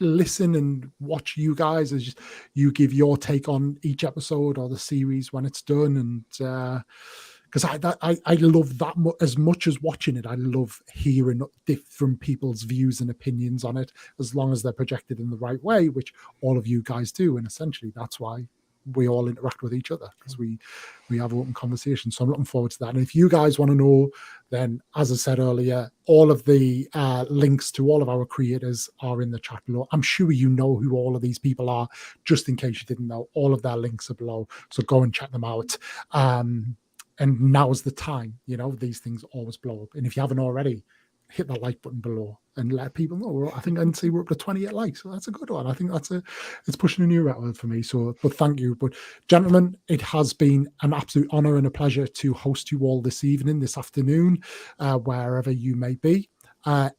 listen and watch you guys as you give your take on each episode or the series when it's done. And because I love that as much as watching it, I love hearing different people's views and opinions on it, as long as they're projected in the right way, which all of you guys do. And essentially that's why we all interact with each other, because we have open conversations. So I'm looking forward to that. And if you guys want to know, then as I said earlier, all of the links to all of our creators are in the chat below. I'm sure you know who all of these people are. Just in case you didn't know, all of their links are below. So go and check them out. And now's the time. You know, these things always blow up. And if you haven't already, hit the like button below and let people know. I think I can see we're up to 28 likes. So that's a good one. I think it's pushing a new record for me. So, but thank you. But gentlemen, it has been an absolute honor and a pleasure to host you all this evening, this afternoon, wherever you may be.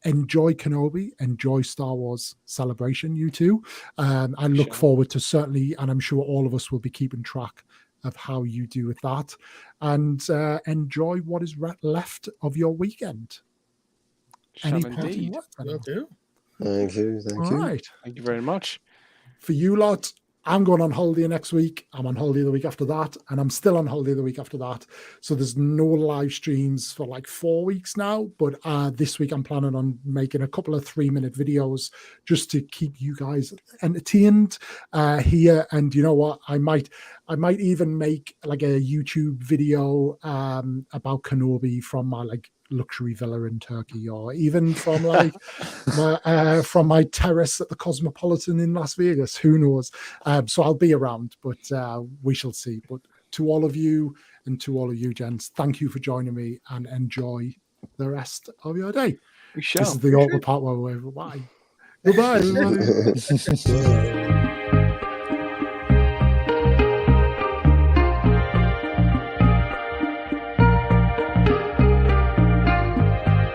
Enjoy Kenobi, enjoy Star Wars Celebration, you two. I look forward to certainly, and I'm sure all of us will be keeping track of how you do with that. And enjoy what is left of your weekend. Any parting words? Will do. Thank you. All right. Thank you very much. For you lot, I'm going on holiday next week. I'm on holiday the week after that, and I'm still on holiday the week after that. So there's no live streams for like 4 weeks now. But this week I'm planning on making a couple of 3-minute videos just to keep you guys entertained here. And you know what? I might even make like a YouTube video about Kenobi from my like luxury villa in Turkey, or even from like from my terrace at the Cosmopolitan in Las Vegas. Who knows? So I'll be around, but we shall see. But to all of you and to all of you gents, thank you for joining me, and enjoy the rest of your day. We shall. This is the awkward part where we're bye. Goodbye, everybody.